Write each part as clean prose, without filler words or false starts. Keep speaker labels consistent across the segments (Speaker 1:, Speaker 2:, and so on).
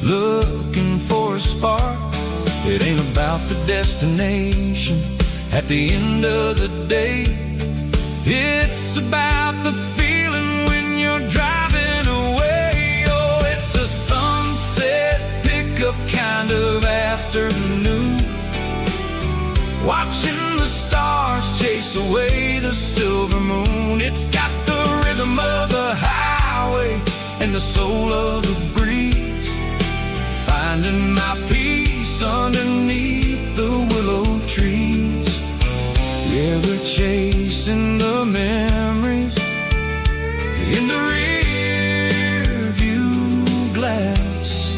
Speaker 1: looking for a spark. It ain't about the destination at the end of the day. It's about the feeling when you're driving away. Oh, it's a sunset pickup kind of afternoon, watching the stars chase away the silver moon. It's got the rhythm of the highway and the soul of the breeze, finding my peace underneath the willow trees. Yeah, we're chasing the memories in the rear view glass,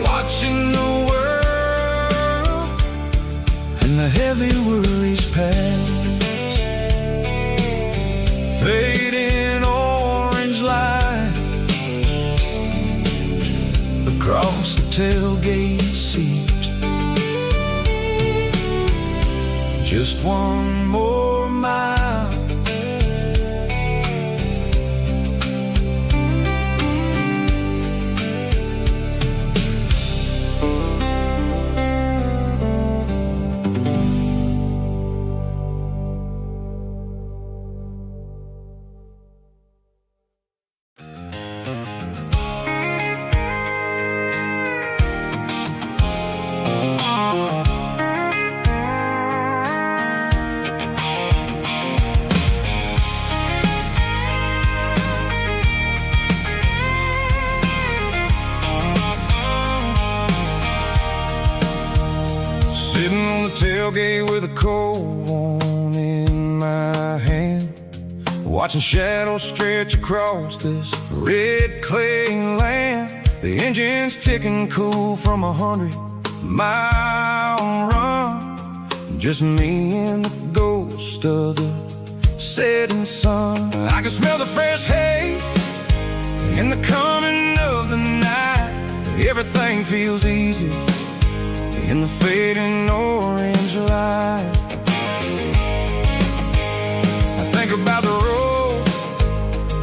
Speaker 1: watching the world and the heavy worries pass. Fading orange light across the tailgate seat. Just one more mile. Sitting on the tailgate with a cold one in my hand, watching shadows stretch across this red clay land. The engine's ticking cool from 100-mile run. Just me and the ghost of the setting sun. I can smell the fresh hay in the coming of the night. Everything feels easy in the fading orange light. I think about the road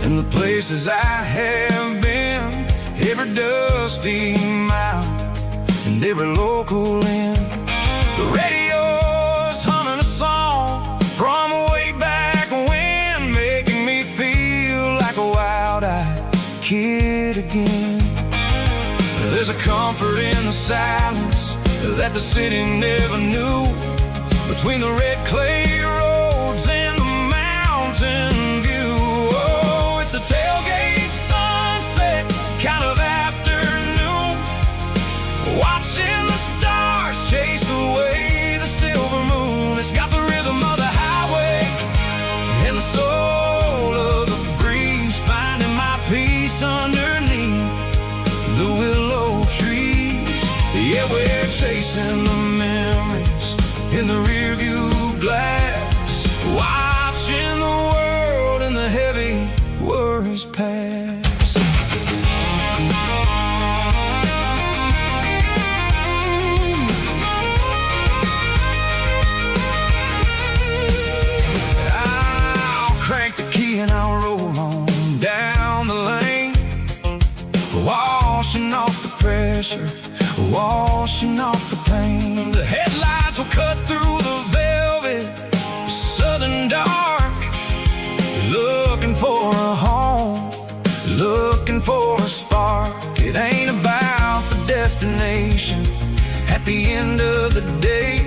Speaker 1: and the places I have been, every dusty mile and every local inn. The radio's humming a song from way back when, making me feel like a wild-eyed kid again. There's a comfort in the silence that the city never knew, between the red clay roads and the mountain view. Oh, it's a tailgate sunset kind of afternoon, watching the stars chase away the silver moon. It's got the rhythm of the highway and the soul of the breeze, finding my peace underneath the willow trees. Yeah, we're chasing the memories in the rearview glass, watching the world and the heavy worries pass. I'll crank the key and I'll roll on down the lane, washing off the pressure, washing off the pain. The headlights will cut through the velvet southern dark, looking for a home, looking for a spark. It ain't about the destination at the end of the day.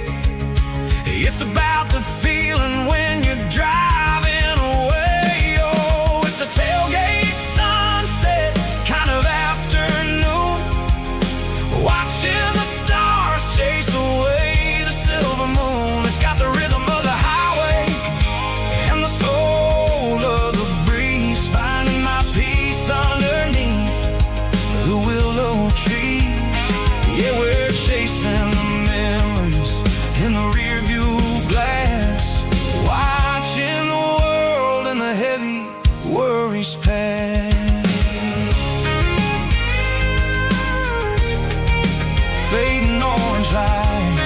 Speaker 1: It's about the feeling when you're driving away. Oh, it's a tailgate sunset kind of afternoon, watching the stars chase away the silver moon. It's got the rhythm of the highway and the soul of the breeze, finding my peace underneath the willow trees. Yeah, we're chasing the memories in the rearview glass, watching the world and the heavy worries pass. Fading orange light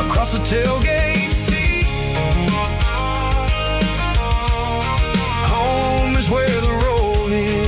Speaker 1: across the tailgate seat. Home is where the road is.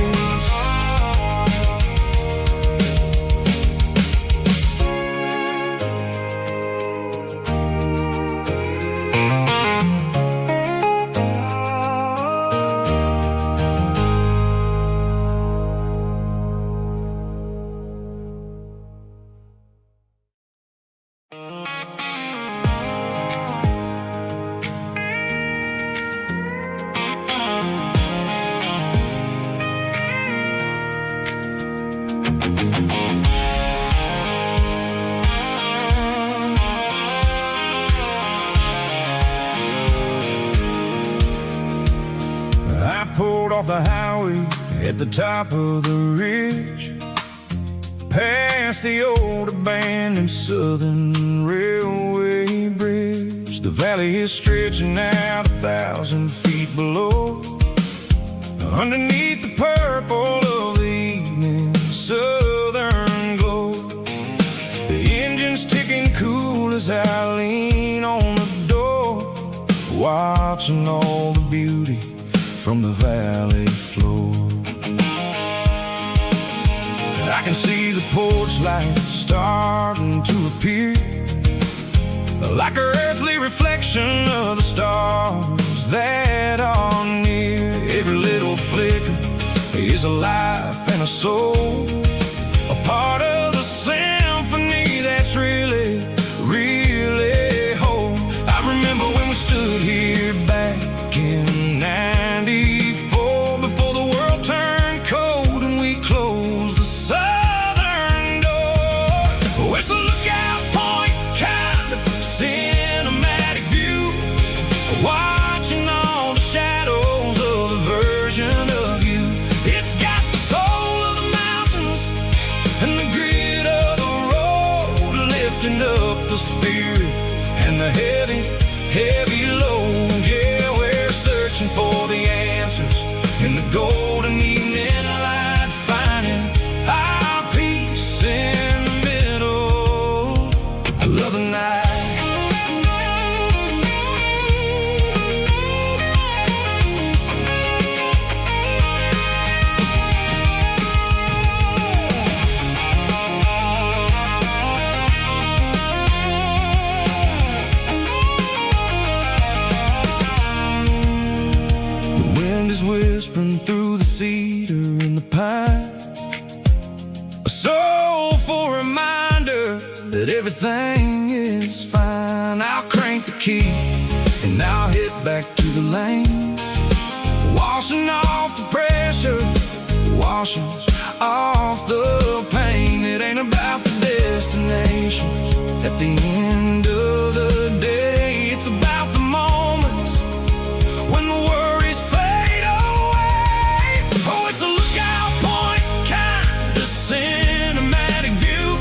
Speaker 1: I pulled off the highway at the top of the ridge, past the old abandoned Southern Railway bridge. The valley is stretching out 1,000 feet below, underneath the purple of the evening southern glow. The engine's ticking cool as I lean on the door, watching all the beauty from the valley floor. I can see the porch lights starting to appear, like an earthly reflection of the stars that are near. Every little flicker is a life and a soul, a part of the symphony that's really, really whole. I remember when we stood here back in '94, before the world turned cold and we closed the southern door. Oh, it's a lookout point, kind of cinematic view, watching all the shadows of the version of you. It's got the soul of the mountains and the grit of the road, lifting up the spirit and the heavy, heavy load. Yeah, we're searching for the answers in the golden evening light, finding our peace in the middle of the night. The wind is whispering through the cedar and the pine, a soulful reminder that everything is fine. I'll crank the key and I'll hit back to the lane, washing off the pressure, washing off the pain. It ain't about the destinations at the end of the day, it's about the moments when the worries fade away. Oh, it's a lookout point, kind of cinematic view,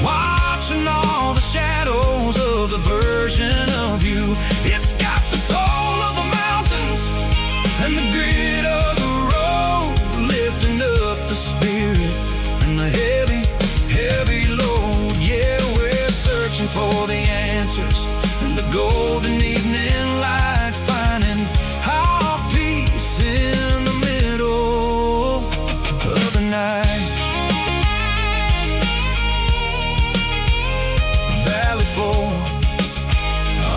Speaker 1: watching all the shadows of the version of you. It's got the soul of the mountains and the grit of the road, lifting up the spirit and the heavy, heavy load. Yeah, we're searching for the answers in the golden evening light, finding our peace in the middle of the night. Valley floor,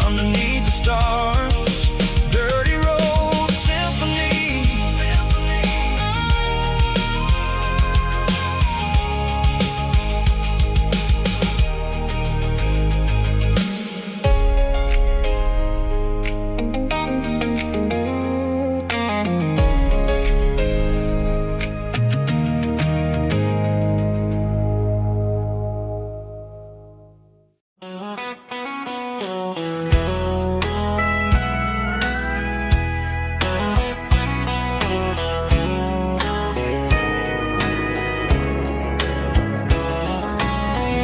Speaker 1: underneath the stars, dirty road symphony.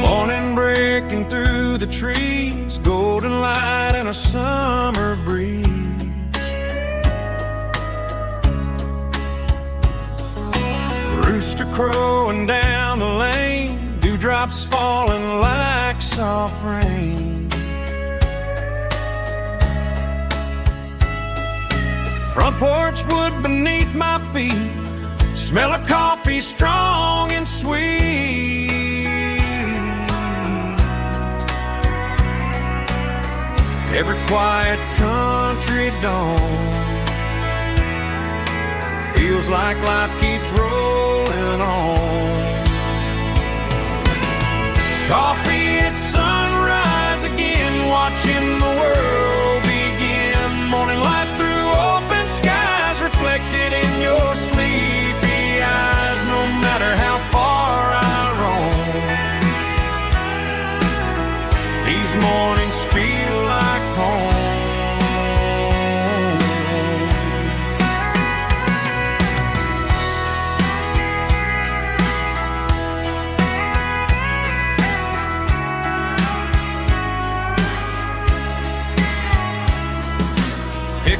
Speaker 1: Morning breaking through the trees, golden light and a summer breeze. Rooster crowing down the lane, dewdrops falling like soft rain. Front porch wood beneath my feet, smell of coffee strong and sweet. Every quiet country dawn feels like life keeps rolling on. Coffee at sunrise again, watching the world begin. Morning light through open skies, reflected in your sleepy eyes. No matter how far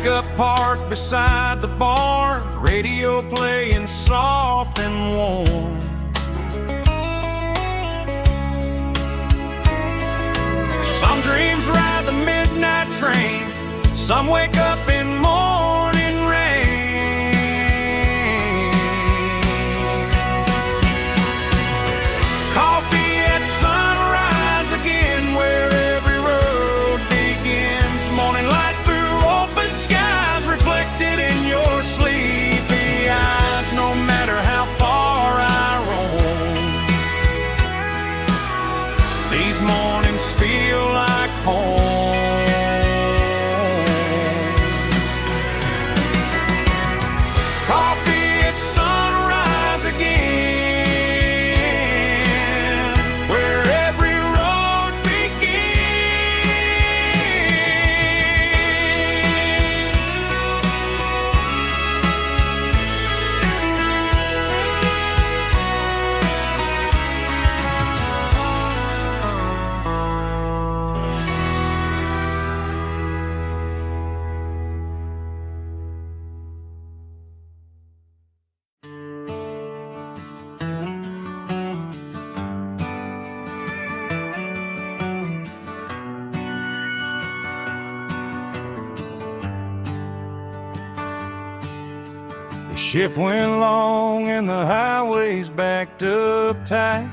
Speaker 1: pickup parked beside the bar, radio playing soft and warm. Some dreams ride the midnight train, some wake up in morning rain. Coffee at sunrise again, where every road begins. Morning light through open skies, reflected in your sleepy eyes. No matter how far I roam, these mornings feel like home. Coffee at sunrise again, where every road The shift went long and the highway's backed up tight.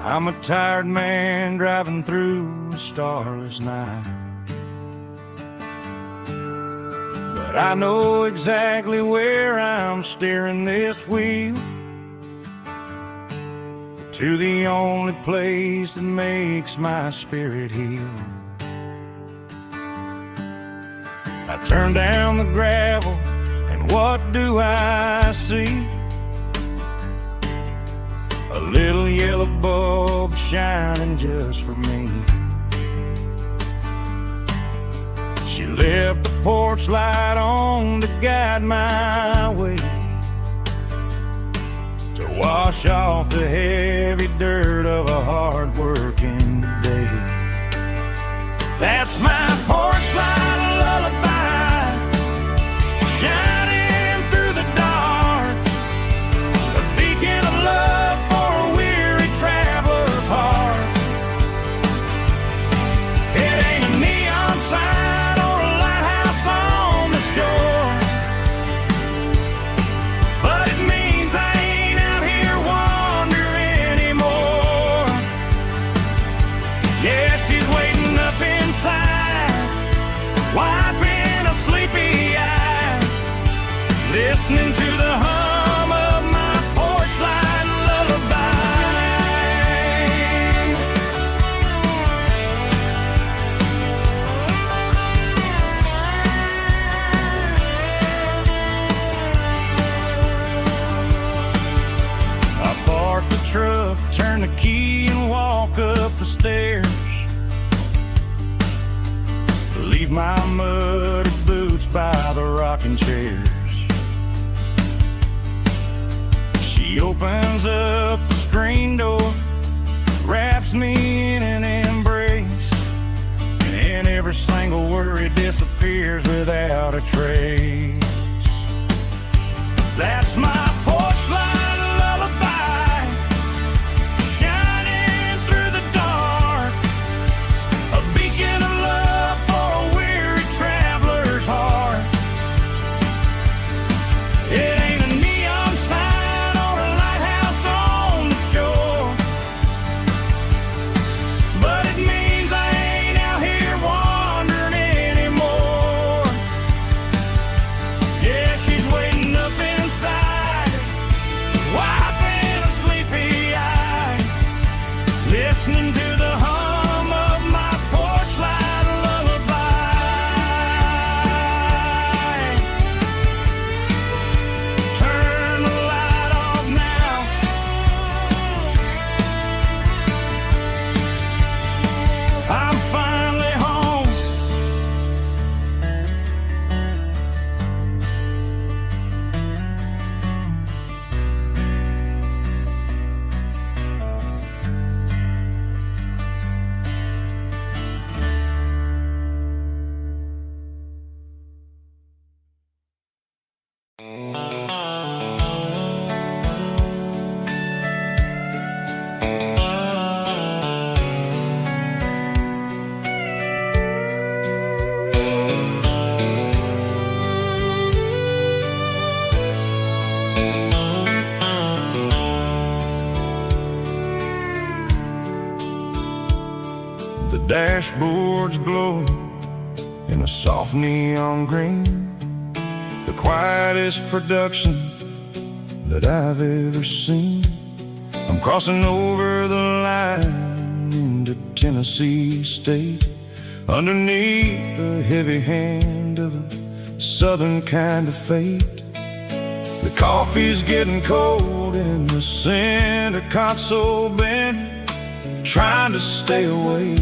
Speaker 1: I'm a tired man driving through a starless night. But I know exactly where I'm steering this wheel, to the only place that makes my spirit heal. I turn down the gravel, and what do I see? A little yellow bulb shining just for me. She left the porch light on to guide my way, to wash off the heavy dirt of a hard-working day. That's my porch light lullaby, shining through the dark, a beacon of love for a weary traveler's heart. It ain't a neon sign or a lighthouse on the shore, but it means I ain't out here wandering anymore. Yeah, she's waiting up inside, wiping a sleepy eye, listening to the hum of my porch light lullaby. I park the truck, turn the key and walk up the stairs, leave my muddy boots by the rocking chairs. She opens up the screen door, wraps me in an embrace, and every single worry disappears without a trace. That's my porch light lullaby, shining through the dark, a beacon of love for a weary traveler's heart. It ain't a neon sign or a lighthouse on the shore, but it means I ain't out here wandering anymore. dashboard's glowing in a soft neon green, the quietest production that I've ever seen. I'm crossing over the line into Tennessee State, underneath the heavy hand of a southern kind of fate. The coffee's getting cold in the center console bin, trying to stay awake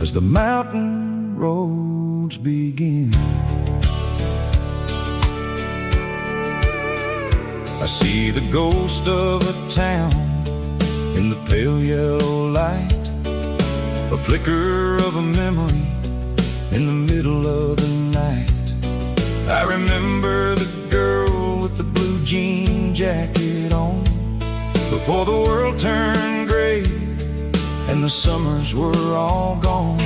Speaker 1: as the mountain roads begin. I see the ghost of a town in the pale yellow light, a flicker of a memory in the middle of the night. I remember the girl with the blue jean jacket on, before the world turned gray and the summers were all gone.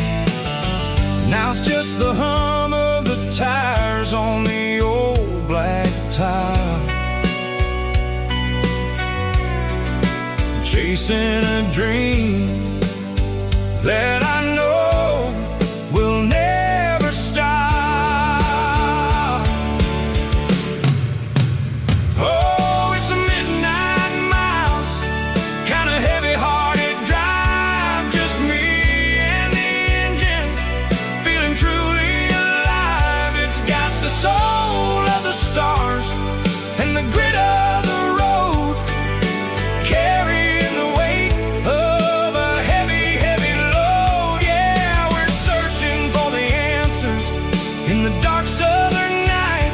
Speaker 1: Now it's just the hum of the tires on the old black tile, chasing a dream that I know will never stop. Oh, it's a midnight miles, kind of heavy-hearted drive, just me and the engine, feeling truly alive. It's got the soul of the stars and the grit of the road, carrying the weight of a heavy, heavy load. Yeah, we're searching for the answers in the dark southern night,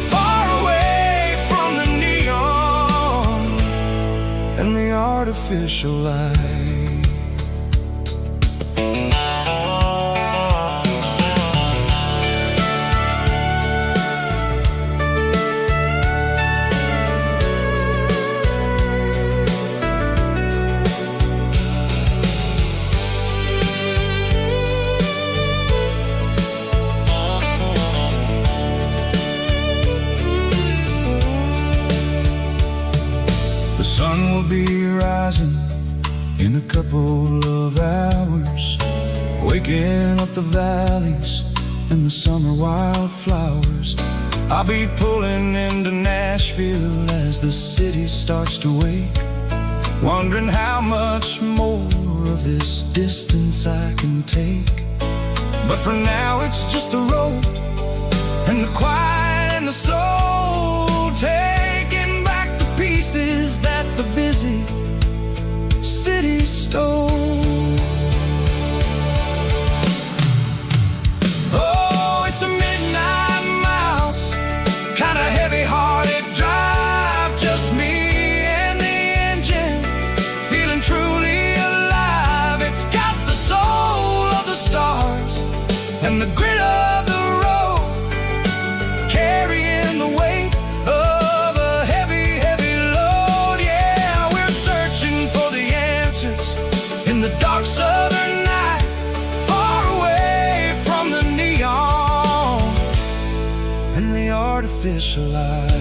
Speaker 1: far away from the neon and the artificial light. The sun will be rising in a couple of hours, waking up the valleys and the summer wildflowers. I'll be pulling into Nashville as the city starts to wake, wondering how much more of this distance I can take. But for now it's just the road and the quiet and the soul, taking back the pieces that the busy city stole. Oh, it's a midnight miles, kind of heavy-hearted drive, just me and the engine, feeling truly alive. It's got the soul of the stars and the grit of the road, carrying the weight of a heavy, heavy load. Yeah, we're searching for the answers in the dark southern night, far away from the neon and the artificial lights.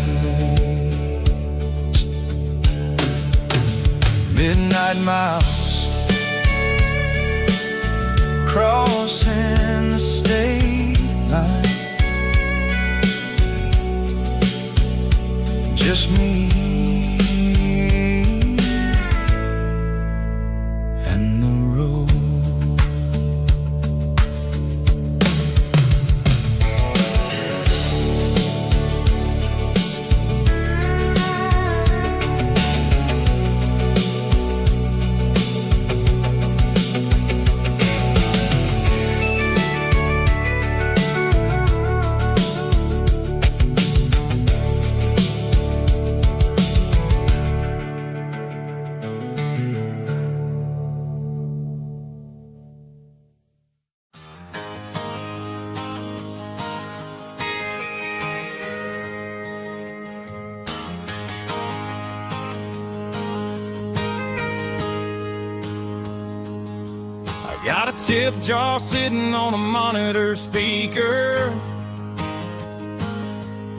Speaker 1: Midnight miles, crossing the state line, just me and the road. Got a tip jar sitting on a monitor speaker,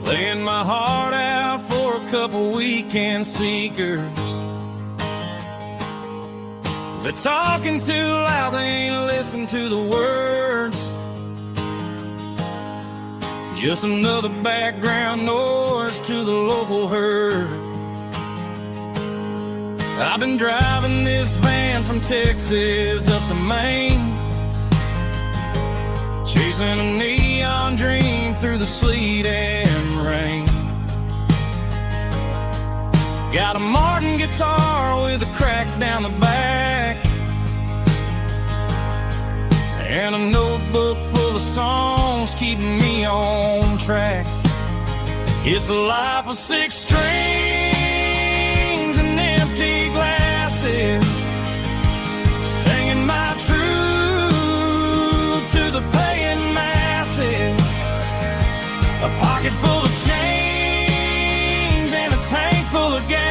Speaker 1: playing my heart out for a couple weekend seekers. They're talking too loud, they ain't listen to the words. Just another background noise to the local herd. I've been driving this van from Texas up to Maine, chasing a neon dream through the sleet and rain. Got a Martin guitar with a crack down the back, and a notebook full of songs keeping me on track. It's a life of 6 strings and empty glasses, singing my truth to the paying masses. A pocket full of change and a tank full of gas,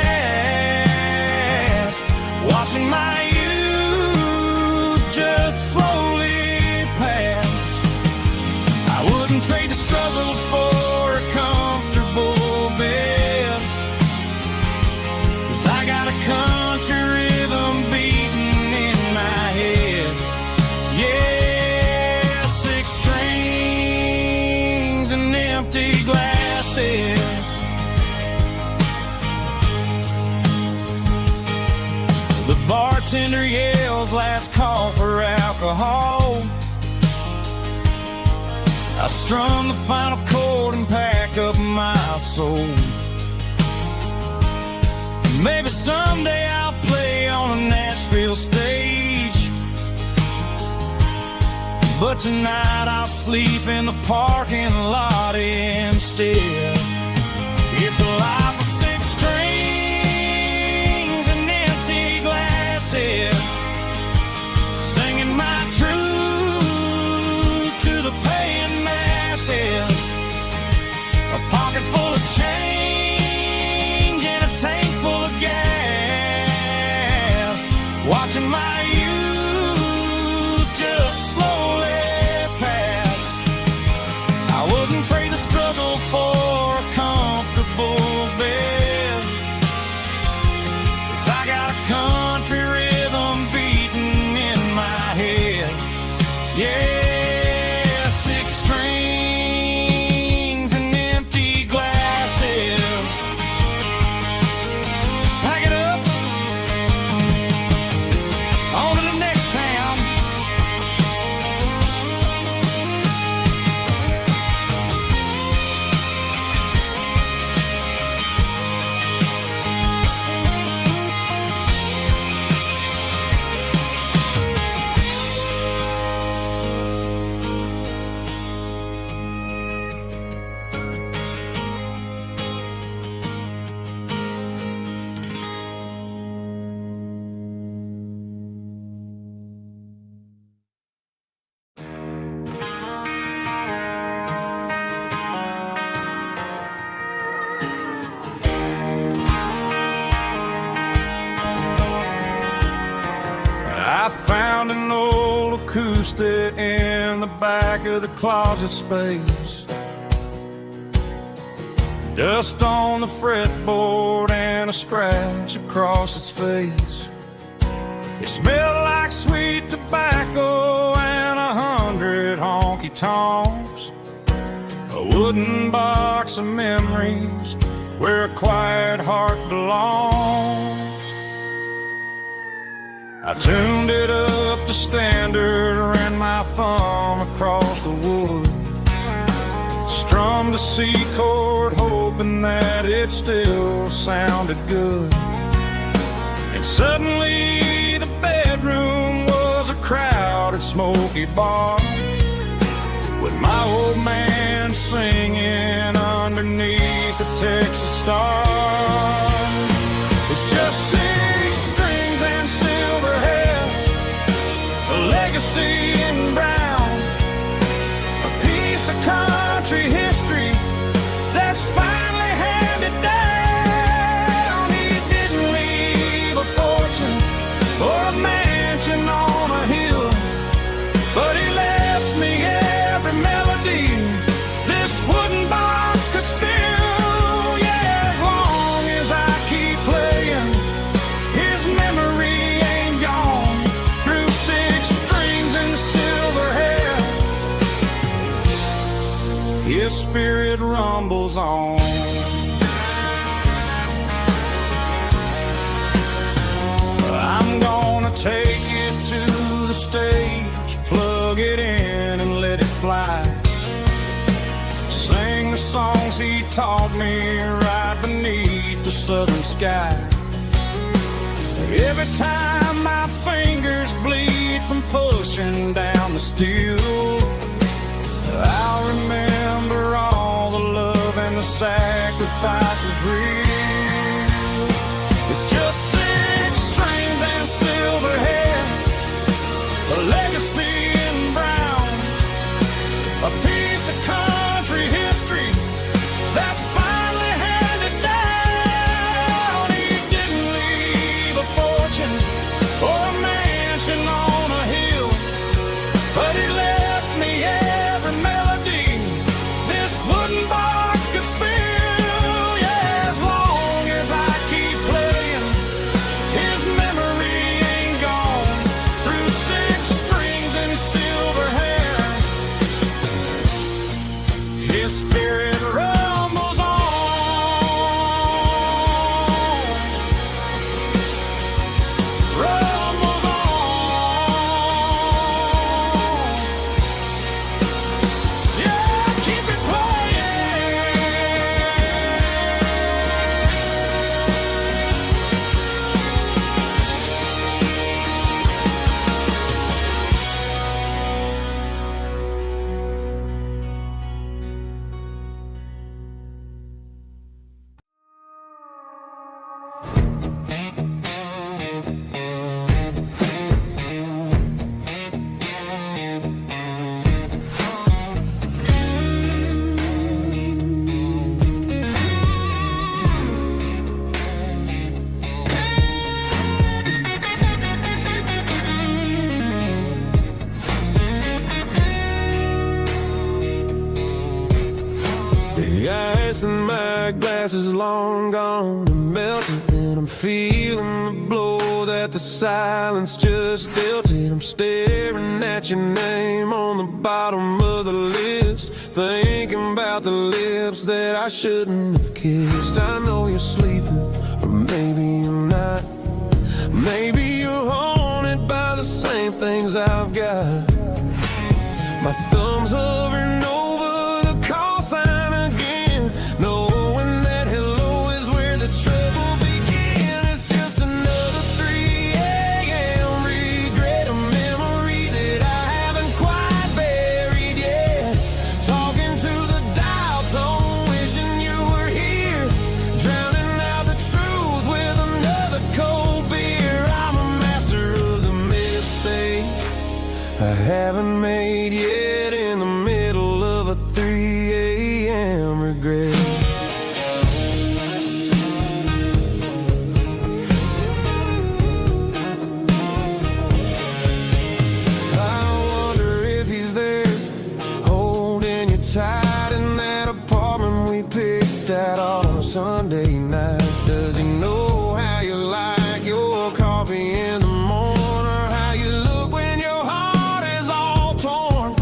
Speaker 1: watching my youth just slowly pass. I wouldn't trade the struggle for a comfortable bed, 'cause I got a country rhythm beating in my head. Yeah, 6 strings and empty glasses. The bartender yells last call for alcohol. I strum the final chord and pack up my soul. Maybe someday I'll play on a Nashville stage, but tonight I'll sleep in the parking lot instead. It's a life of 6 strings and empty glasses, singing my truth to the paying masses. A pocket full of change and a tank full of gas, watching my youth just slowly pass. I wouldn't trade the struggle for a comfortable bed, 'cause I got a country rhythm beating in my head. Yeah, 6 strings and empty glasses. Pack it up, on to the next town. I found an old acoustic in the back of the closet space. Dust on the fretboard and a scratch across its face. It smelled like sweet tobacco and 100 honky-tonks. A wooden box of memories where a quiet heart belongs. I tuned it up to standard, ran my thumb across the wood, strummed a C chord hoping that it still sounded good. And suddenly the bedroom was a crowded smoky bar, with my old man singing underneath the Texas star. It's just 6 strings and silver hair, a legacy in brown, a piece of country history that's finally handed down. He didn't leave a fortune or a mansion on a hill, but he left me every melody this wooden box could spill. Yeah, as long rumbles on. I'm gonna take it to the stage, plug it in and let it fly. Sing the songs he taught me right beneath the southern sky. Every time my fingers bleed from pushing down the steel, I'll remember all the love and the sacrifices real. It's just 6 strings and silver hair, a legacy in brown, a piece of country history that's finally handed down. He didn't leave a fortune or a mansion on a hill, but he left me every melody this wooden box could spill. Yeah, as long as I keep playing, his memory ain't gone. Through 6 strings and silver hair, his spirit rumbles on. Rumbles on. Yeah, keep it
Speaker 2: The ice in my glass is long gone and melted, and I'm feeling the blow that the silence just dealt it. I'm staring at your name on the bottom of the list, thinking about the lips that I shouldn't have kissed. I know you're sleeping, but maybe you're not. Maybe you're haunted by the same things I've got. My thumb's hovering over the call sign again, knowing that hello is where the trouble began. It's just another 3 a.m. regret, a memory that I haven't quite buried yet. Talking to the dial tone, wishing you were here, drowning out the truth with another cold beer. I'm a master of the mistakes I haven't made yet, in the middle of a 3 a.m. regret. I wonder if he's there, holding you tight in that apartment we picked out on a Sunday night. Does he know how you like your coffee in the morning, or how you look when your heart is all torn?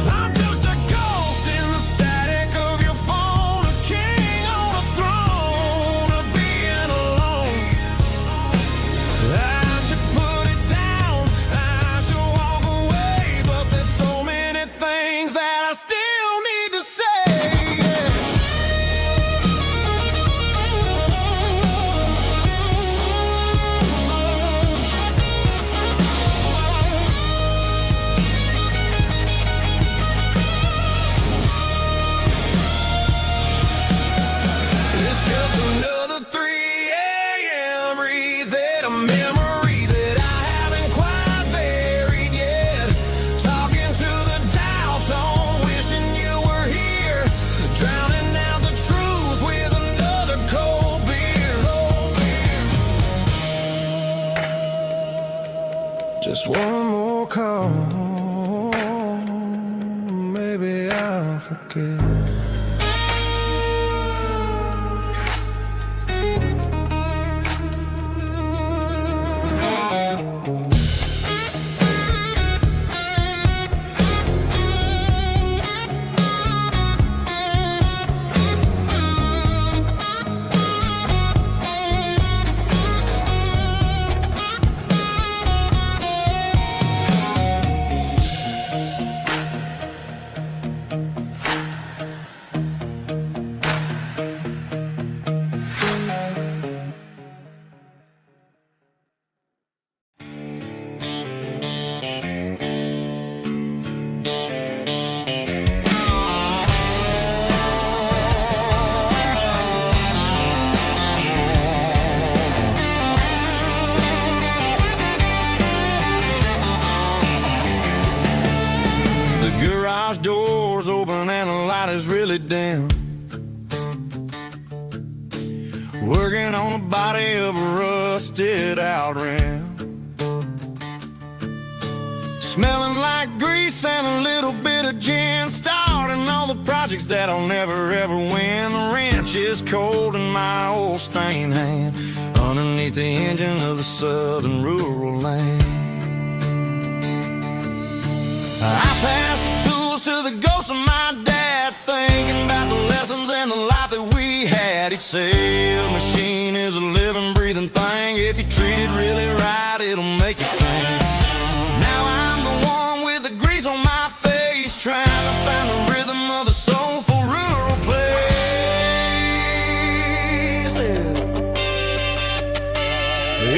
Speaker 2: I'm just a ghost in the static of your phone, a king on a throne of being alone. I should put it down, I should walk away, but there's so many things that I still need to say. It's just another 3 a.m. reset, a memory that I haven't quite buried yet. Talking to the dial tone, wishing you were here, drowning out the truth with another cold beer. Just one more call, maybe I'll forget.
Speaker 1: Willie dim, working on the body of a rusted out rim, smelling like grease and a little bit of gin, starting all the projects that'll never ever win. The wrench is cold in my old stained hand, underneath the engine of the southern rural land. I pass the tools to the ghost of my dad, thinking about the lessons and the life that we had. He'd say a machine is a living, breathing thing. If you treat it really right, it'll make you sing. Now I'm the one with the grease on my face, trying to find the rhythm of the soulful rural place.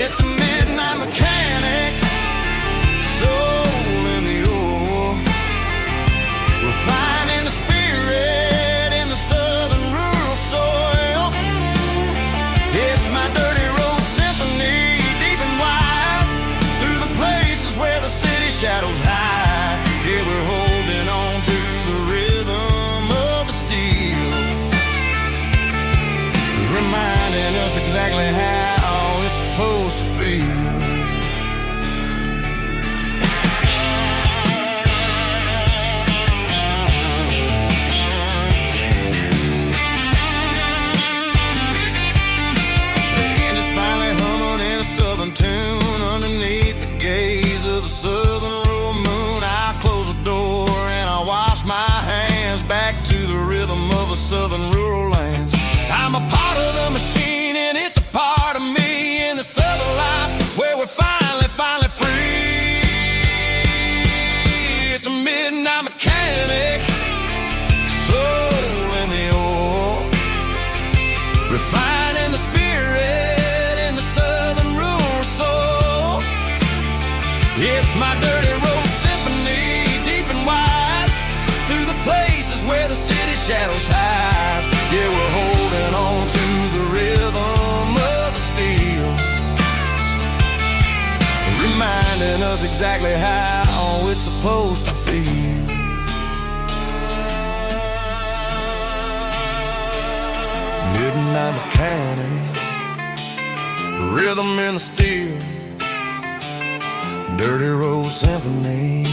Speaker 1: It's a midnight mechanic, soul in the ore, refining the spirit in the southern rural soil. It's my dirty road symphony, deep and wide, through the places where the city shadows hide. Yeah, we're holding on to the rhythm of the steel, reminding us exactly how it's supposed to feel. Tune underneath the gaze of the southern rural moon. I close the door and I wash my hands, back to the rhythm of the southern rural lands. I'm a part of the machine and it's a part of me in the southern life where we're finally free. It's a midnight mechanic, soul in the ore, refining the spirit in the southern rural soul. It's my dirty road symphony, deep and wide, through the places where the city shadows hide. Yeah, we're holding on to the rhythm of the steel, reminding us exactly how it's supposed to feel. Midnight mechanic, rhythm in the steel, dirty road symphony.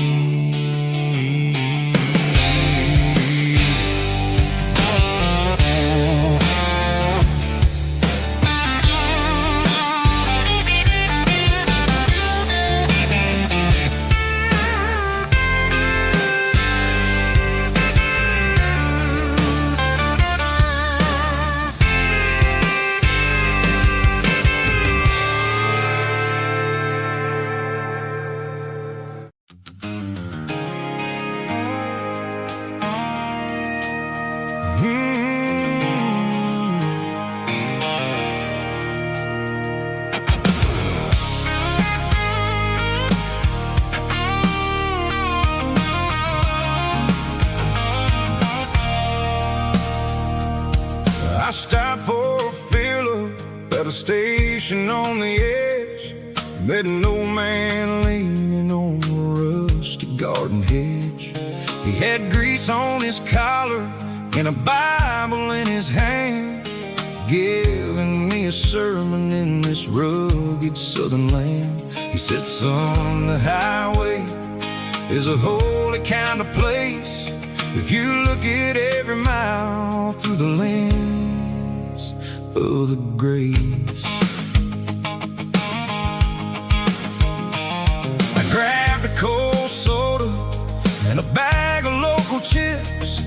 Speaker 1: I stopped for a fill-up at a station on the edge, met an old man leaning on a rusty garden hedge. He had grease on his collar and a Bible in his hand, giving me a sermon in this rugged southern land. He said, son, the highway is a holy kind of place if you look at every mile through the lens of the grace. I grabbed a cold soda and a bag of local chips,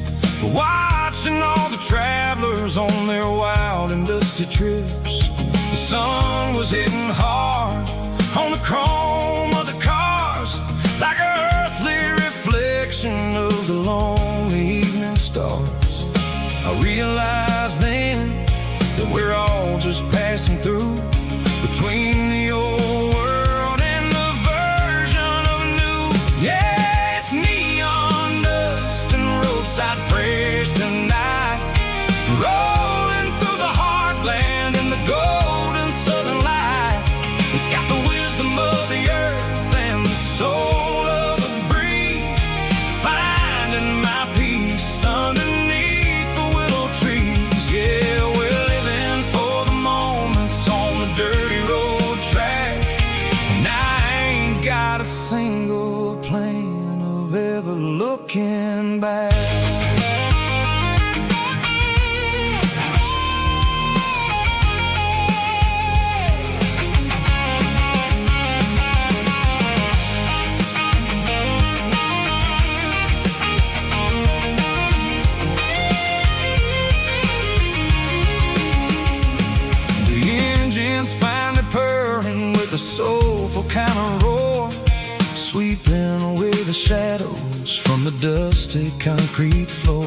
Speaker 1: watching all the travelers on their wild and dusty trips. The sun was hitting hard on the chrome of the cars, like an earthly reflection of the lonely evening stars. I realized then that we're all just passing through, between the old world and the version of new. Yeah, it's neon dust and roadside prayers tonight, rolling through the heartland in the golden southern light. It's got the wisdom of the earth and the soul of the breeze, finding my peace underneath shadows from the dusty concrete floor.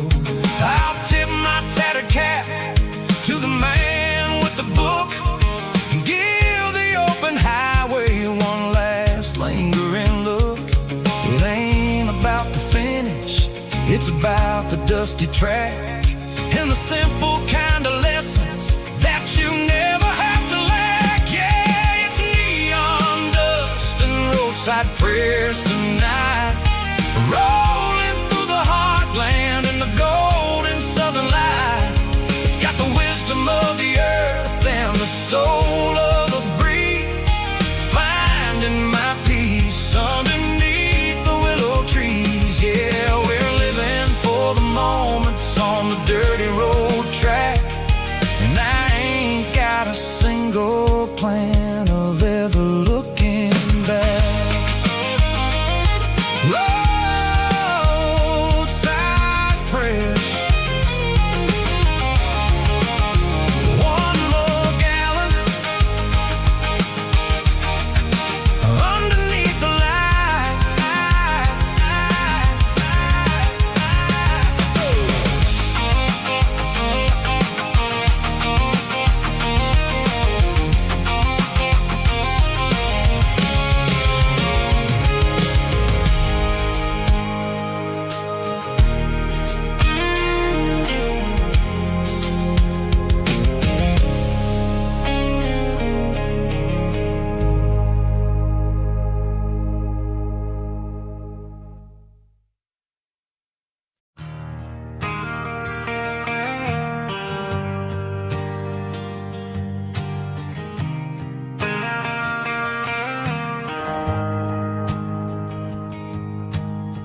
Speaker 1: I'll tip my tattered cap to the man with the book and give the open highway one last lingering look. It ain't about the finish, it's about the dusty track and the simple kind of lessons that you never have to lack. Yeah, it's neon dust and roadside prayers tonight, rolling through the heartland in the golden southern light. It's got the wisdom of the earth and the soul of the breeze, finding my peace underneath the willow trees. Yeah, we're living for the moments on the dirty road track, and I ain't got a single plan of ever looking back. Roadside prayers, one more gallon underneath the light.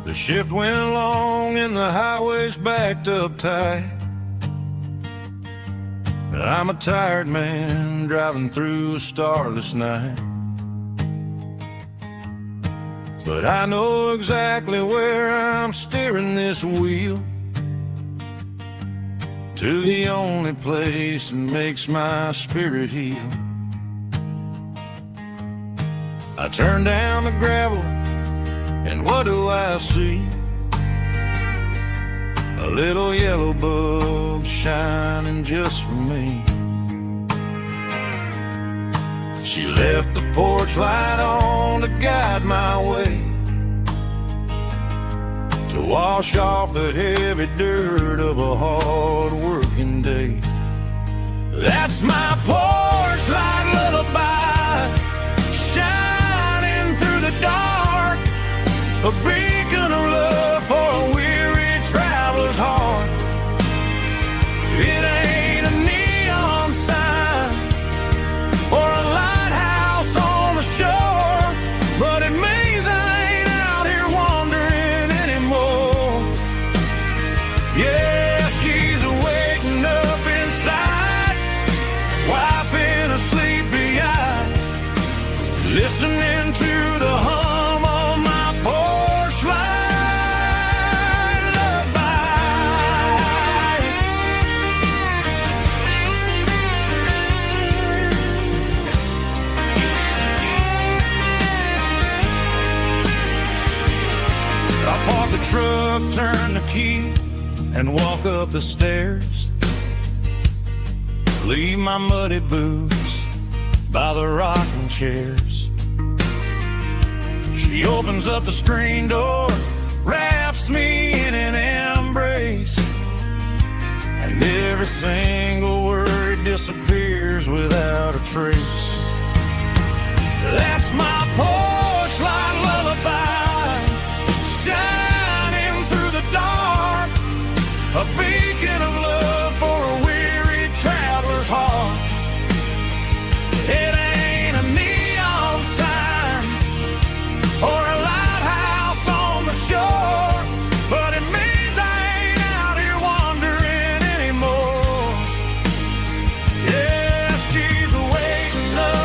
Speaker 1: The shift went long and the highway's backed up tight. I'm a tired man driving through a starless night, but I know exactly where I'm steering this wheel, to the only place that makes my spirit heal. I turn down the gravel, and what do I see? A little yellow bulb shining just for me. She left the porch light on to guide my way, to wash off the heavy dirt of a hard-working day. That's my porch light lullaby, shining through the dark, a beacon of love for a weary traveler's heart. It ain't a neon sign or a lighthouse on the shore, but it means I ain't out here wandering anymore. Yeah, she's waking up inside, wiping a sleepy eye, listening to the hum of my porch light lullaby. I park the truck, turn the key, and walk up the stairs. Leave my muddy boots by the rocking chairs. She opens up the screen door, wraps me in an embrace, and every single word disappears without a trace. That's my porch light lullaby, shining through the dark, a beacon of love for a weary traveler's heart. It ain't a neon sign or a lighthouse on the shore, but it means I ain't out here wandering anymore. Yeah, she's waking up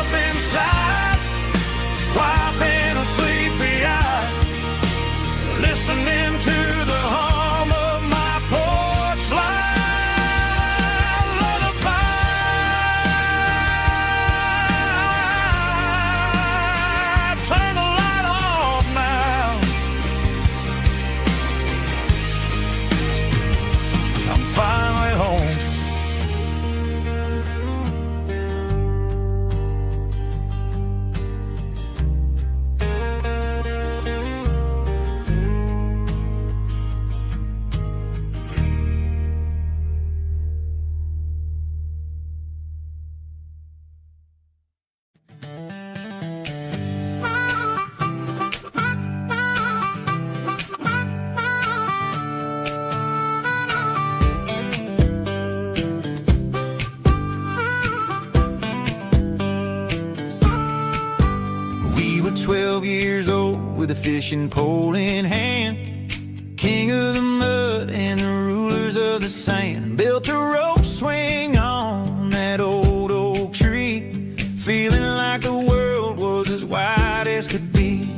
Speaker 3: 12 years old with a fishing pole in hand, king of the mud and the rulers of the sand. Built a rope swing on that old oak tree, feeling like the world was as wide as could be.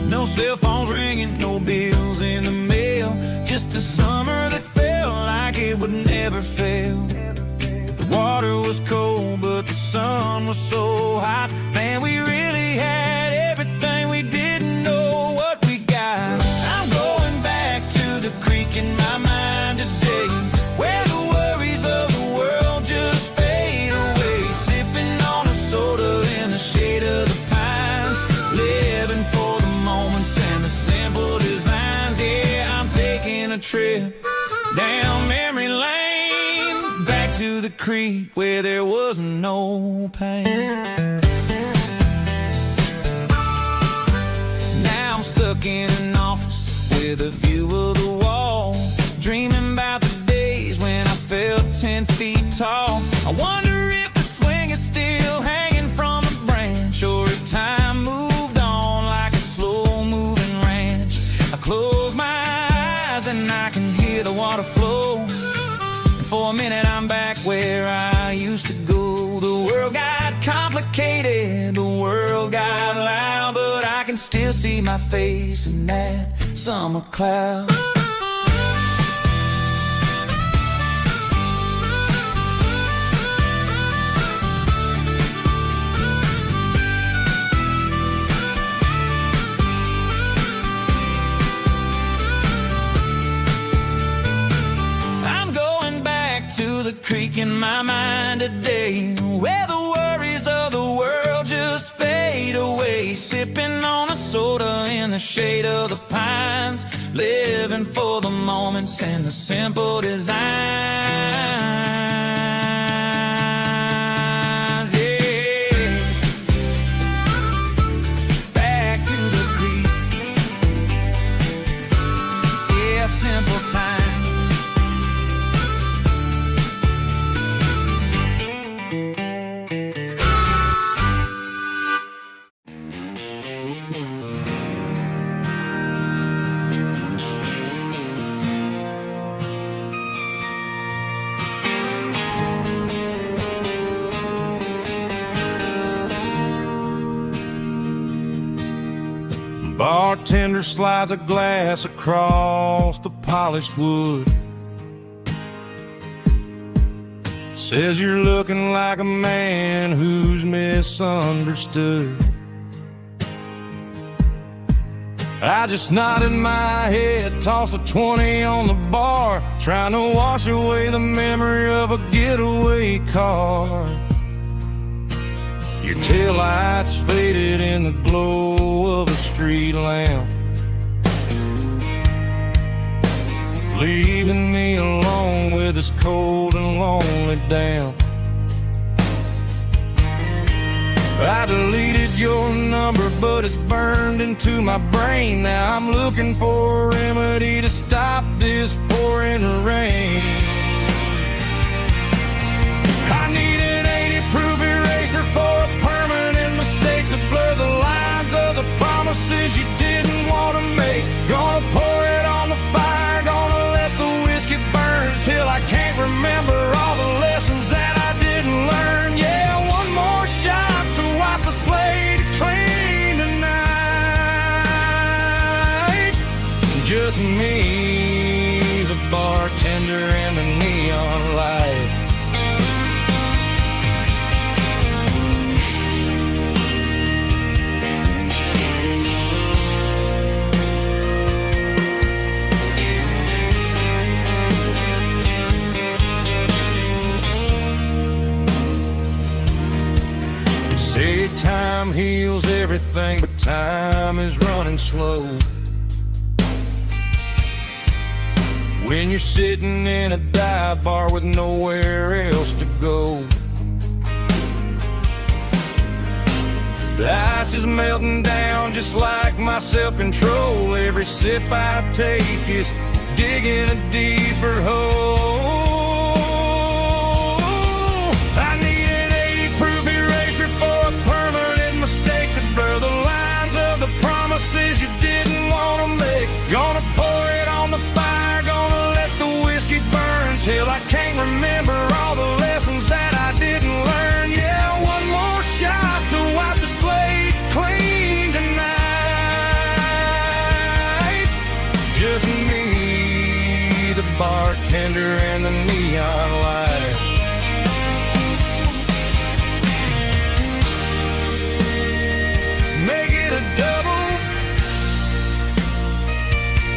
Speaker 3: No cell phones ringing, no bills in the mail, just a summer that felt like it would never fail. The water was cold, but the sun was so hot. Man, we really had everything, we didn't know what we got. I'm going back to the creek in my mind today, where the worries of the world just fade away. Sipping on a soda in the shade of the pines, living for the moments and the simple designs. Yeah, I'm taking a trip down memory lane, back to the creek where there was no pain. Now I'm stuck in an office with a view of the wall, dreaming about the days when I felt 10 feet tall. I wonder if the swing is still hanging from a branch, or if time moved on like a slow-moving ranch. I close my eyes and I can hear the water flow, and for a minute I'm back where I used to go. The world got complicated, the world got loud, but I can still see my face in that summer cloud. To the creek in my mind today, where the worries of the world just fade away. Sipping on a soda in the shade of the pines, living for the moments and the simple designs. Yeah, back to the creek. Yeah, simple times.
Speaker 2: Bartender slides a glass across the polished wood, says you're looking like a man who's misunderstood. I just nodded my head, tossed a 20 on the bar, trying to wash away the memory of a getaway car. Your taillights faded in the glow of a street lamp, leaving me alone with this cold and lonely damp. I deleted your number, but it's burned into my brain. Now I'm looking for a remedy to stop this pouring rain. I need an 80-proof eraser for a permanent mistake, to blur the lines of the promises you didn't want to make. Gonna pour it on the fire, gonna let the whiskey burn till I can't remember all the lessons that I didn't learn. Yeah, one more shot to wipe the slate clean tonight. Just me, the bartender, and the neon light. Say time heals everything, but time is running slow. When you're sitting in a dive bar with nowhere else to go, the ice is melting down just like my self-control. Every sip I take is digging a deeper hole. I need an 80-proof eraser for a permanent mistake to blur the line splendor and the neon light. Make it a double,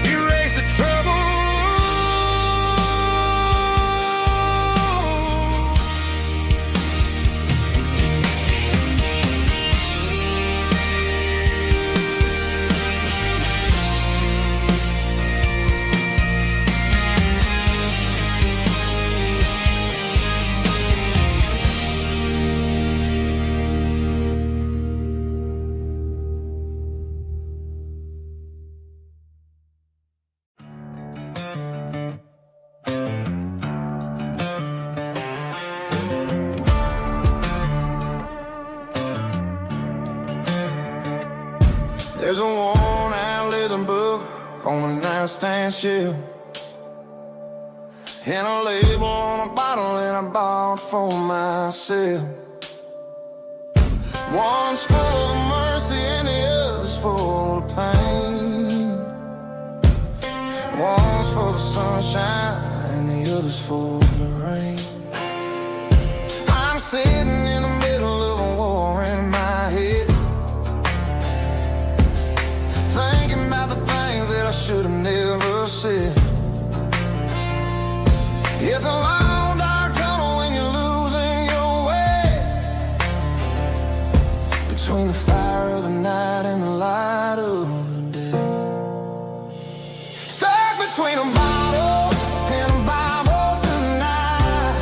Speaker 2: erase the trouble.
Speaker 1: There's a worn-out leather book on the nightstand shelf, and a label on a bottle that I bought for myself. One's full of mercy and the other's full of pain. One's full of sunshine and the other's full of rain. I'm sitting in the middle of a war in my head, thinking about the things that I should have never said. It's a long dark tunnel when you're losing your way, between the fire of the night and the light of the day. Stuck between a bottle and a Bible tonight,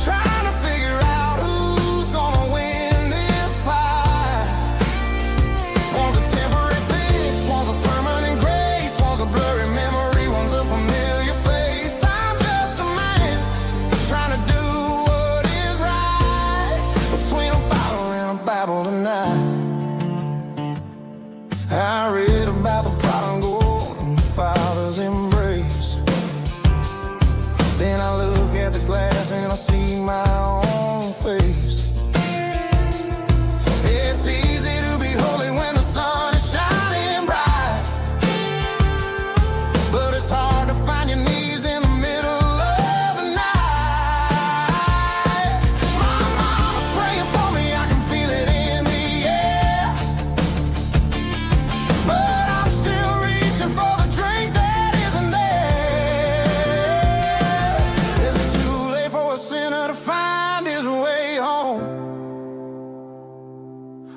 Speaker 1: trying to figure out who's gonna win this fight. One's a temporary fix, one's a permanent grace, one's a blurry memory, one's a familiar face. I'm just a man trying to do what is right, between a bottle and a Bible tonight. I read about the prodigal and the father's embrace. Then I look at the glass and I see my own face. It's easy to be holy when the sun is shining bright, but it's hard to find your knees in the middle of the night. My mama's praying for me, I can feel it in the air, but I'm still reaching for the drink that isn't there. Is it too late for a sinner to find his way home?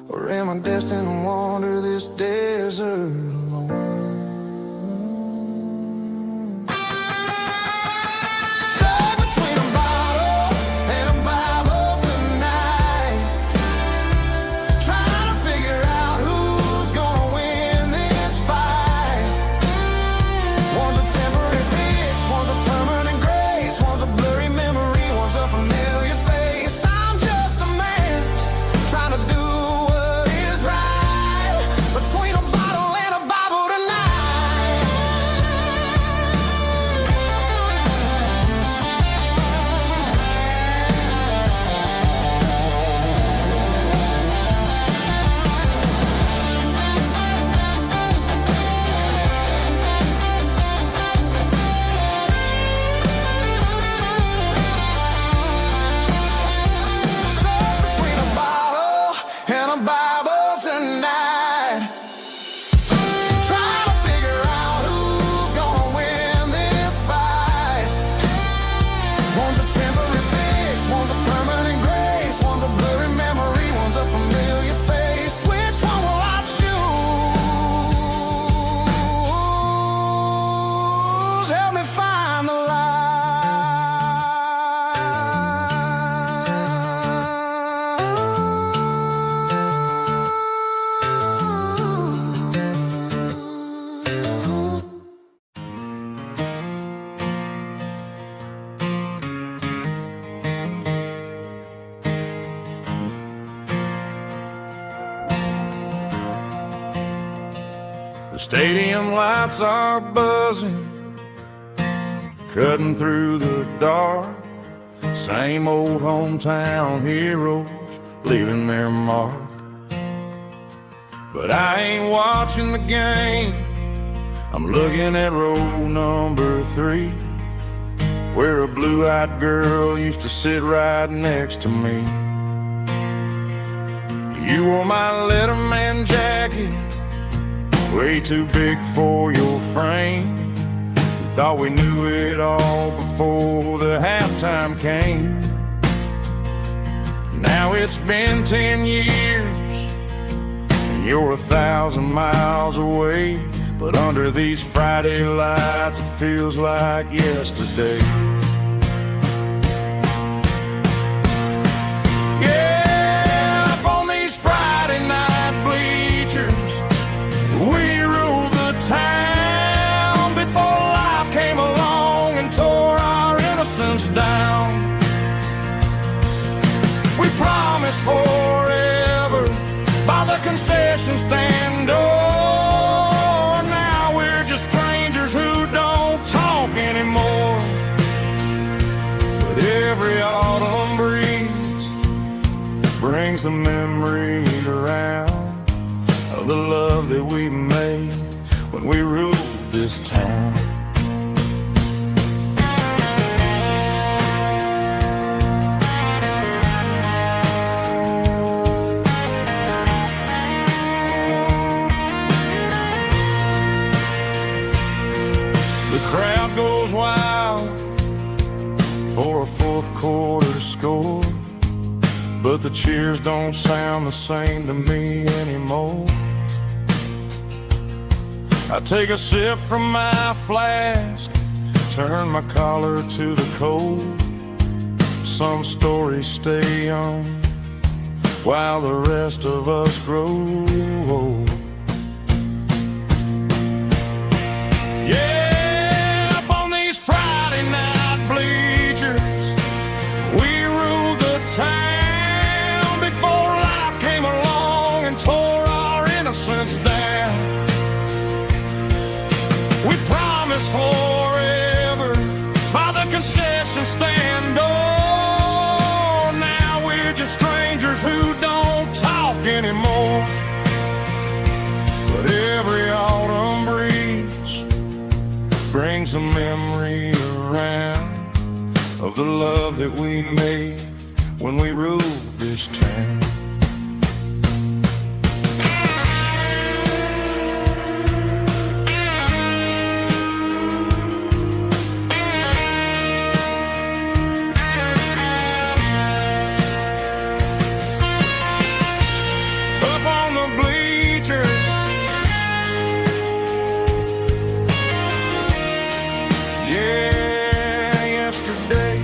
Speaker 1: Or am I destined to wander this desert alone? Stuck between a bottle and a Bible tonight, trying to figure out who's gonna win this fight. One's a temporary fix, one's a permanent grace, one's a blurry memory, one's a familiar face. I'm just a man trying to do what is right, between a bottle and a Bible tonight. Stuck between a bottle and a Bible tonight, trying to figure out who's gonna win this fight. One's a temporary fix, one's a permanent grace, one's a blurry memory, one's a familiar face. Which one will I choose? Help me find the light.
Speaker 2: The stadium lights are buzzing, cutting through the dark. Same old hometown heroes leaving their mark. But I ain't watching the game, I'm looking at row number 3.
Speaker 1: where a blue-eyed girl used to sit right next to me. You wore my Letterman jacket, way too big for your frame. We thought we knew it all before the halftime came. Now it's been 10 years, and you're 1,000 miles away. But under these Friday lights, it feels like yesterday. Yeah, up on these Friday night bleachers, we ruled the town before life came along and tore our innocence down. We promised forever by the concession stand door. Who don't talk anymore. But every autumn breeze brings the memories around of the love that we made when we ruled this town. The crowd goes wild for a fourth quarter score, but the cheers don't sound the same to me anymore. I take a sip from my flask, turn my collar to the cold. Some stories stay young while the rest of us grow old. Town before life came along and tore our innocence down. We promised forever by the concession stand door. Now we're just strangers who don't talk anymore. But every autumn breeze brings a memory around of the love that we made when we ruled this town. Up on the bleachers, yeah, yesterday.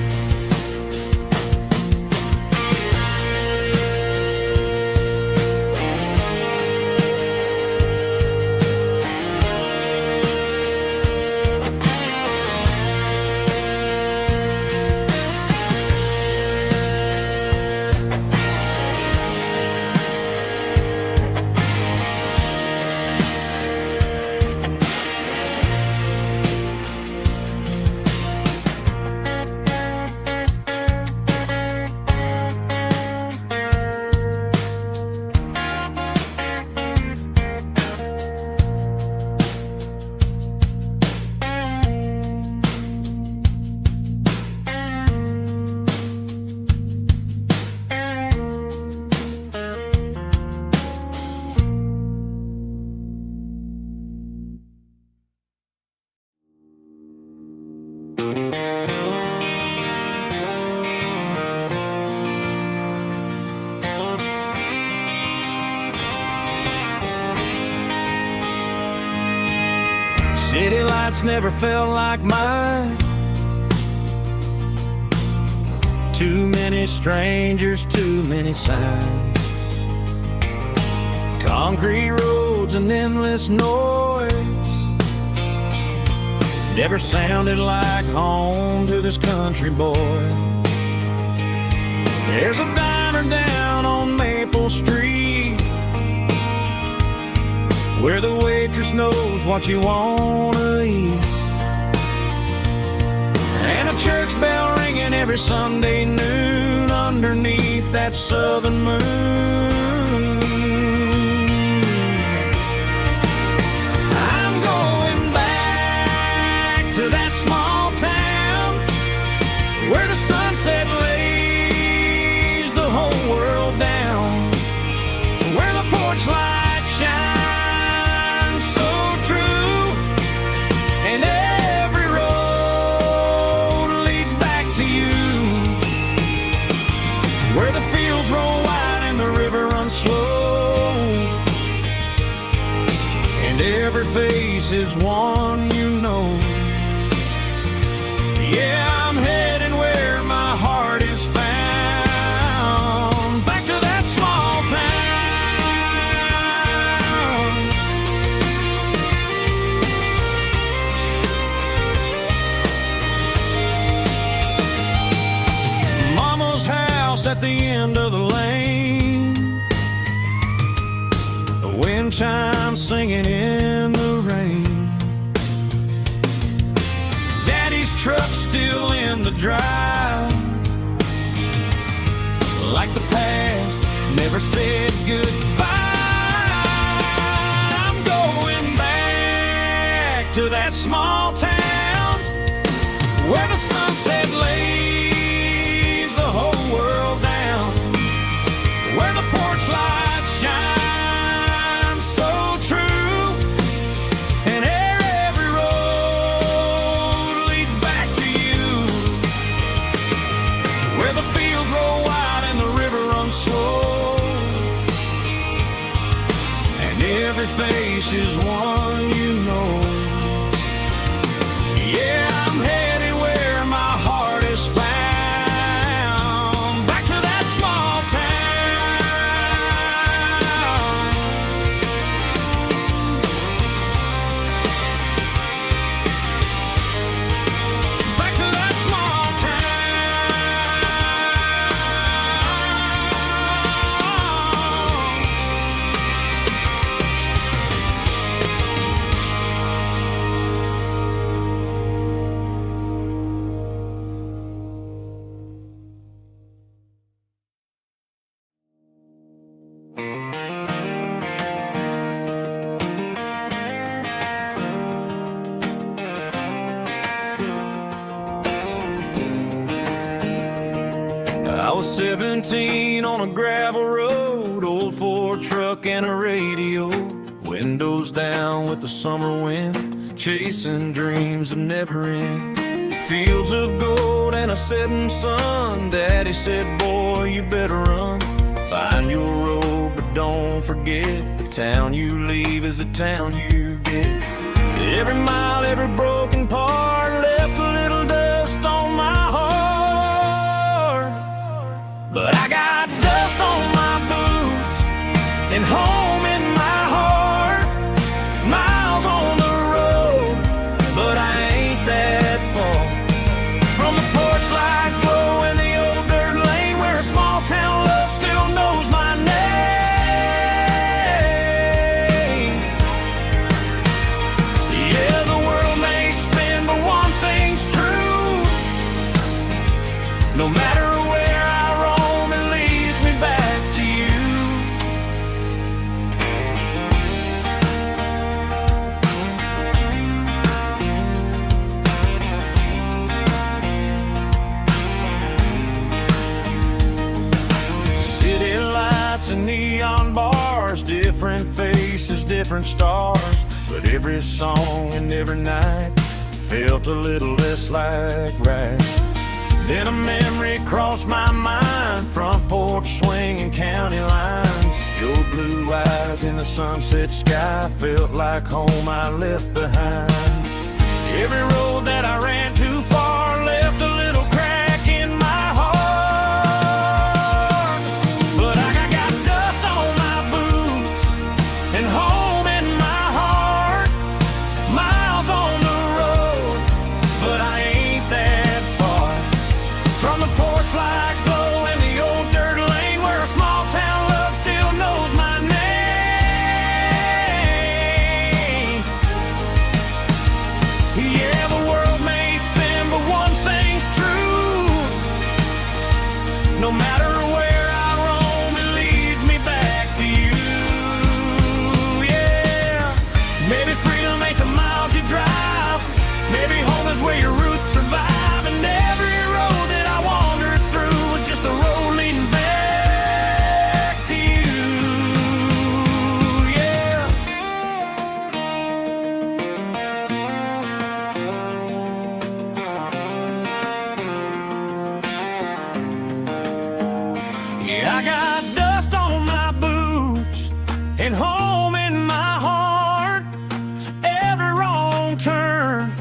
Speaker 1: City lights never felt like mine. Too many strangers, too many signs. Concrete roads and endless noise never sounded like home to this country boy. There's a diner down on Maple Street where the waitress knows what you wanna eat, and a church bell ringing every Sunday noon underneath that southern moon. I'm going back to that small town
Speaker 3: where the fields roll wide and the river runs slow, and every face is one you know. Yeah, I'm heading where my heart is found, back to that small town. Mama's house at the end of the lane, the wind chimes singing in the rain, truck still in the drive, like the past never said goodbye. I'm going back to that small town where the sunset lays the whole world down, where the porch lights shine so true. Every face is one you know. Yeah, I'm headed where my heart is found, back to that small town. Back to that small I was 17 on a gravel road, old Ford truck and a radio, windows down with the summer wind, chasing dreams of never end. Fields of gold and a setting sun. Daddy said, boy, you better run. Find your road, but don't forget, the town you leave is the town you get. Every mile, every broken part left a little dust on my heart, but I got dust on my boots and home in my heart. Miles on the road, but I ain't that far from the porch light glow and the old dirt lane where a small town love still knows my name. Yeah, the world may spin, but one thing's true. No matter where I roam, it leads me back to you. City lights and neon bars, different faces, different stars, but every song and every night felt a little less like right. Then a memory crossed my mind, front porch swinging county lines. Your blue eyes in the sunset sky felt like home I left behind. Every road that I ran too far left a little crack in my heart, but I got dust on my boots and home in my heart. Miles on the road, but I ain't that far from the porch light glow and the old dirt lane where a small town love still knows my name. Yeah, the world may spin, and home in my heart. Every wrong turn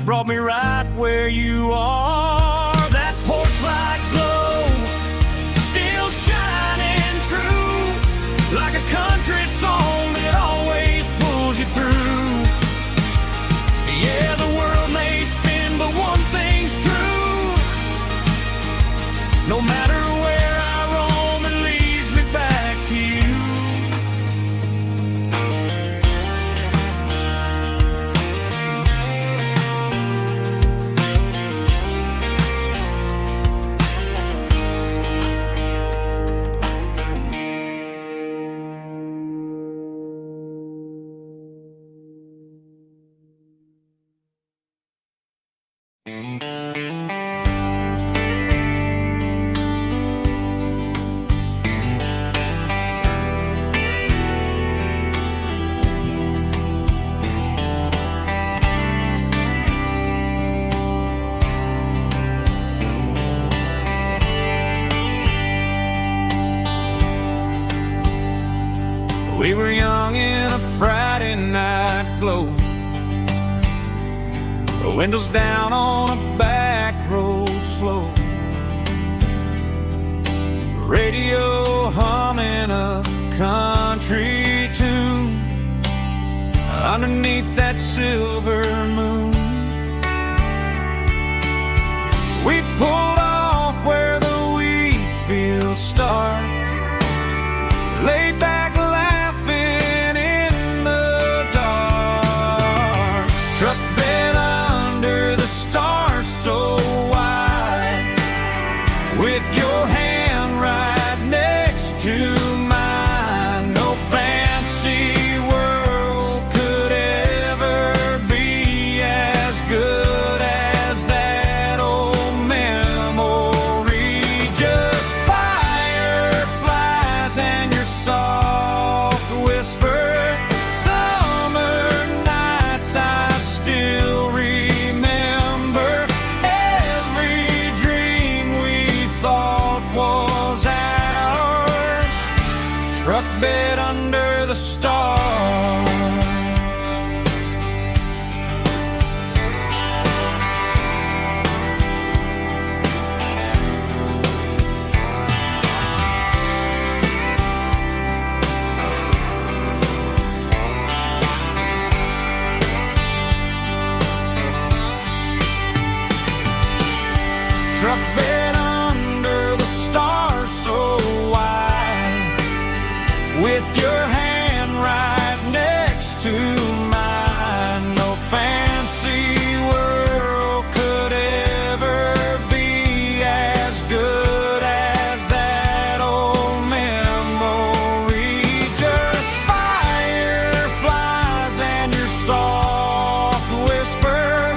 Speaker 3: brought me right where you are. That porch light glow, still shining true, like a country song that always pulls you through. Yeah, the world may spin, but one thing's true. No matter where I roam, it leads me back to you. We were young in a Friday night glow, the windows down on a back road slow, radio humming a country tune underneath that silver moon. We pulled off where the wheat fields start, laid back laughing in the dark. Truck bed under the stars so wide, with your hand right next to mine. No fancy world could ever be as good as that old memory. Just fireflies and your soft whisper. Summer nights I still remember. Every dream we thought was ours. Truck bed under the stars. Truck bed under the stars so wide, with your hand right next to mine. No fancy world could ever be as good as that old memory. Just fireflies and your soft whisper.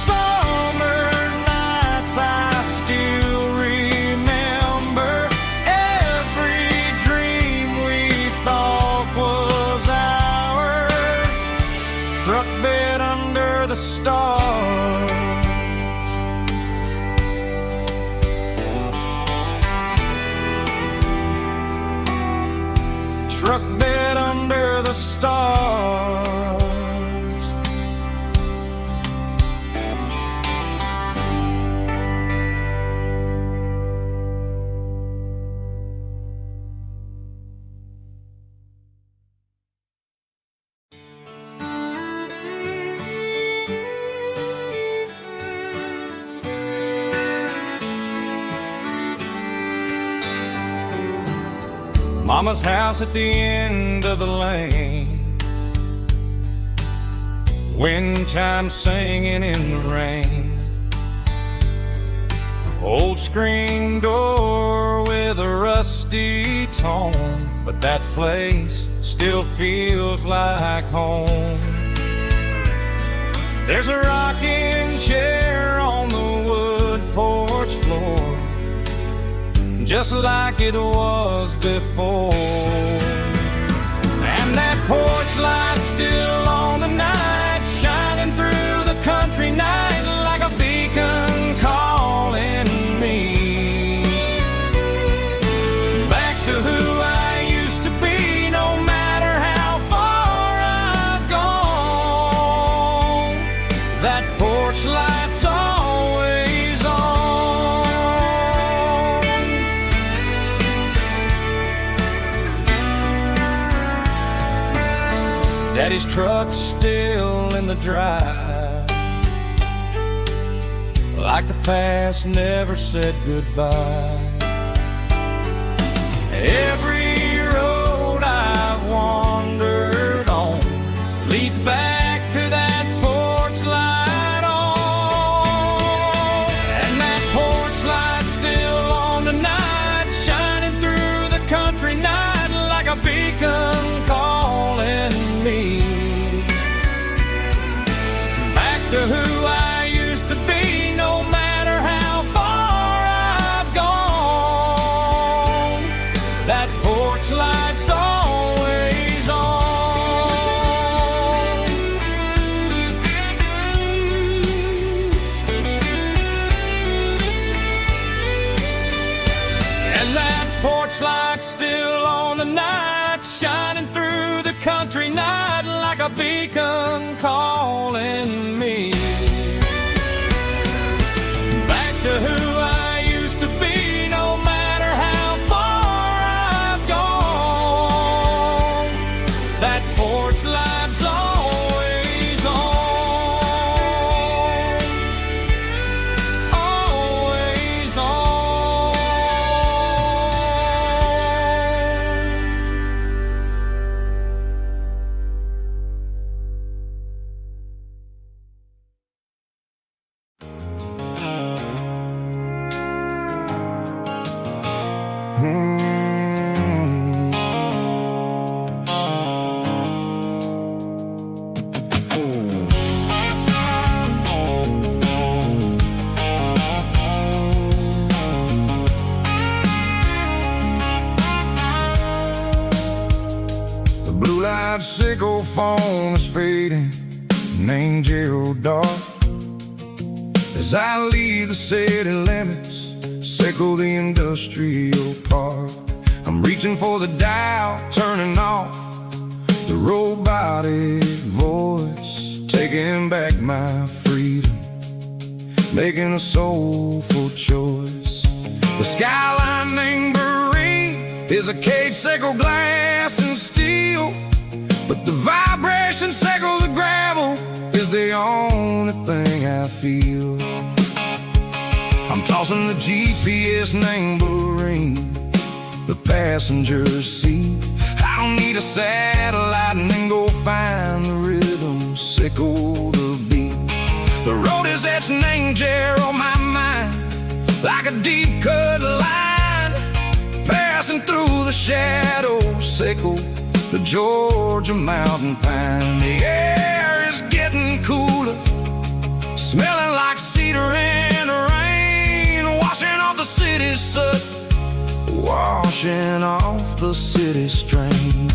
Speaker 3: Summer nights I still remember. Every dream we thought was ours. Truck bed under the stars. Truck bed under the stars. Mama's house at the end of the lane, wind chimes singing in the rain. Old screen door with a rusty tone, but that place still feels like home. There's a rocking chair on the wood porch floor, just like it was before. And that porch light's still on tonight, shining through the country night like a beacon calling me back to who I used to be. No matter how
Speaker 2: Daddy's truck's still in the drive, like the past never said goodbye. Every road I've wandered on leads back to that porch light on. And that porch light's still on tonight, shining through the country night like a beacon calling me back to who I used to be, no matter how far I've gone. That porch light's always on. And that porch light's still on tonight, shining through the country night like a beacon calling me back to who I used to be, no matter how far I've gone. That porch light's always on, always on.
Speaker 1: The blue light sickle phone is fading, named Geralkyo. As I leave the city limits, sickle the industrial park. I'm reaching for the dial, turning off the robotic voice, taking back my freedom, making a soulful choice. The skyline named Marine is a cage, sickle glass and steel, but the vibration sickle the gravel is the only thing I feel. I'm tossing the GPS named Marine, the passenger seat. I don't need a satellite and then go find the rhythm, sickle the beat. The road is etched named Jer on my mind, like a deep cut line, passing through the shadows, sickle the Georgia mountain pine. The air is getting cooler, smelling like cedar in the rain, washing off the city soot, washing off the city strain.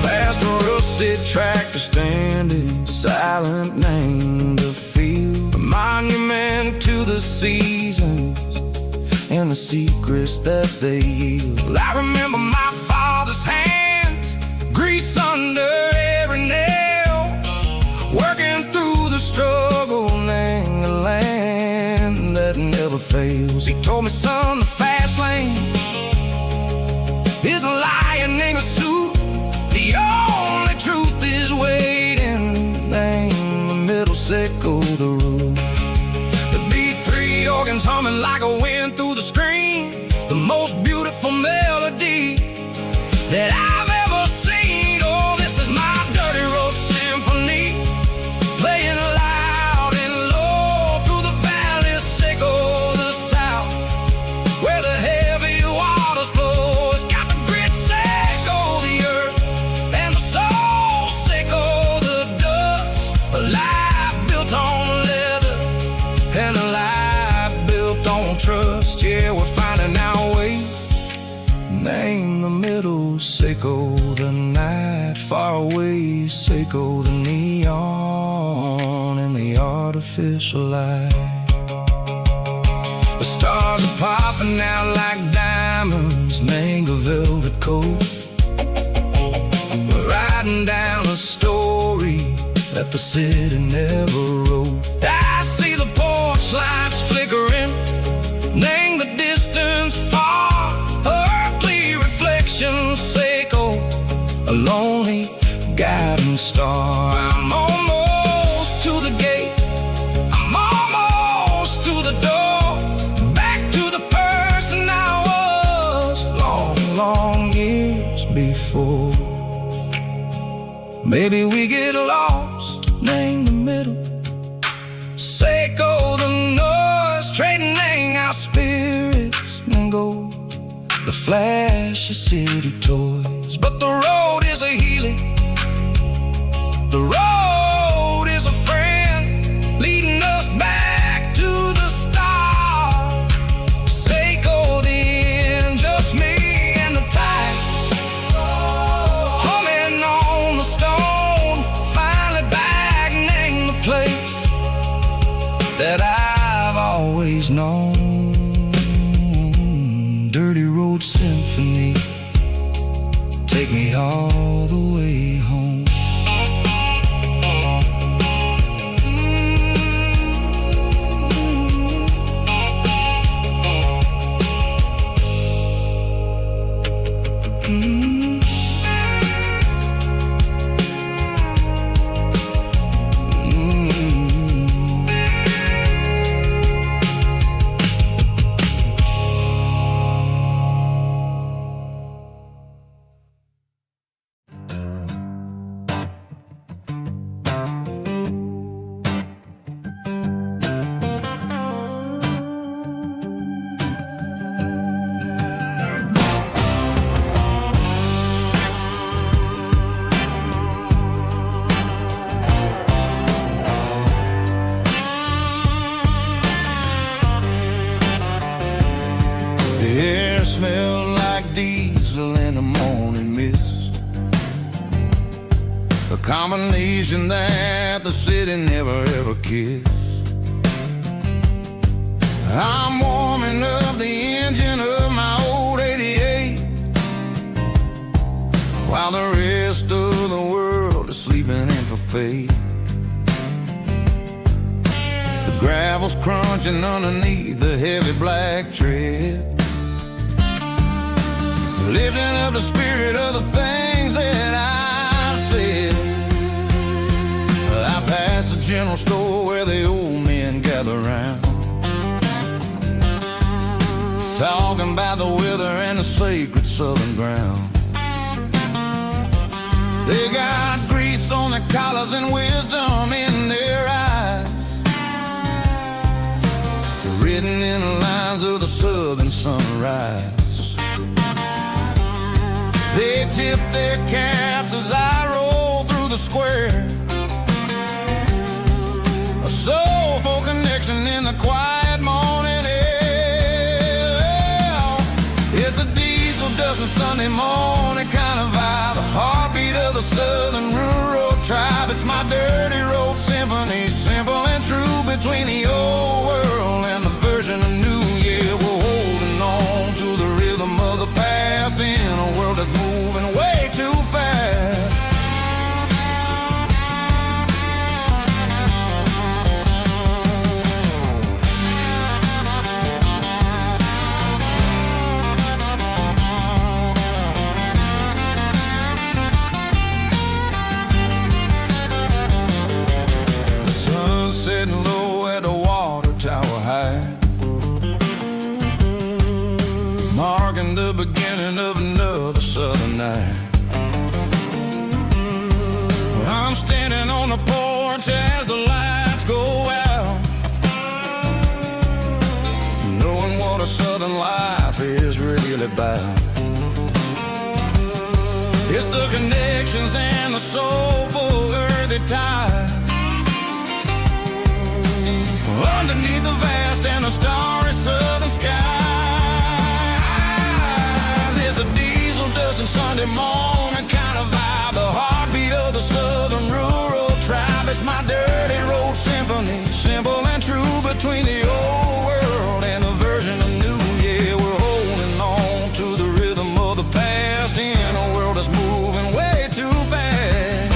Speaker 1: Past a rusted tractor standing silent, named the field, a monument to the seasons and the secrets that they yield. I remember my father's hands, grease under every nail, working through the struggle, named the land that never fails. He told me, son, the fast lane is a lion named a suit. The only truth is waiting, name the middle, sickle the root. The beat, three organs humming like a wind through the screen, the most beautiful melody that I've ever seen. Oh, this is my dirty road symphony, playing loud and low through the valleys, sickle the south, where the heavy waters flow. It's got the grit, sickle the earth, and the soul, sickle the dust. A life built on leather and a life built on trust. Yeah, we're finding our way, name the middle, sickle the night, far away, sickle the neon and the artificial light. The stars are popping out like diamonds, name a velvet coat. We're riding down a story that the city never wrote. I see the porch lights flickering, name the distance far, earthly reflections echo, a lonely guiding star. I'm almost to the gate, I'm almost to the door, back to the person I was long years before. Maybe we get lost, name the middle, Seiko the noise, trading our spirits and go the flash of city toys. But the road is a healing, the road is a friend, leading us back to the start. Seiko the end, just me and the tides, humming on the stone. Finally back, name the place that I've always known. Dirty Road Symphony, take me all the way home.
Speaker 3: The air smelled like diesel in the morning mist, a combination that the city never ever kissed. I'm warming up the engine of my old 88, while the rest of the world is sleeping in for fate. The gravel's crunching underneath the heavy black tread, lifting up the spirit of the things that I've said. I pass the general store where the old men gather round, talking about the weather and the sacred southern ground. They got grease on their collars and wisdom in their eyes, written in the lines of the southern sunrise. They tip their caps as I roll through the square, a soulful connection in the quiet morning air. It's a diesel dusting Sunday morning kind of vibe, a heartbeat of the southern rural tribe. It's my dirty road symphony, simple and true, between the old world and the version of new. Yeah, we're holding on to the rhythm of the past in a world that's moving way too fast. The sun's setting low at the water tower high, marking the beginning of another southern night. I'm standing on the porch as the lights go out, knowing what a southern life is really about. It's the connections and the soulful earthy tide, underneath the vast and the starry southern skies. It's a diesel dusting Sunday morning kind of vibe, the heartbeat of the southern rural tribe. It's my dirty road symphony, simple and true, between the old world and the version of new. Yeah, we're holding on to the rhythm of the past in a world that's moving way too fast.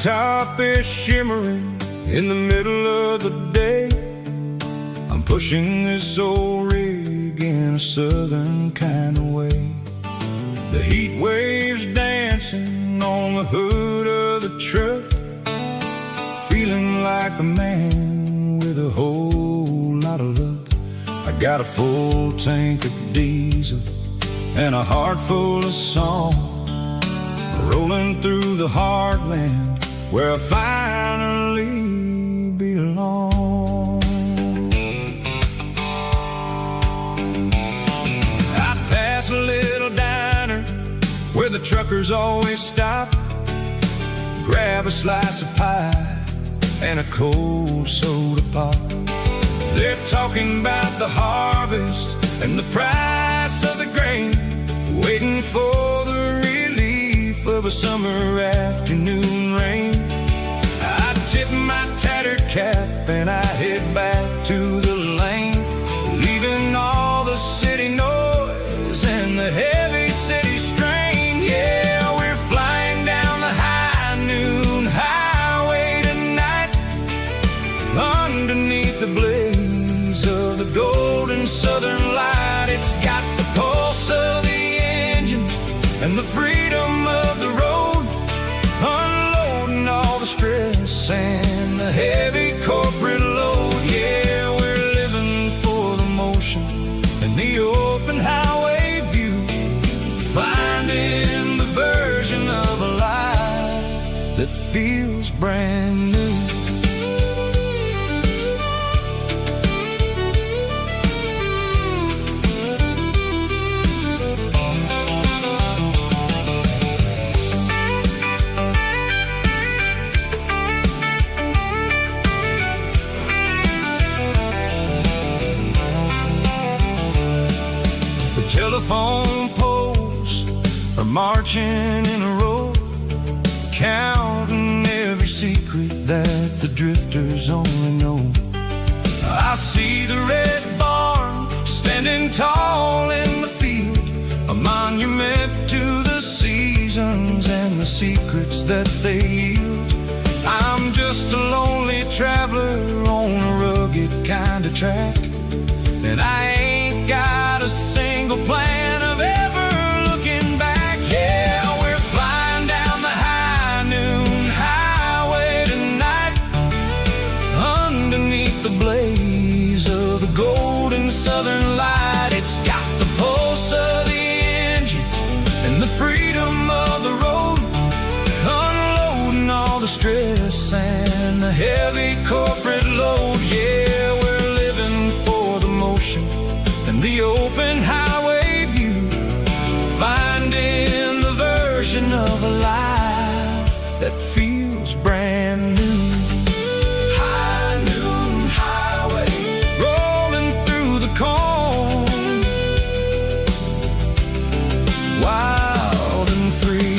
Speaker 1: top is shimmering in the middle of the day. I'm pushing this old rig in a southern kind of way. The heat waves dancing on the hood of the truck, feeling like a man with a whole lot of luck. I got a full tank of diesel and a heart full of song, rolling through the heartland where I finally belong. I pass a little diner where the truckers always stop, grab a slice of pie and a cold soda pop. They're talking about the harvest and the price of the grain, waiting for the relief of a summer afternoon rain. I tip my tattered cap and I head back to the lane, leaving all the city noise and the heavy city strain. Yeah, we're flying down the high noon highway tonight, underneath the blaze of the golden southern light. It's got the pulse of the engine and the freedom of the road, unloading all the stress and the heavy corporate load. Yeah, we're living for the motion and the open highway view, finding the version of a life that feels brand new. Telephone poles are marching in a row, counting every secret that the drifters only know. I see the red barn standing tall in the field, a monument to the seasons and the secrets that they yield. I'm just a lonely traveler on a rugged kind of track, and I ain't got a single plan of ever looking back. Yeah, we're flying down the high noon highway tonight, underneath the blaze of the golden southern light. It's got the pulse of the engine and the freedom of the road, unloading all the stress and the heavy corporate load. Yeah, we're living for the motion and the open highway view, finding the version of a life that feels brand new. High noon highway, rolling through the corn, wild and free.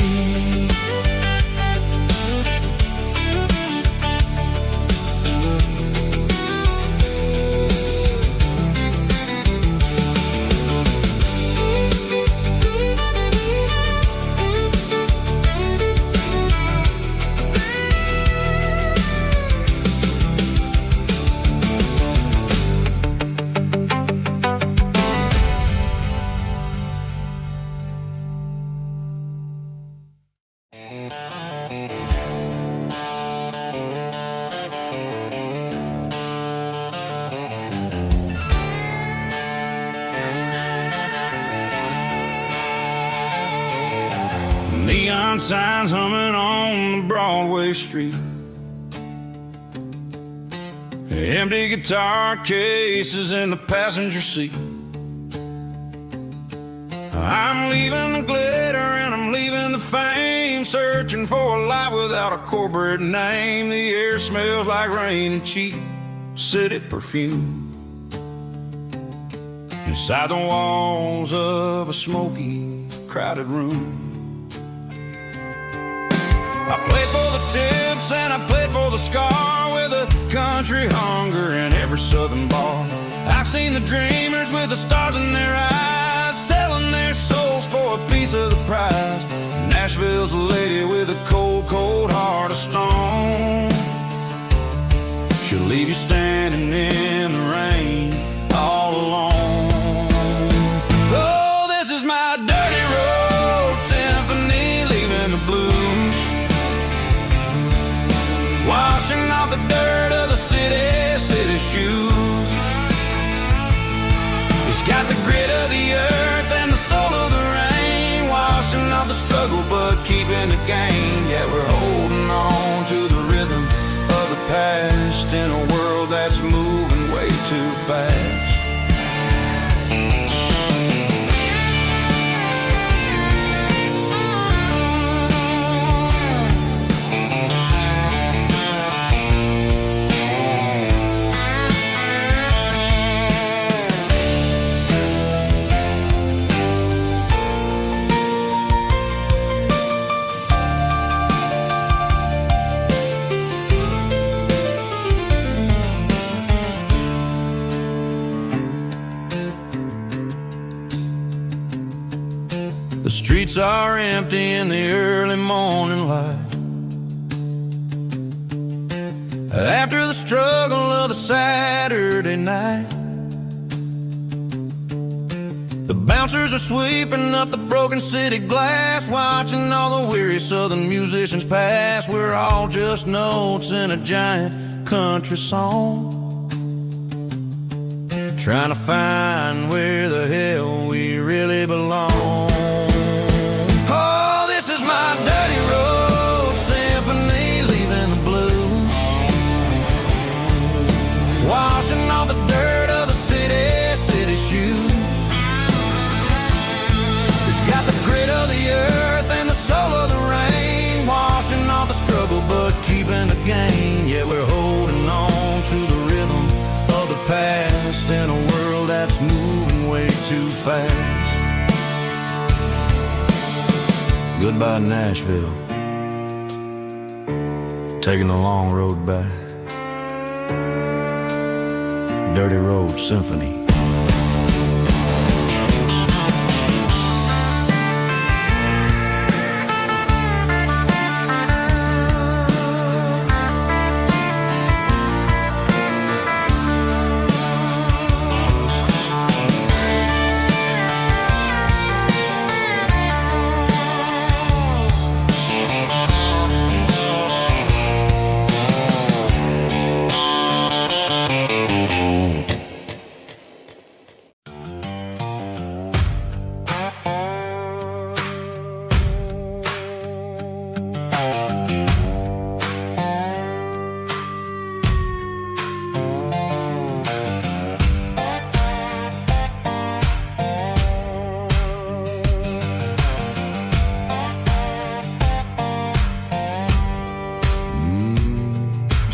Speaker 1: Neon signs humming on the Broadway street, empty guitar cases in the passenger seat. I'm leaving the glitter and I'm leaving the fame, searching for a life without a corporate name. The air smells like rain and cheap city perfume, inside the walls of a smoky, crowded room. I played for the tips and I played for the scar, with a country hunger in every southern bar. I've seen the dreamers with the stars in their eyes, selling their souls for a piece of the prize. Nashville's a lady with a cold, cold heart of stone.
Speaker 3: keeping the game. Yeah, we're holding on to the rhythm of the past in a world that's moving way too fast.
Speaker 1: The streets are empty in the early morning light. After the struggle of the Saturday night, the bouncers are sweeping up the broken city glass, watching all the weary southern musicians pass. We're all just notes in a giant country song, trying to find where the hell we really belong. Oh, this is my dirty road symphony, leaving the blues, washing off the dirt of the city shoes. It's got the grit of the earth and the soul of the rain, washing off the struggle but keeping the gain. Yeah, we're holding on to the rhythm of the past in a world that's moving way too fast. Goodbye Nashville, taking the long road back. Dirty Road Symphony.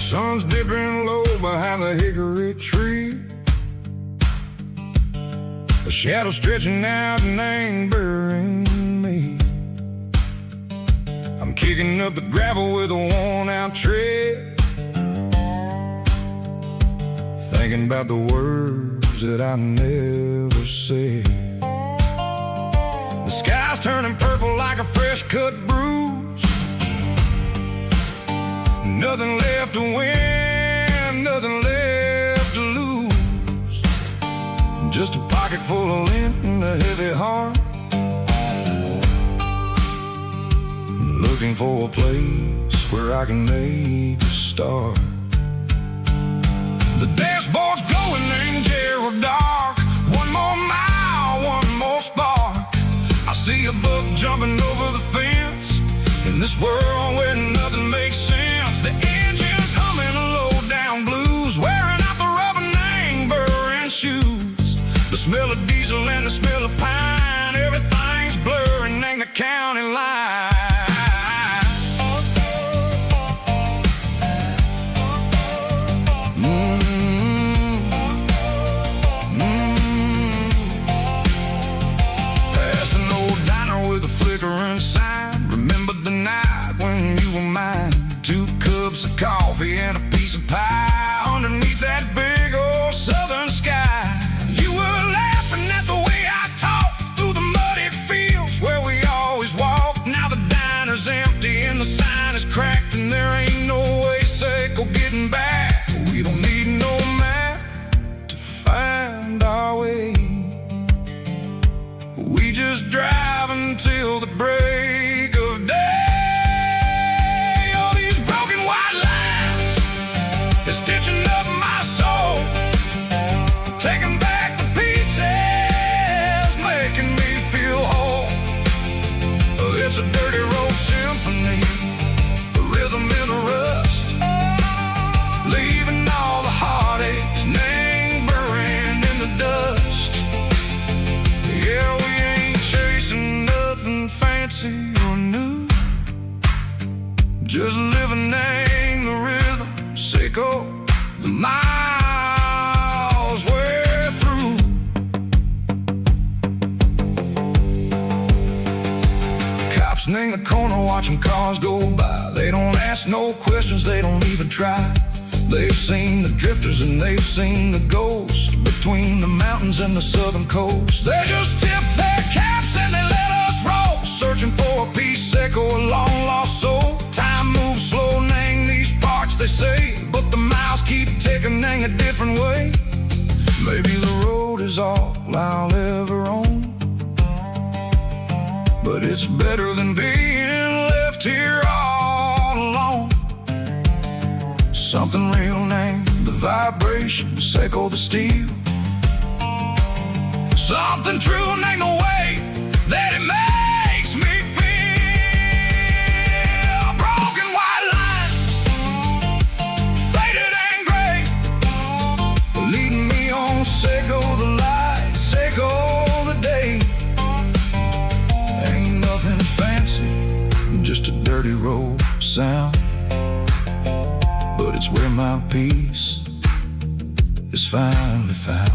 Speaker 1: Sun's dipping low behind the hickory tree, a shadow stretching out and angering me. I'm kicking up the gravel with a worn-out tread, thinking about the words that I never said. The sky's turning purple like a fresh-cut bruise, nothing left to win, nothing left to lose, just a pocket full of lint and a heavy heart, looking for a place where I can make a start. The dashboard's glowing in Gerald dark, one more mile, one more spark. I see a buck jumping over the fence, in this world where nothing makes sense. The engine's humming a low-down blues, wearing out the rubber name, burring shoes. The smell of diesel and the smell of pine, everything's blurring in the county line. Past an old diner with a flickering sign, remember the night when you were mine. 2 cups of coffee and a piece of pie underneath that big old southern sky. You were laughing at the way I talked through the muddy fields where we always walked. Now the diner's empty and the sign is cracked, and there ain't no way safe or getting back. We don't need no map to find our way, we just drive until the break of day. Stitching up my soul, taking back the pieces, making me feel whole. It's a dirty road in the corner watching cars go by. They don't ask no questions, they don't even try. They've seen the drifters and they've seen the ghosts between the mountains and the southern coast. They just tip their caps and they let us roll, searching for a piece echo, a long lost soul. Time moves slow, Nang, these parts they say, but the miles keep ticking, Nang, a different way. Maybe the road is all I'll ever own, but it's better than being left here all alone. Something real, Nang, the vibrations echo the steel. Something true, Nang, the way that it makes me feel. Broken white lines, faded and gray, leading me on, Seiko the light, Seiko the day. Ain't nothing fancy, just a dirty road sound, but it's where my peace is finally found.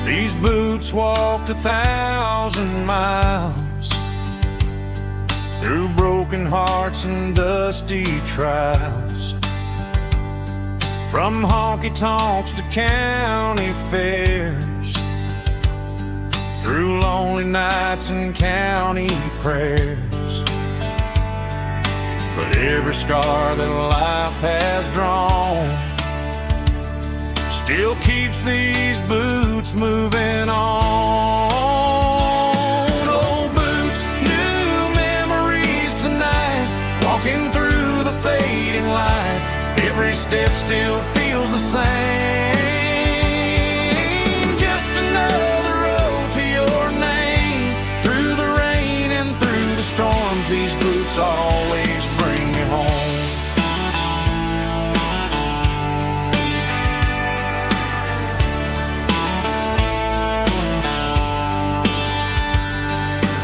Speaker 2: These boots walked 1,000 miles through broken hearts and dusty trials, from honky-tonks to county fairs, through lonely nights and county prayers. But every scar that life has drawn still keeps these boots moving on. Old boots, new memories tonight, walking through the fading light. Every step still feels the same. Just another road to your name. Through the rain and through the storms, these boots always bring me home.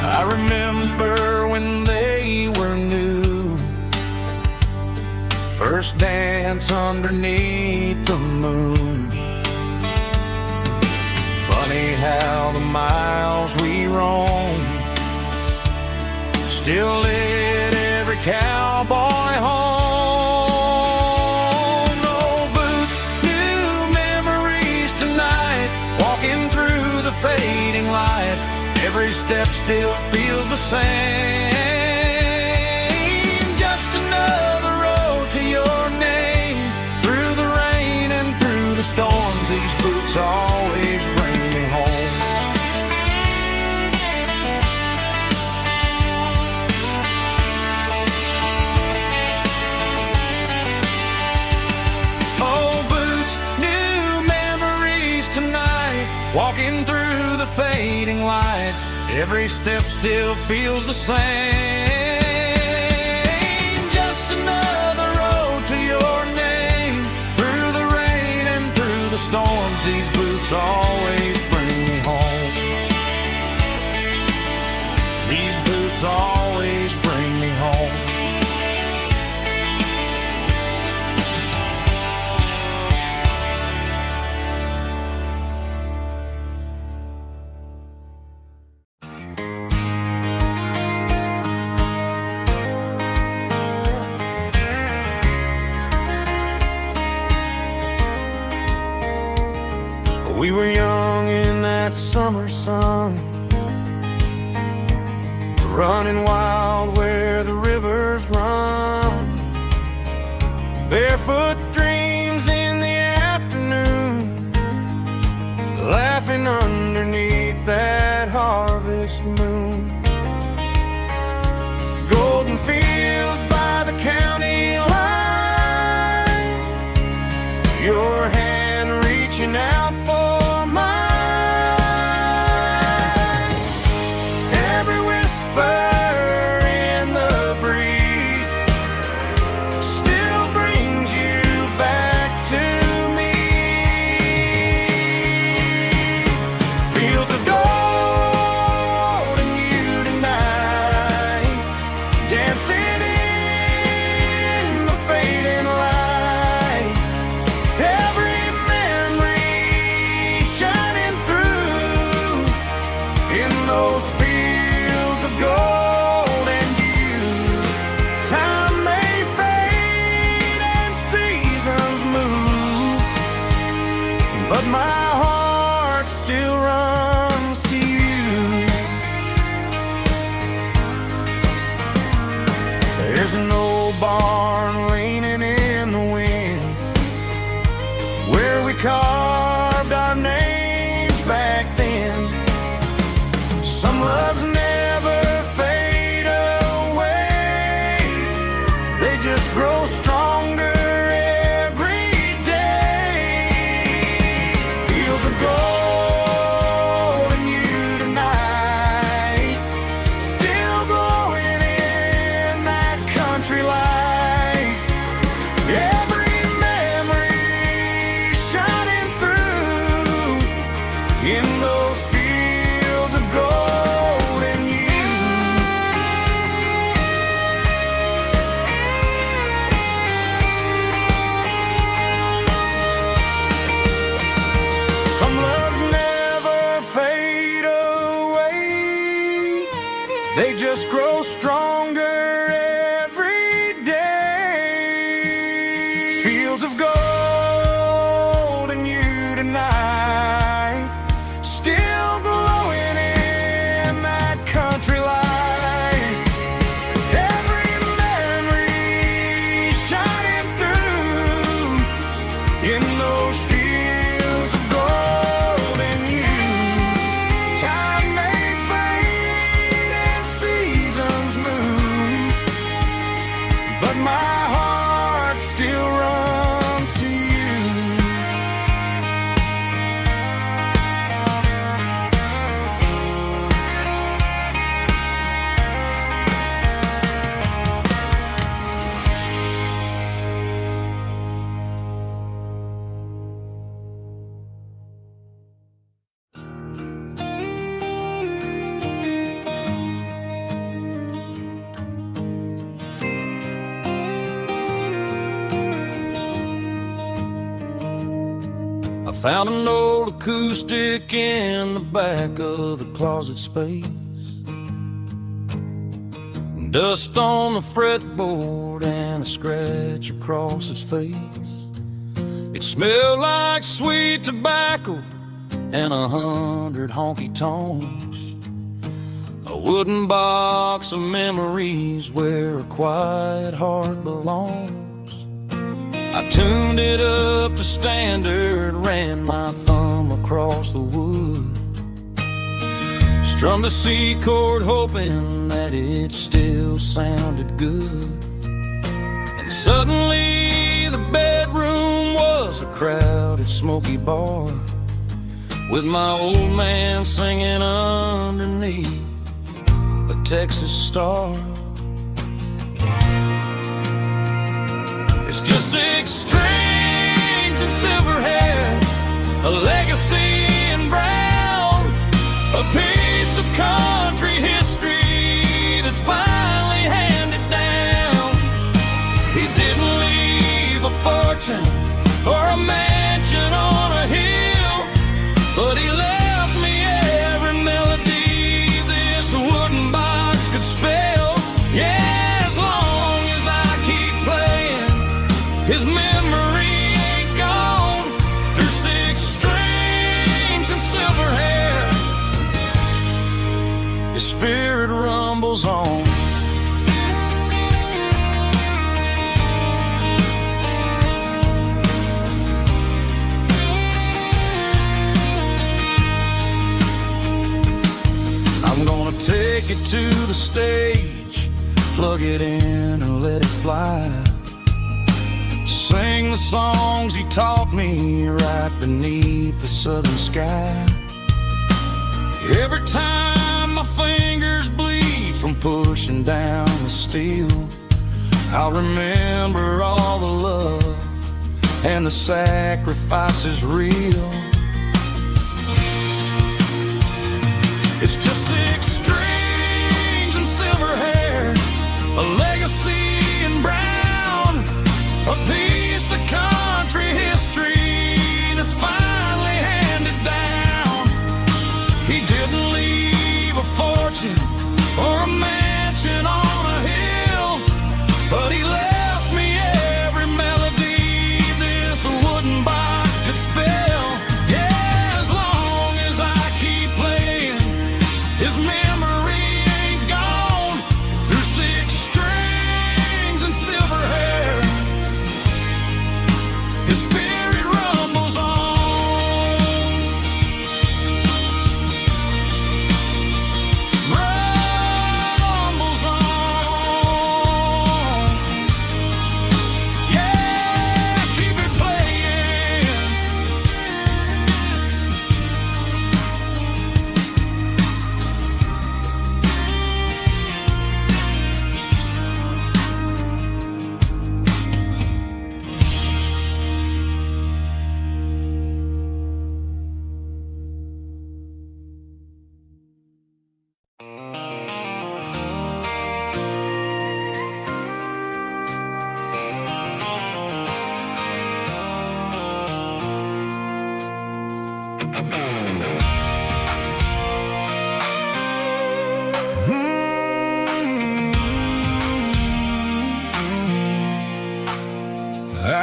Speaker 2: I remember when they were new, first dance underneath the moon. Funny how the miles we roam still lit every cowboy home. Old boots, new memories tonight, walking through the fading light. Every step still feels the same. Just another road to your name. Through the rain and through the storms, these boots always bring me home. Old boots, new memories tonight, walking through the fading light. Every step still feels the same. Just another road to your name. Through the rain and through the storms, these boots always bring me home. These boots always bring me home. We were young in that summer sun, running wild where the rivers run. Barefoot dreams in the afternoon, laughing underneath that harvest moon. Golden fields by the county line,
Speaker 1: but my heart still runs to you. There's an old barn leaning in the wind where we carved our names back then. Some loves never fade away, they just grow stronger every day. Fields of gold in you tonight, still glowing in that country light. Every memory shining through in those fields of gold in you. Some loves never fade away, they just grow stronger every day. Fields of gold in you tonight, still glowing in that country light. Every memory shining through in those fields of gold in you. Time may fade and seasons move, but my heart still runs to you.
Speaker 2: I found an old acoustic in the back of the closet space. Dust on the fretboard and a scratch across its face. It smelled like sweet tobacco and 100 honky tonks. A wooden box of memories where a quiet heart belongs. I tuned it up to standard, ran my thumb across the wood, strummed a C chord hoping that it still sounded good. And suddenly the bedroom was a crowded smoky bar, with my old man singing underneath a Texas star. It's just 6 strings and silver hair, a legacy in brown, a piece of country history that's finally handed down. He didn't leave a fortune or a mansion on a hill, but he left me every melody this wooden box could spell. Yeah, as long as I keep playing, his memory ain't gone. Through 6 strings and silver hair, his spirit rumbles on. I'm gonna take it to the stage, plug it in and let it fly. Sing the songs he taught me right beneath the southern sky. Every time my fingers bleed from pushing down the steel, I'll remember all the love and the sacrifices real. It's just 6 strings and silver hair, a legacy in brown, a piece of country history that's finally handed down. He didn't leave a fortune or a mansion on a hill, but he left me every melody this wooden box could spell. Yeah.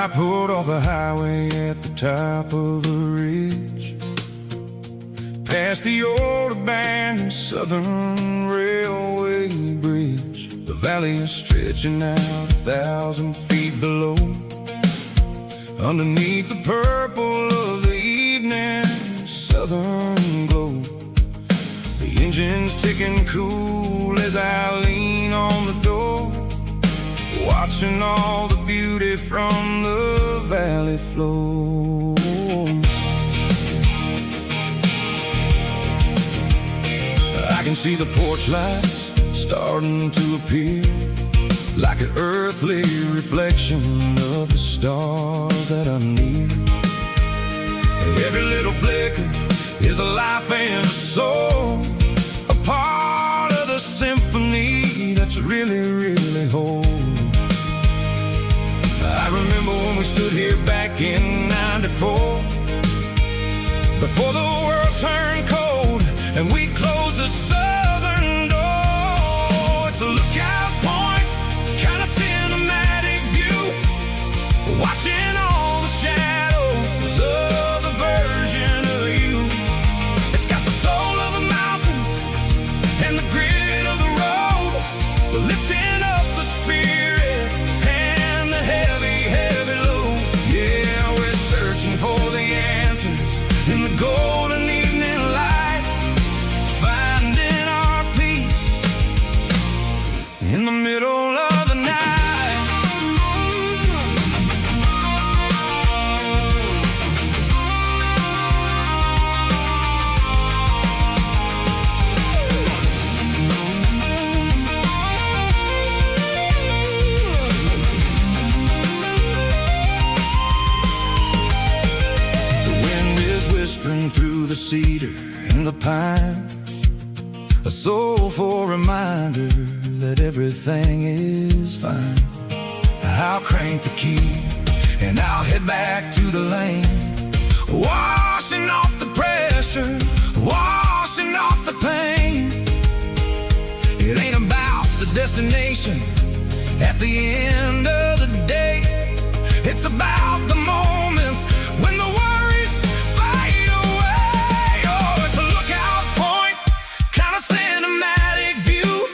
Speaker 1: I pulled off the highway at the top of a ridge, past the old abandoned Southern Railway bridge. The valley is stretching out 1,000 feet below, underneath the purple of the evening southern glow. The engine's ticking cool as I lean on the door, watching all the beauty from the valley flow. I can see the porch lights starting to appear, like an earthly reflection of the stars that are near. Every little flicker is a life and a soul, a part of the symphony that's really, really whole. I remember when we stood here back in '94, before the world turned cold and we closed the southern door. It's a lookout point, kind of cinematic view, watching all the shadows of the version of you. It's got the soul of the mountains and the grit of the road, lifting up the spirit and the heavy, heavy load. Yeah, we're searching for the answers in the golden evening light, finding our peace in the middle of the night. Through the cedar and the pine, a soulful reminder that everything is fine. I'll crank the key and I'll head back to the lane, washing off the pressure, washing off the pain. It ain't about the destination at the end of the day, it's about the moments when the worries fade away. Oh, it's a lookout point, kind of cinematic view,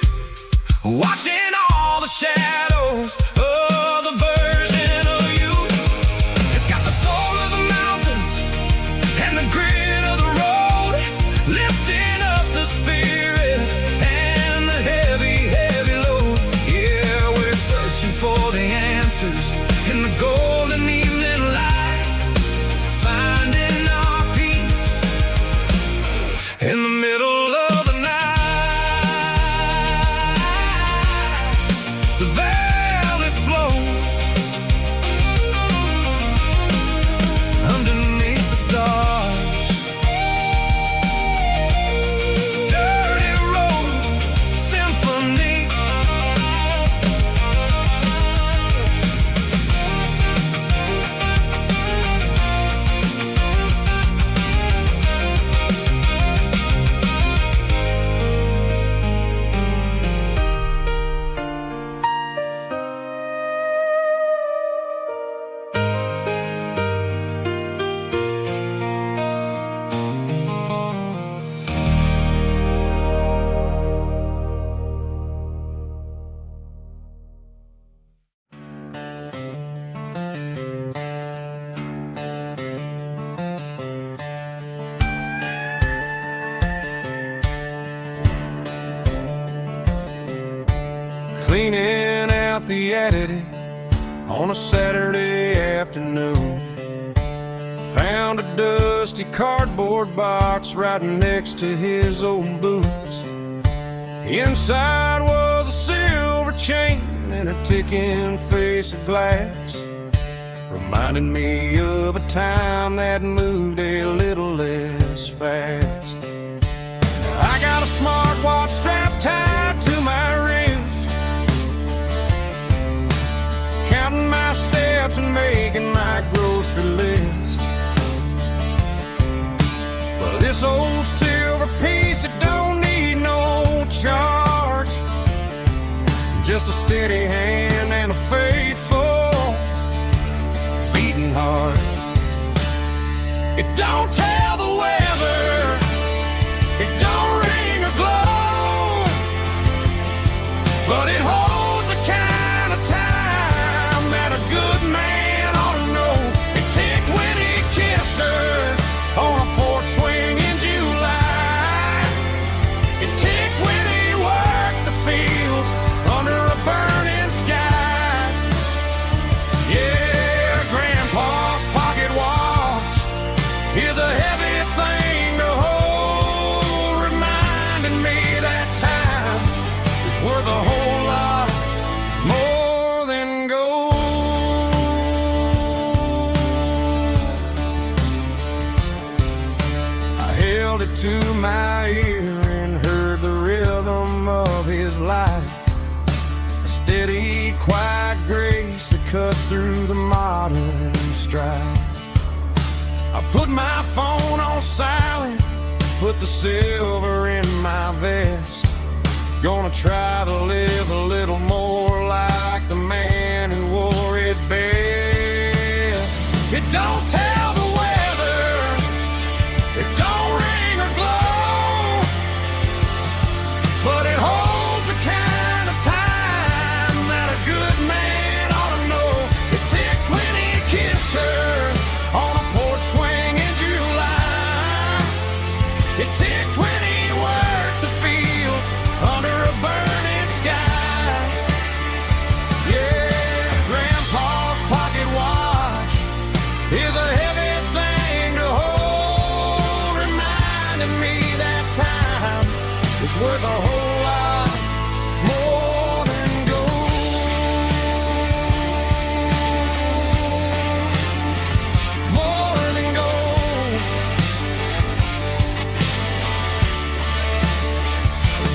Speaker 1: watching all the shadows of the version of you. It's got the soul of the mountains and the grit of the road, lifting up the spirit and the heavy, heavy load. Yeah, we're searching for the answers in the golden evening light, finding our peace in the middle of the night. The valley flows underneath the stars. Dirty road symphony.
Speaker 2: Cleaning out the attic on a Saturday afternoon, found a dusty cardboard box right next to his old boots. Inside was a silver chain and a ticking face of glass, reminding me of a time that moved a little less fast. Now I got a smartwatch strapped tied to my wrist, counting my steps and making my grocery list. Well, this old silver piece, it don't need no charge, just a steady hand and a faithful to my ear and heard the rhythm of his life. A steady, quiet grace that cut through the modern strife. I put my phone on silent, put the silver in my vest. Gonna try to live a little more like the man who wore it best. It don't tell the weather, it don't ring or glow, but it holds the kind of time that a good man ought to know. It ticked when he kissed her on a porch swing in July. It ticked when he worked the fields under a burning sky. Yeah, Grandpa's pocket watch is a heavy thing to hold, reminding me that time is worth a whole lot more than gold. More than gold.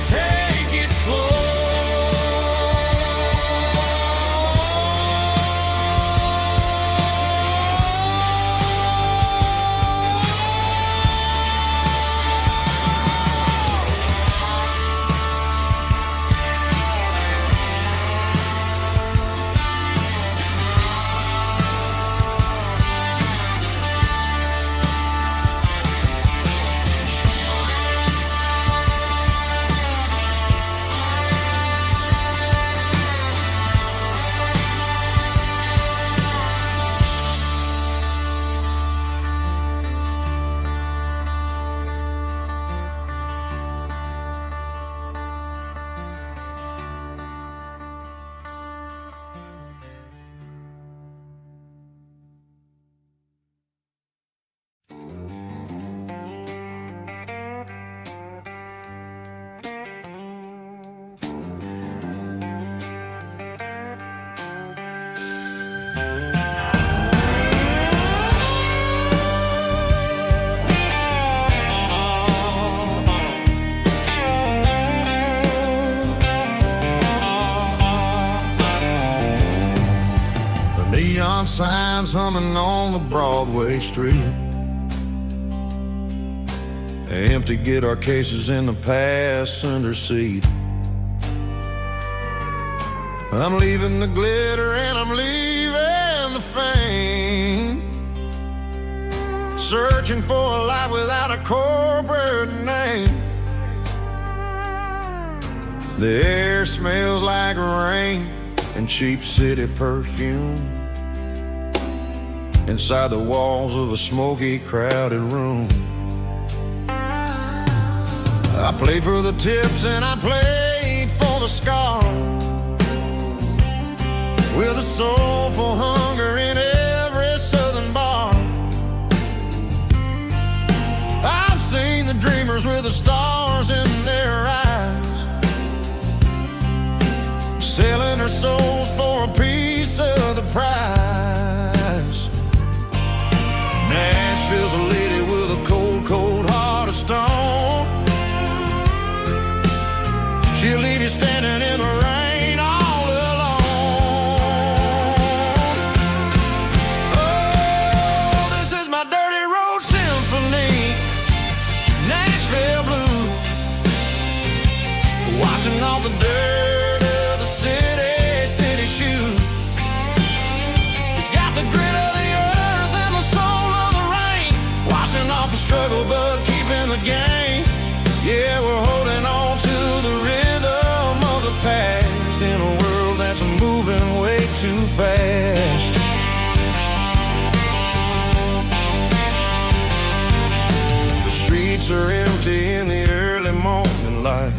Speaker 2: Take it slow.
Speaker 1: Neon signs humming on the Broadway street. Empty guitar cases in the passenger seat. I'm leaving the glitter and I'm leaving the fame, searching for a life without a corporate name. The air smells like rain and cheap city perfume inside the walls of a smoky, crowded room. I played for the tips and I played for the scars, with a soulful hunger in every southern bar. I've seen the dreamers with the stars in their eyes, selling their souls for a piece of the prize. Nashville's a lady with a cold, cold heart of stone. She'll leave you standing in the rain all alone. Oh, this is my dirty road symphony, Nashville blues, washing off the dirt of the city shoes. It's got the grit of the earth and the soul of the rain, washing off the struggle but keeping the game. Yeah, we're holding on to the rhythm of the past in a world that's moving way too fast. The streets are empty in the early morning light,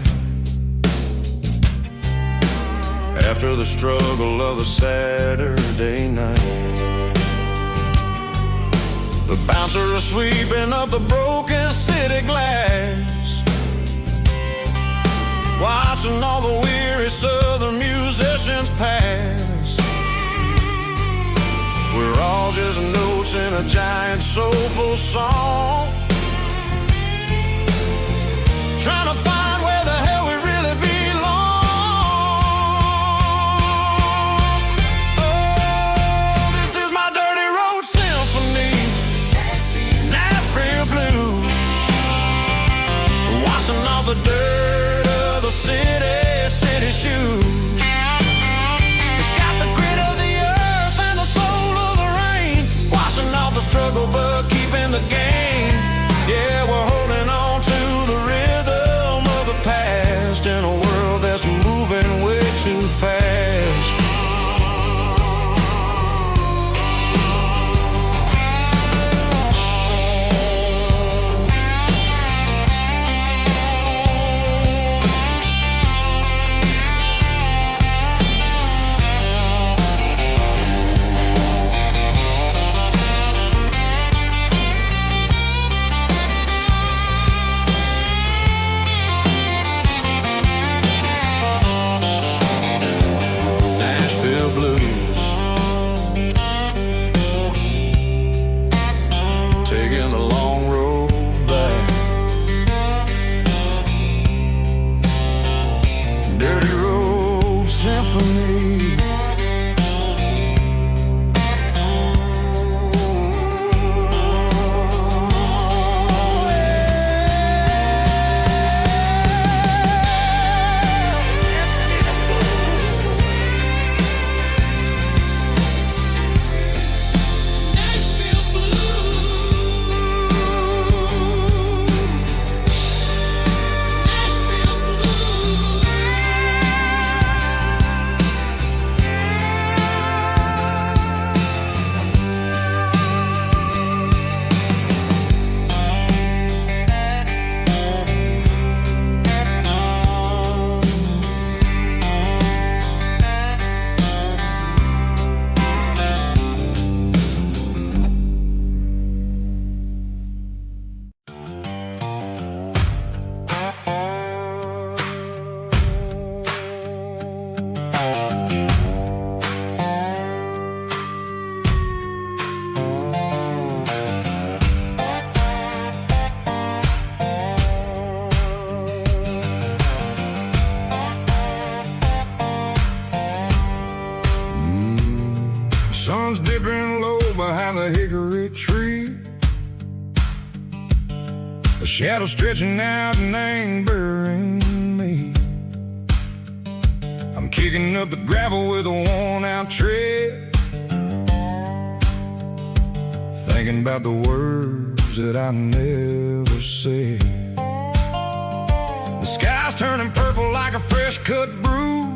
Speaker 1: after the struggle of the Saturday night. The bouncers are sweeping up the broken city glass, watching all the weary southern musicians pass. We're all just notes in a giant soulful song,
Speaker 3: trying to find where the hell we really belong. Oh, this is my dirty road symphony, Nashville blues, washing off the dirt of the city shoes. It's got the grit of the earth and the soul of the rain, washing off the struggle but keeping the game. Yeah, we're holding on to the rhythm of the past in a world that's moving way too fast. Nashville blues, taking a long road back. Dirty road symphony.
Speaker 1: Sun's dipping low behind the hickory tree, a shadow stretching out and angering me. I'm kicking up the gravel with a worn-out tread, thinking about the words that I never said. The sky's turning purple like a fresh-cut bruise.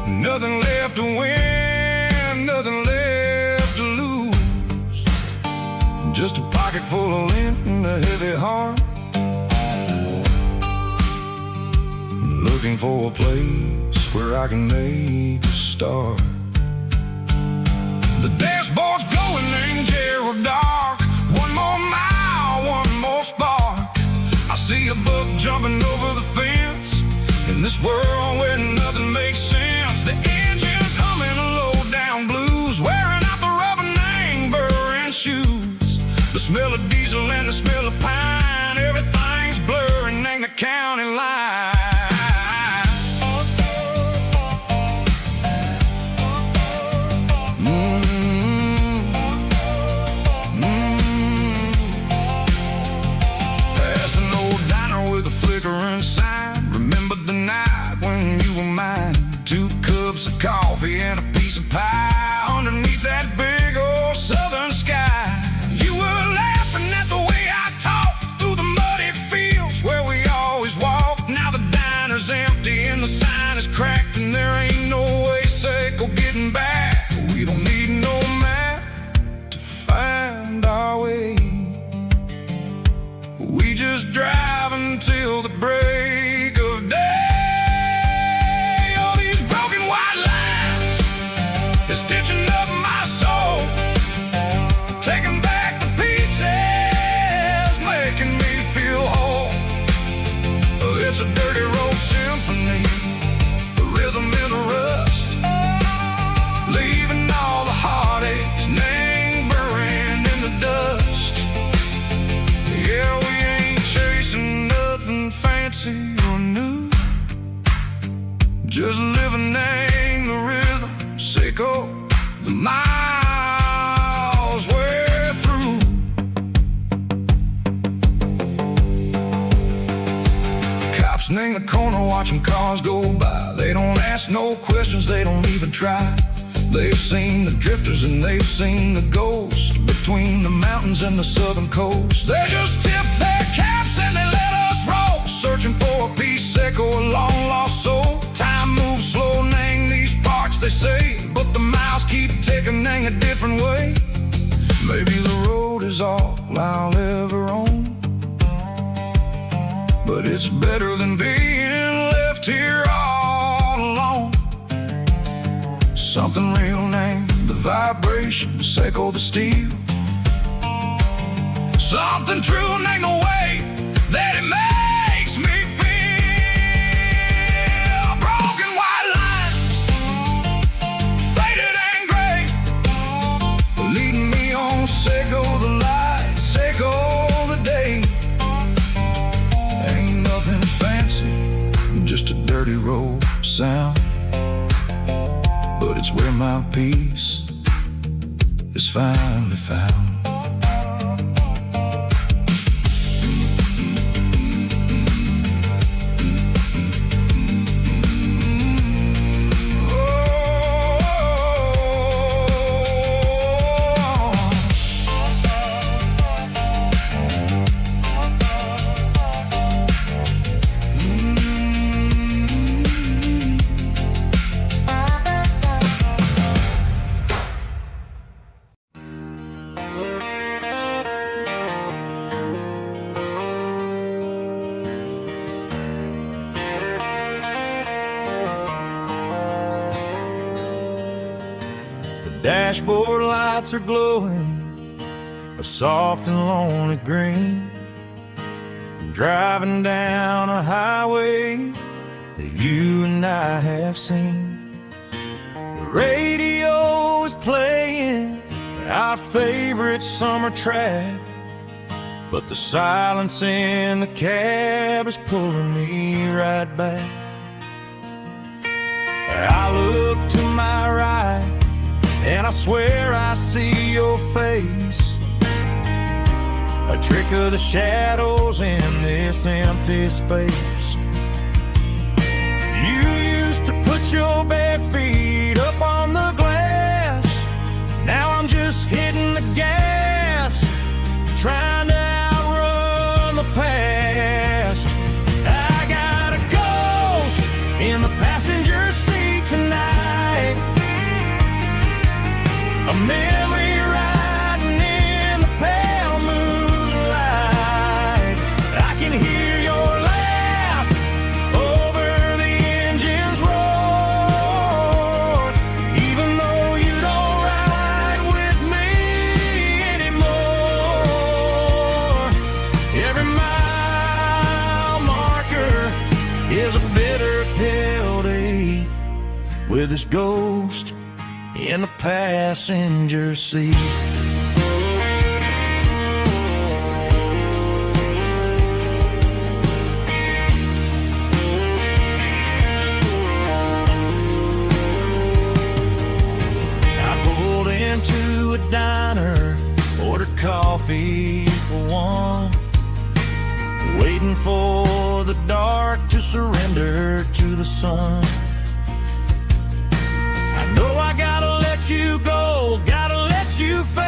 Speaker 1: Nothing left to win, nothing left to lose. Just a pocket full of lint and a heavy heart, looking for a place where I can make a start. The dashboard's glowing in Gerald dark. One more mile, one more spark. I see a buck jumping over the fence in this world where nothing makes sense. The engine's humming a low-down blues, wearing out the rubber-name burring shoes. The smell of diesel and the smell of pine, everything's blurring, ain't the county line. Past an old diner with a flickering sign. Remember the night when you were mine? 2 cups of coffee and a piece of pie underneath that big old southern sky. You were laughing at the way I talked through the muddy fields where we always walked. Now the diner's empty and the sign is cracked, and there ain't no way safe of getting back. We don't need no map to find our way. We just drive until the break of day. All these broken white lines, it's sickle, the miles we're through. Cops in the corner watching cars go by. They don't ask no questions, they don't even try. They've seen the drifters and they've seen the ghosts between the mountains and the southern coast. They just tip their caps and they let us roll, searching for a peace sickle, a long lost soul. Time moves slow, nang these parts they say, but the miles keep ticking, nang a different way. Maybe the road is all I'll ever own, but it's better than being left here all alone. Something real named the vibration, sickle the steel. Something true named the way that it makes me feel. Broken white lines, faded and gray, leading me on, sickle the light, sickle the day. Ain't nothing fancy, just a dirty road sound, but it's where my peace is finally found.
Speaker 3: Dashboard lights are glowing a soft and lonely green. I'm driving down a highway that you and I have seen. The radio is playing our favorite summer track, but the silence in the cab is pulling me right back. I look to my right and I swear I see your face, a trick of the shadows in this empty space. You used to put your bare feet up on the glass. Now I'm just hitting the gas, trying to outrun the past. I got a ghost in the passenger seat tonight, a memory riding in the pale moonlight. I can hear your laugh over the engine's roar, even though you don't ride with me anymore. Every mile marker is a bitter pill to eat, with this ghost in the passenger seat. I pulled into a diner, ordered coffee for one, waiting for the dark to surrender to the sun. I know I gotta let you go, gotta let you fade,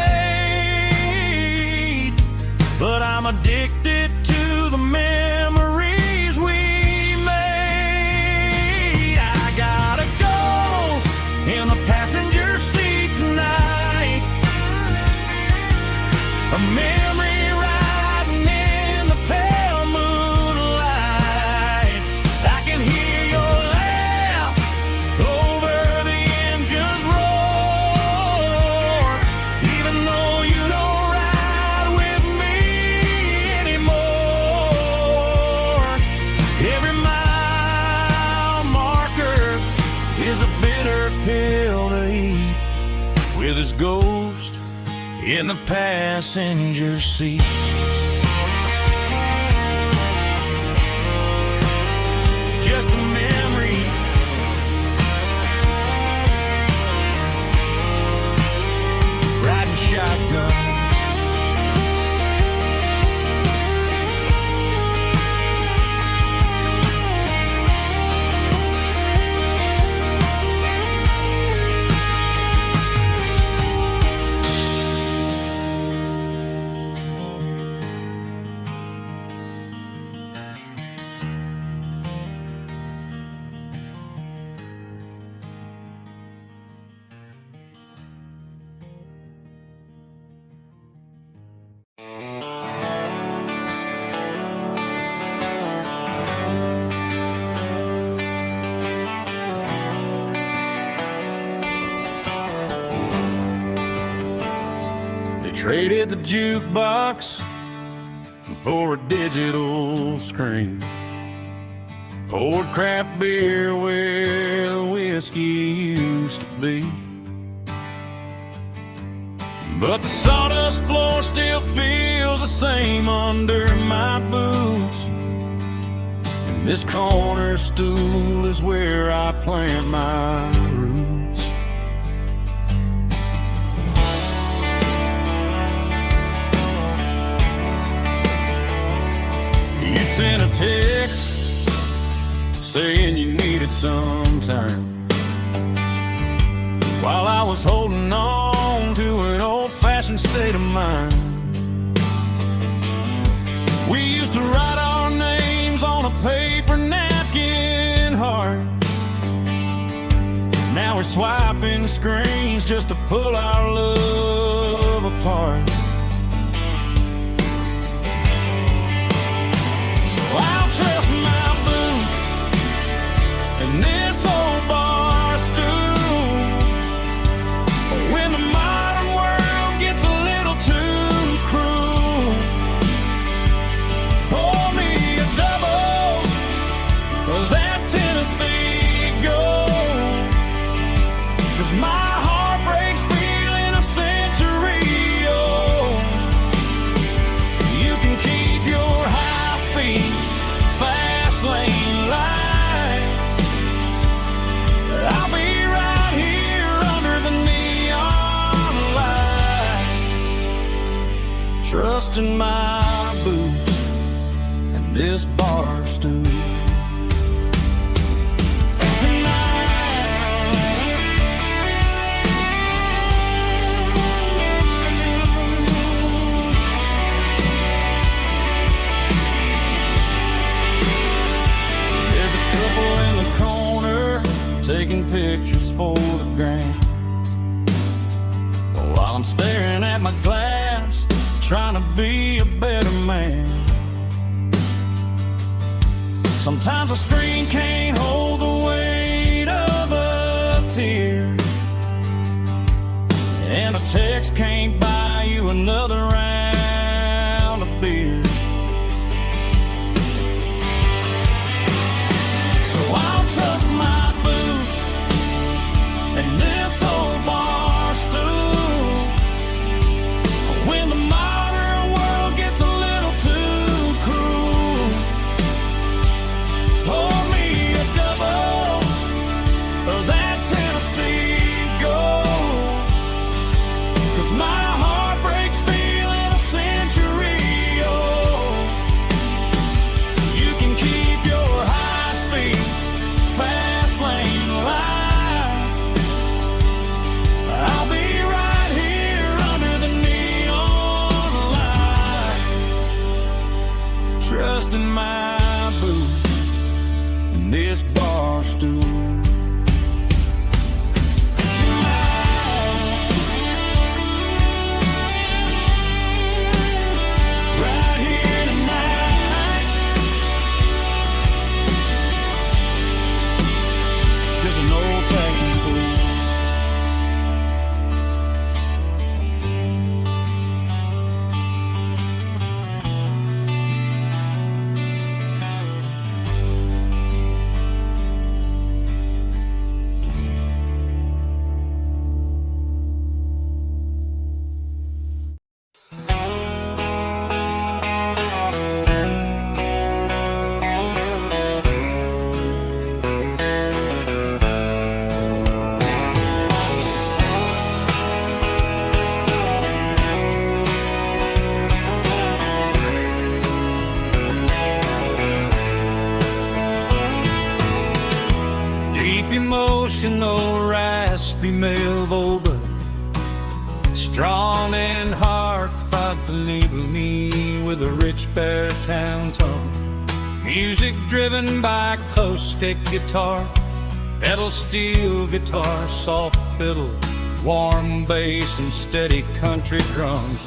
Speaker 3: but I'm addicted to the memories we made. I got a ghost in the passenger seat tonight, a memory riding in the pale moonlight. I can hear your laugh over the engine's roar, even though you don't ride with me anymore. Every mile marker is a bitter pill to eat, with his ghost in the passenger seat. Just a memory,
Speaker 2: Traded the jukebox for a digital screen. Poured craft beer where the whiskey used to be. But the sawdust floor still feels the same under my boots. And this corner stool is where I plant my roots. You sent a text saying you needed some time, while I was holding on to an old-fashioned state of mind. We used to write our names on a paper napkin heart. Now we're swiping screens just to pull our love apart. So I'll trust my boots and this old bar stool. When the modern world gets a little too cruel, pour me a double of that Tennessee Gold, 'cause my heart breaks feeling a century old. You can keep your high-speed fast lane light. I'll be right here under the neon light, trusting my boots and this bar stool. There's a couple in the corner taking pictures for the gram, while I'm staring at my glass, trying to be a better man. Sometimes a screen can't hold the weight of a tear, and a text can't buy you another round of beer. So I'll trust my boots and this old bar stool. When the modern world gets a little too cruel, pour me a double of that Tennessee Gold, 'cause my heart breaks feeling a century old. You can keep your high-speed fast lane light. I'll be right here under the neon light, trusting my boots and this bar stool. Right here tonight, just an old-fashioned fool. Deep emotional, raspy male vulva, strong and heartfelt, believe me, with a rich baritone tone. Music driven by acoustic guitar, pedal steel guitar, soft fiddle, warm bass and steady country drums.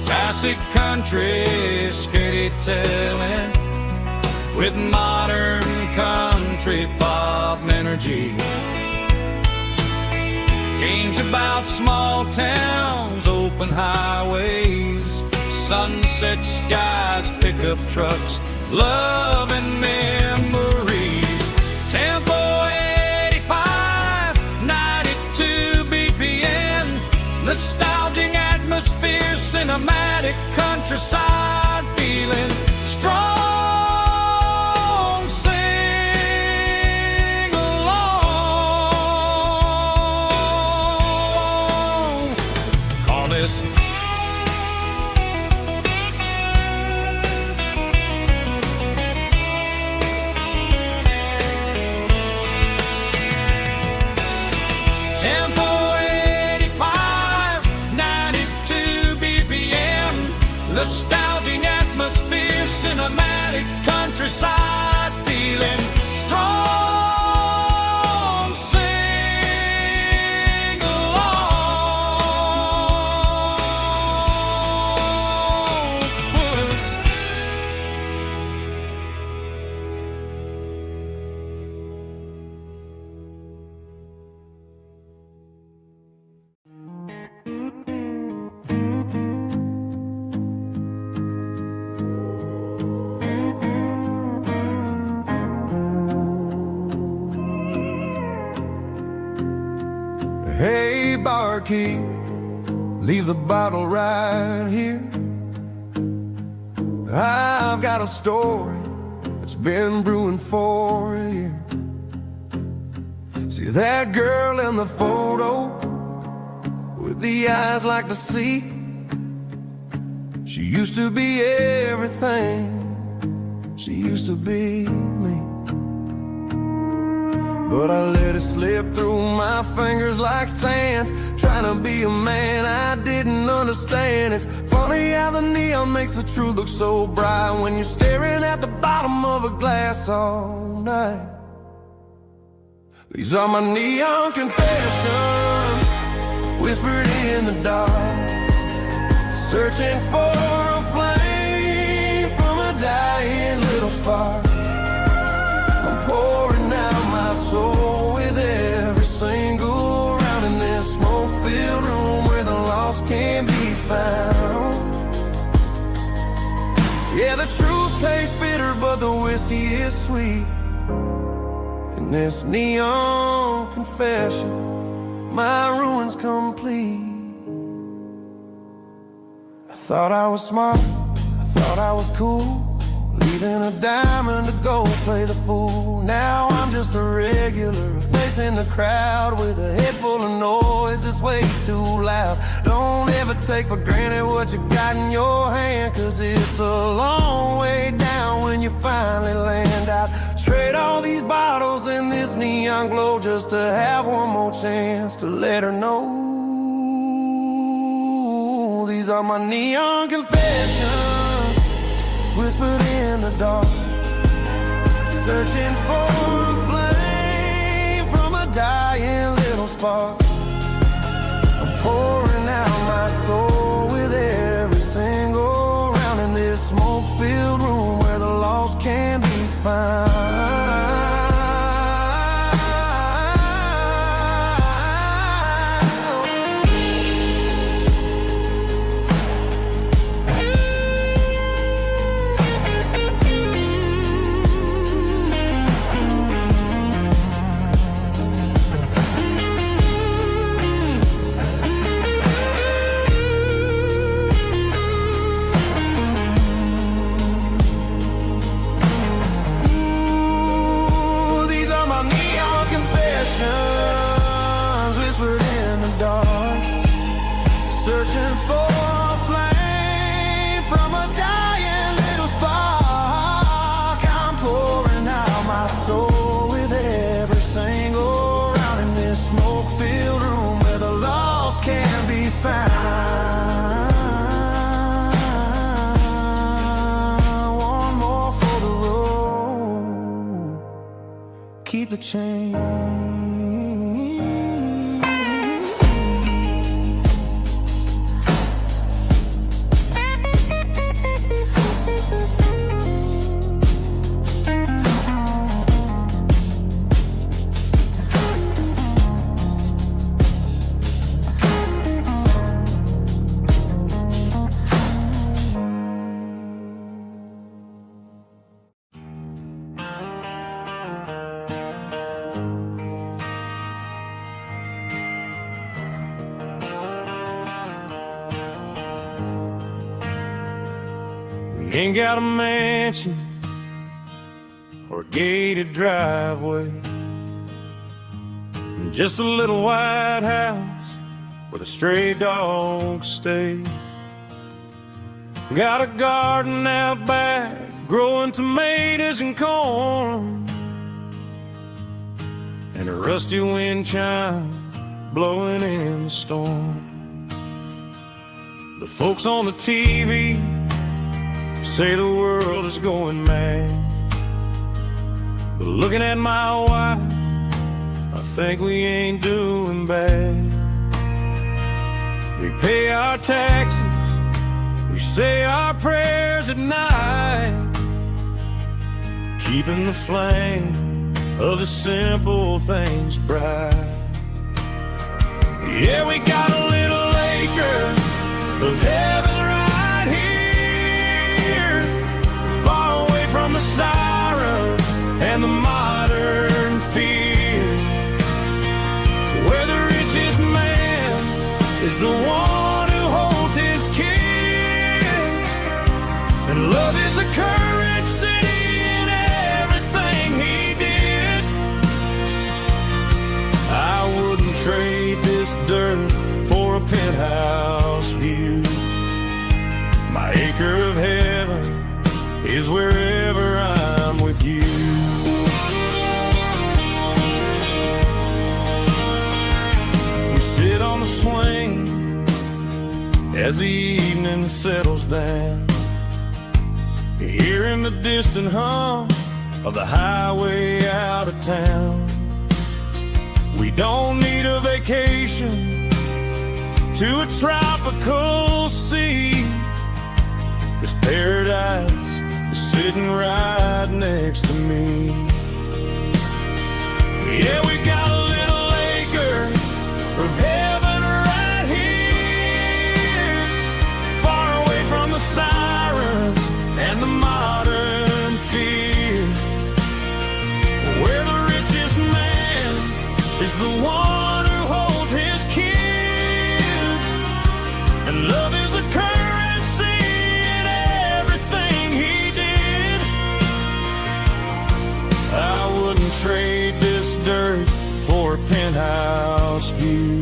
Speaker 2: Classic country storytelling with modern country pop energy.
Speaker 4: Games about small towns, open highways, sunset skies, pickup trucks, love and memories. Tempo 85, 92 BPM, nostalgic atmosphere, cinematic countryside feeling strong. Sing along. Call this Tempo 85, 92 BPM, nostalgic atmosphere, cinematic countryside feeling strong. Sing along. Puss.
Speaker 1: Hey, barkeep, leave the bottle right here. I've got a story that's been brewing for a year. See that girl in the photo with the eyes like the sea? She used to be everything. She used to be me. But I let it slip through my fingers like sand, trying to be a man I didn't understand. It's funny how the neon makes the truth look so bright when you're staring at the bottom of a glass all night. These are my neon confessions, whispered in the dark, searching for a flame from a dying little spark. I'm pouring out my soul with every single round in this smoke-filled room where the lost can't be found. Yeah, the truth tastes bitter, but the whiskey is sweet. In this neon confession, my ruin's complete. I thought I was smart, I thought I was cool, leaving a diamond to go play the fool. Now I'm just a regular, facing the crowd with a head full of noise that's way too loud. Don't ever take for granted what you got in your hand, cause it's a long way down when you finally land out. Trade all these bottles and this neon glow just to have one more chance to let her know. These are my neon confessions, whispered in the dark, searching for a flame from a dying little spark. I'm pouring out my soul with every single round in this smoke-filled room where the lost can be found. Whispered in the dark, searching for a flame from a dying little spark. I'm pouring out my soul with every single round in this smoke-filled room where the lost can be found. One more for the road, keep the change.
Speaker 2: Ain't got a mansion or a gated driveway, just a little white house where the stray dogs stay. Got a garden out back, growing tomatoes and corn, and a rusty wind chime blowing in the storm. The folks on the TV say the world is going mad, but looking at my wife, I think we ain't doing bad. We pay our taxes, we say our prayers at night, keeping the flame of the simple things bright. Yeah, we got a little acre of heaven right here, far away from the sirens and the modern fear, where the richest man is the one who holds his kids, and love is a currency in everything he did. I wouldn't trade this dirt for a penthouse view. My acre of heaven is wherever I'm with you. We sit on the swing as the evening settles down, hearing the distant hum of the highway out of town. We don't need a vacation to a tropical sea, 'cause paradise is sitting right next to me. Yeah, we got a little acre of heaven right here, far away from the sirens and the modern fear, where the richest man is the one who holds his kids, and love is a currency in everything he did. I wouldn't trade this dirt for a penthouse view.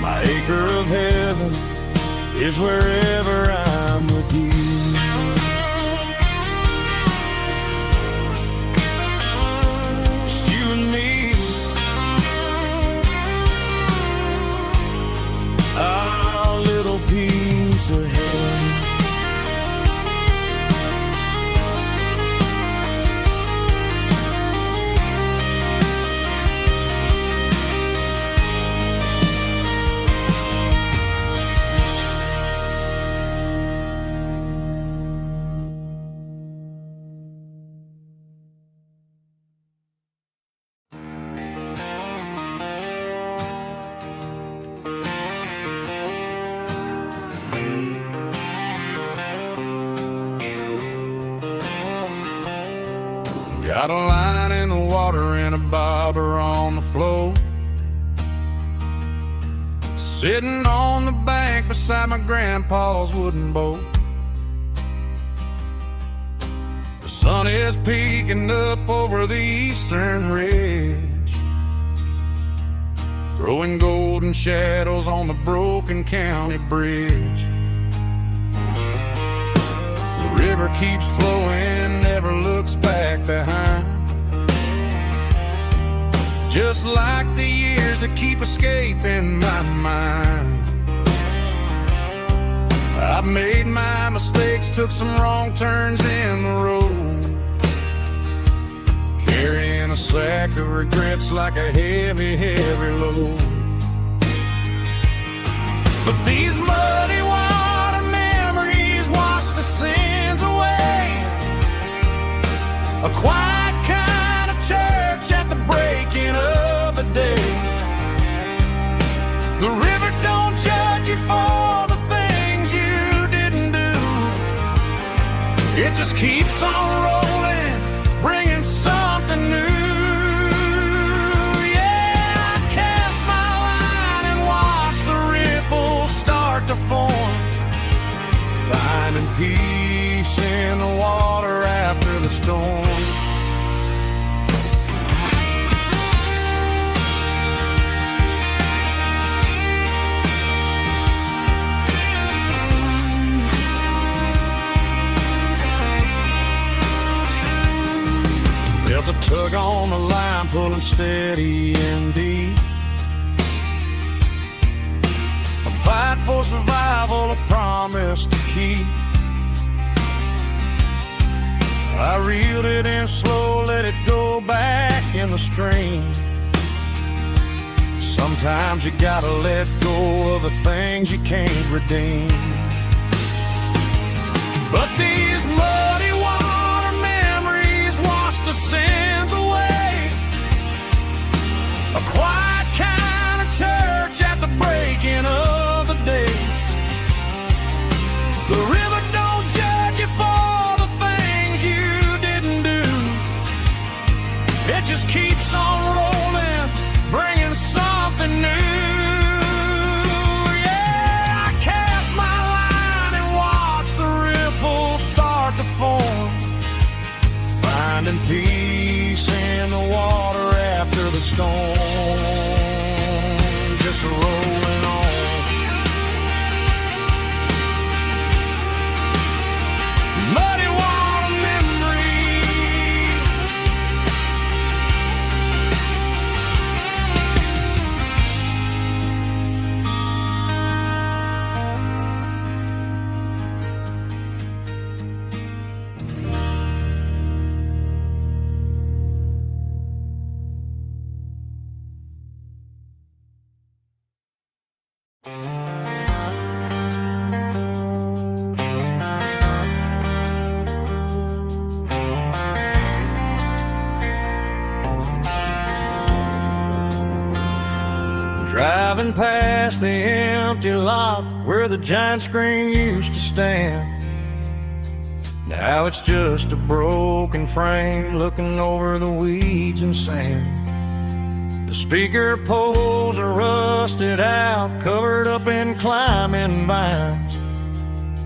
Speaker 2: My acre of heaven is wherever I'm with you. Just you and me, our little piece of heaven. Got a line in the water and a bobber on the floor, sitting on the bank beside my grandpa's wooden boat. The sun is peeking up over the eastern ridge, throwing golden shadows on the broken county bridge. The river keeps flowing, never looks back behind, just like the years that keep escaping my mind. I've made my mistakes, took some wrong turns in the road, carrying a sack of regrets like a heavy, heavy load. But these muddy water memories wash the sins away, a quiet kind of church at the breaking of the day. The river don't judge you for the things you didn't do, it just keeps on rolling, bringing something new. Yeah, I cast my line and watch the ripples start to form, finding peace
Speaker 4: Tug on the line, pulling steady and deep. A fight for survival, a promise to keep. I reeled it in slow, let it go back in the stream. Sometimes you gotta let go of the things you can't redeem. But these muddy water memories wash the sins away. A quiet kind of church at the breaking of the day. The river don't judge you for the things you didn't do. It just keeps on rolling, bringing something new. Yeah, I cast my line and watch the ripples start to form, finding peace in the water after the storm. Just rolling on. Muddy water memory. Driving past the empty lot where the giant screen used to stand. Now it's just a broken frame looking over the weeds and sand. The speaker poles are rusted out, covered up in climbing vines.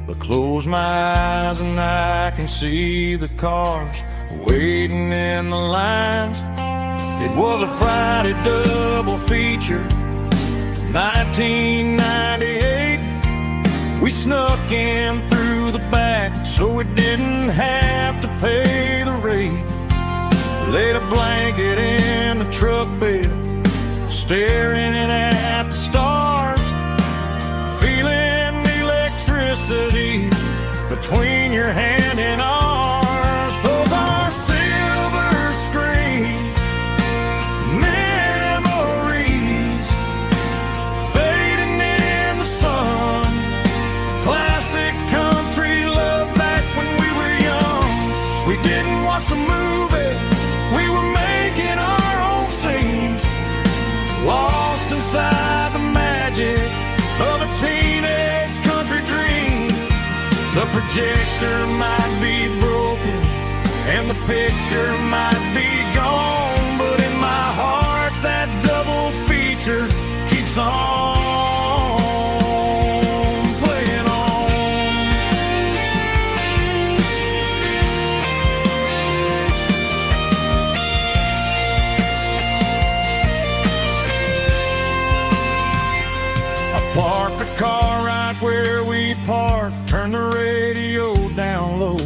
Speaker 4: But close my eyes and I can see the cars waiting in the lines. It was a Friday double feature, 1998. We snuck in through the back so we didn't have to pay the rate. Laid a blanket in the truck bed, staring at the stars, feeling the electricity between your hand and ours. Those are silver screen memories, fading in the sun. Classic country love back when we were young. We didn't watch the movie, we were making our own scenes, lost inside the magic of a teenage country dream. The projector might be broken and the picture might be gone, but in my heart that double feature keeps on playing on. I parked the car right where we parked, turned the radio down low,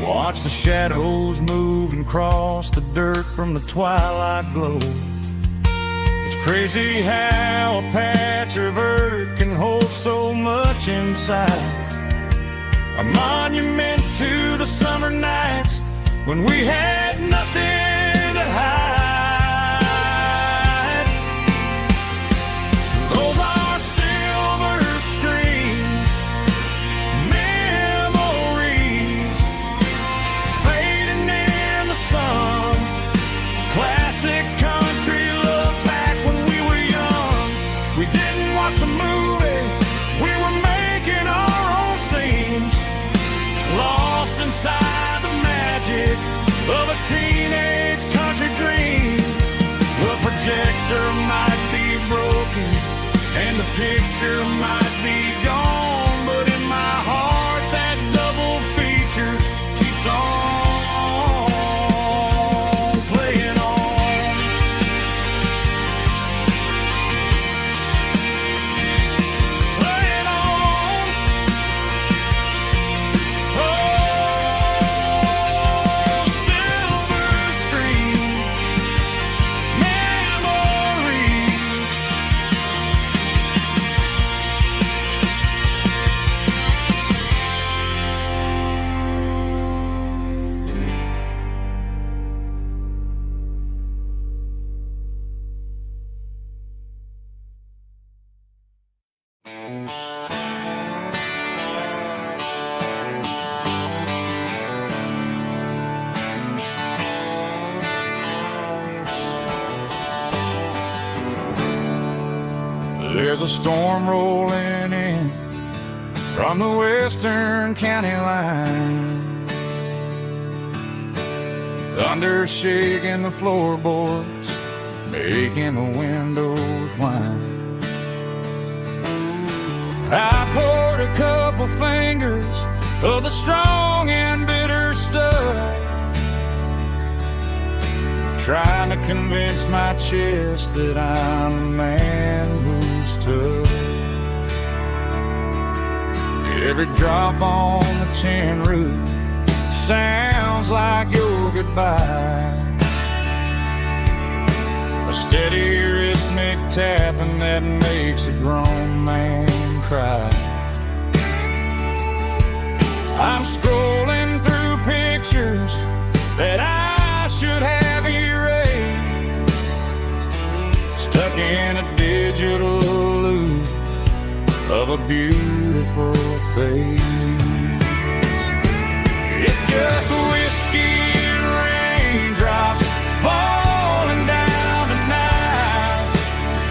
Speaker 4: watch the shadows move and cross the dirt from the twilight glow. It's crazy how a patch of earth can hold so much inside. A monument to the summer nights when we had nothing to hide. Those are silver screen memories, fading in the sun. Classic country love back when we were young. We didn't watch the movie, we were making our own scenes, lost inside the magic of a teenage country dream. The projector might be broken and the picture might be gone, but in my heart that double feature keeps on playing on. Playing on. Oh, silver There's a storm rolling in from the western county line, thunder shaking the floorboards, making the windows whine. I poured a couple fingers of the strong and bitter stuff, trying to convince my chest that I'm a man who's tough. Every drop on the tin roof sounds like your goodbye, a steady rhythmic tapping that makes a grown man cry. I'm scrolling through pictures that I should have erased, stuck in a digital loop of a beautiful face. It's just whiskey and raindrops falling down tonight,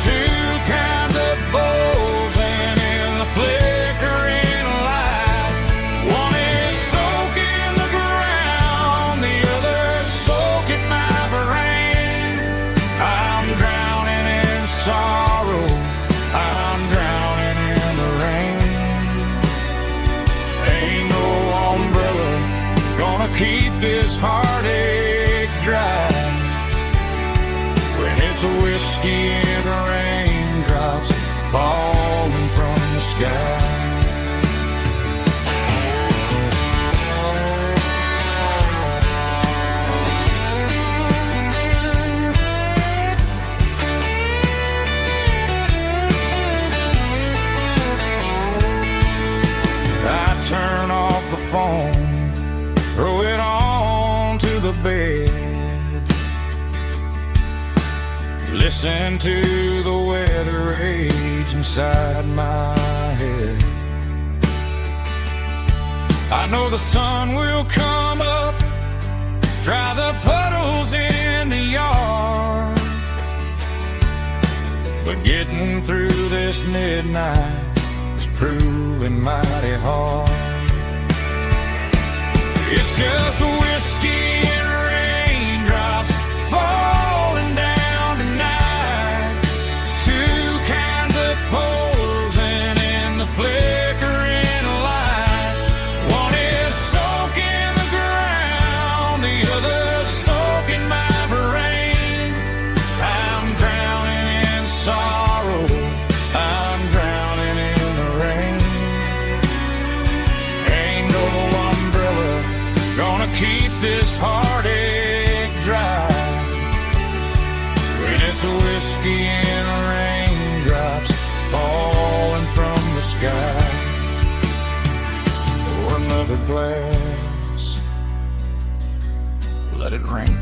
Speaker 4: two kinds of bowls and in the flickering light. One is soaking the ground, the other soaking my brain. I'm drowning in sorrow, I'm drowning in the rain. Ain't no umbrella gonna keep this heartache dry when it's a whiskey and raindrops falling from the sky. I turn off the phone, throw it on to the bed, listen to the weather rage inside my head. I know the sun will come up, dry the puddles in the yard, but getting through this midnight is proving mighty hard. It's just whiskey and raindrops falling down tonight, two kinds of poles and in the flickering light. One is soaking the ground, the other soaking my brain. I'm drowning in sorrow, I'm drowning in the rain. Ain't no umbrella gonna keep this heartache dry when it's a whiskey and raindrops falling from the sky. Pour another glass, let it rain.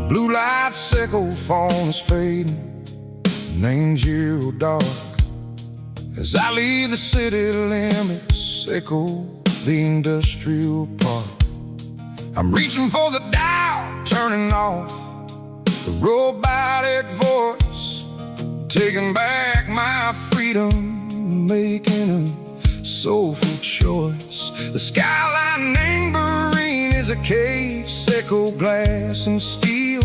Speaker 1: Blue light sickle phone is fading, name's zero dark. As I leave the city limits, sickle the industrial park. I'm reaching for the dial, turning off the robotic voice, taking back my freedom, making a soulful choice. The skyline neighboring is is a cage, Seco glass and steel.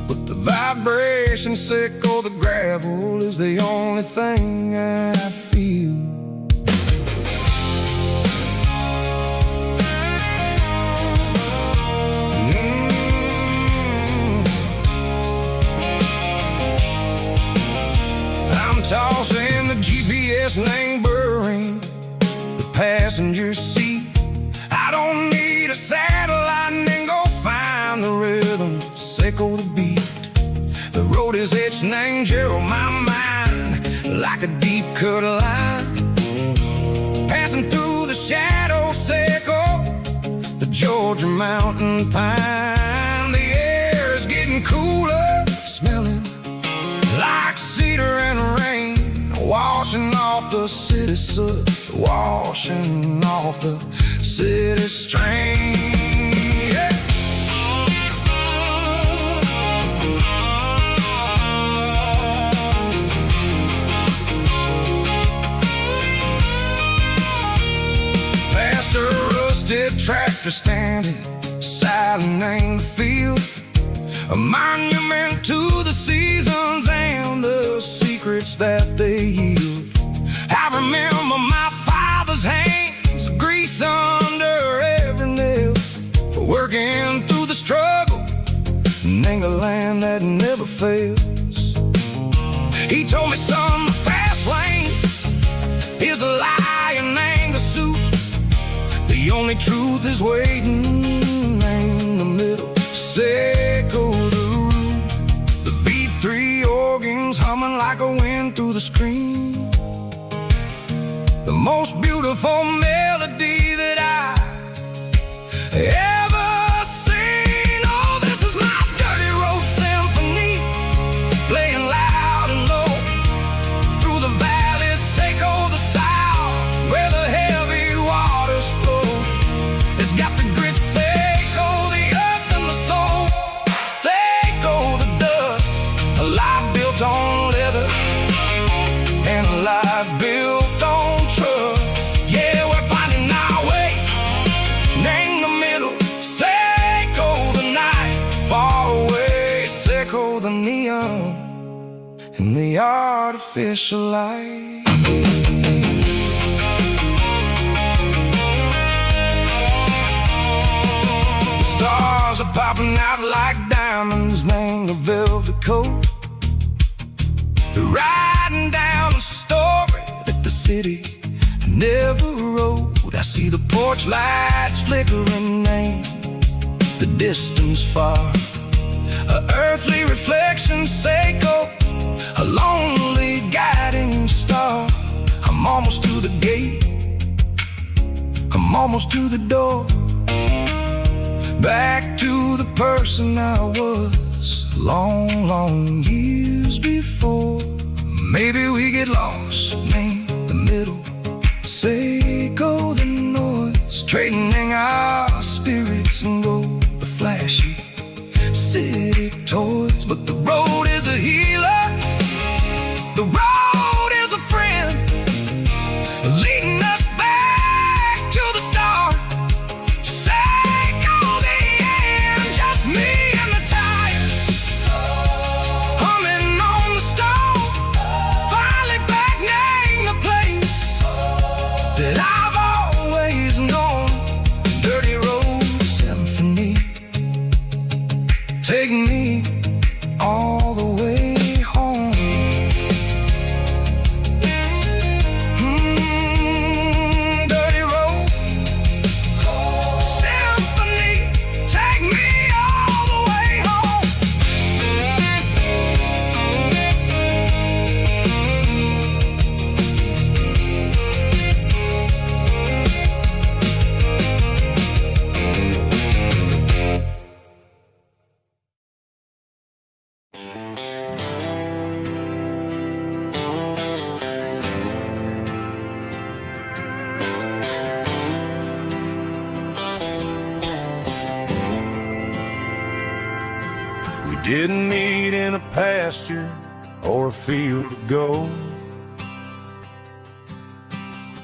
Speaker 1: But the vibration, Seco the gravel, is the only thing I feel. I'm tossing the GPS name burring the passenger seat. I don't need a satellite and then go find the rhythm, Seco the beat. The road is etched and angel on my mind like a deep cut line, passing through the shadow, Seco, the Georgia mountain pine. The air is getting cooler, smelling like cedar and rain, washing off the city soot, washing off the city strain. Yeah. Past a rusted tractor standing silent in the field, a monument to the seasons and the secrets that they yield. I remember my father's hands, grease under every nail, working through the struggle, and the land that never fails. He told me, son, the fast lane is a lion and a suit. The only truth is waiting in the middle, Seco the root. The beat three organs humming like a wind through the screen, the most beautiful melody that I ever seen. Oh, this is my dirty road symphony, playing loud and low through the valleys, Seco the south, where the heavy waters flow. It's got the grit, Seco the earth and the soul, Seco the dust, a life built on leather and a life built on trust. Yeah, we're finding our way in the middle, Seco the night, far away, Seco the neon and the artificial light. The stars are popping out like diamonds, named the velvet coat. They're riding down a story that the city never wrote. I see the porch lights flickering in the distance far, a earthly reflection, Seco, a lonely guiding star. I'm almost to the gate, I'm almost to the door, back to the person I was long, long years before. Maybe we get lost in the middle, Seco the noise, trading our spirits and go the flashy city toys. But the road is a healer, the road is a friend, leading us back to the start, Seco the end, just me and the tires, humming on the stove, finally back name the place that I've always known. Dirty road symphony, take me all the way home. Dirty road symphony, take me all the way home. We didn't meet in a pasture or a field of gold.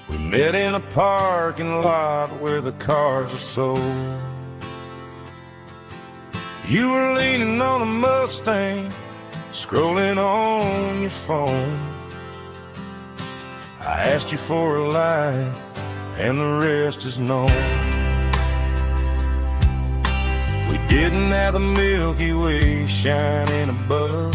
Speaker 1: We met in a parking lot where the cars are sold. You were leaning on a Mustang, scrolling on your phone. I asked you for a light, and the rest is known. We didn't have the Milky Way shining above,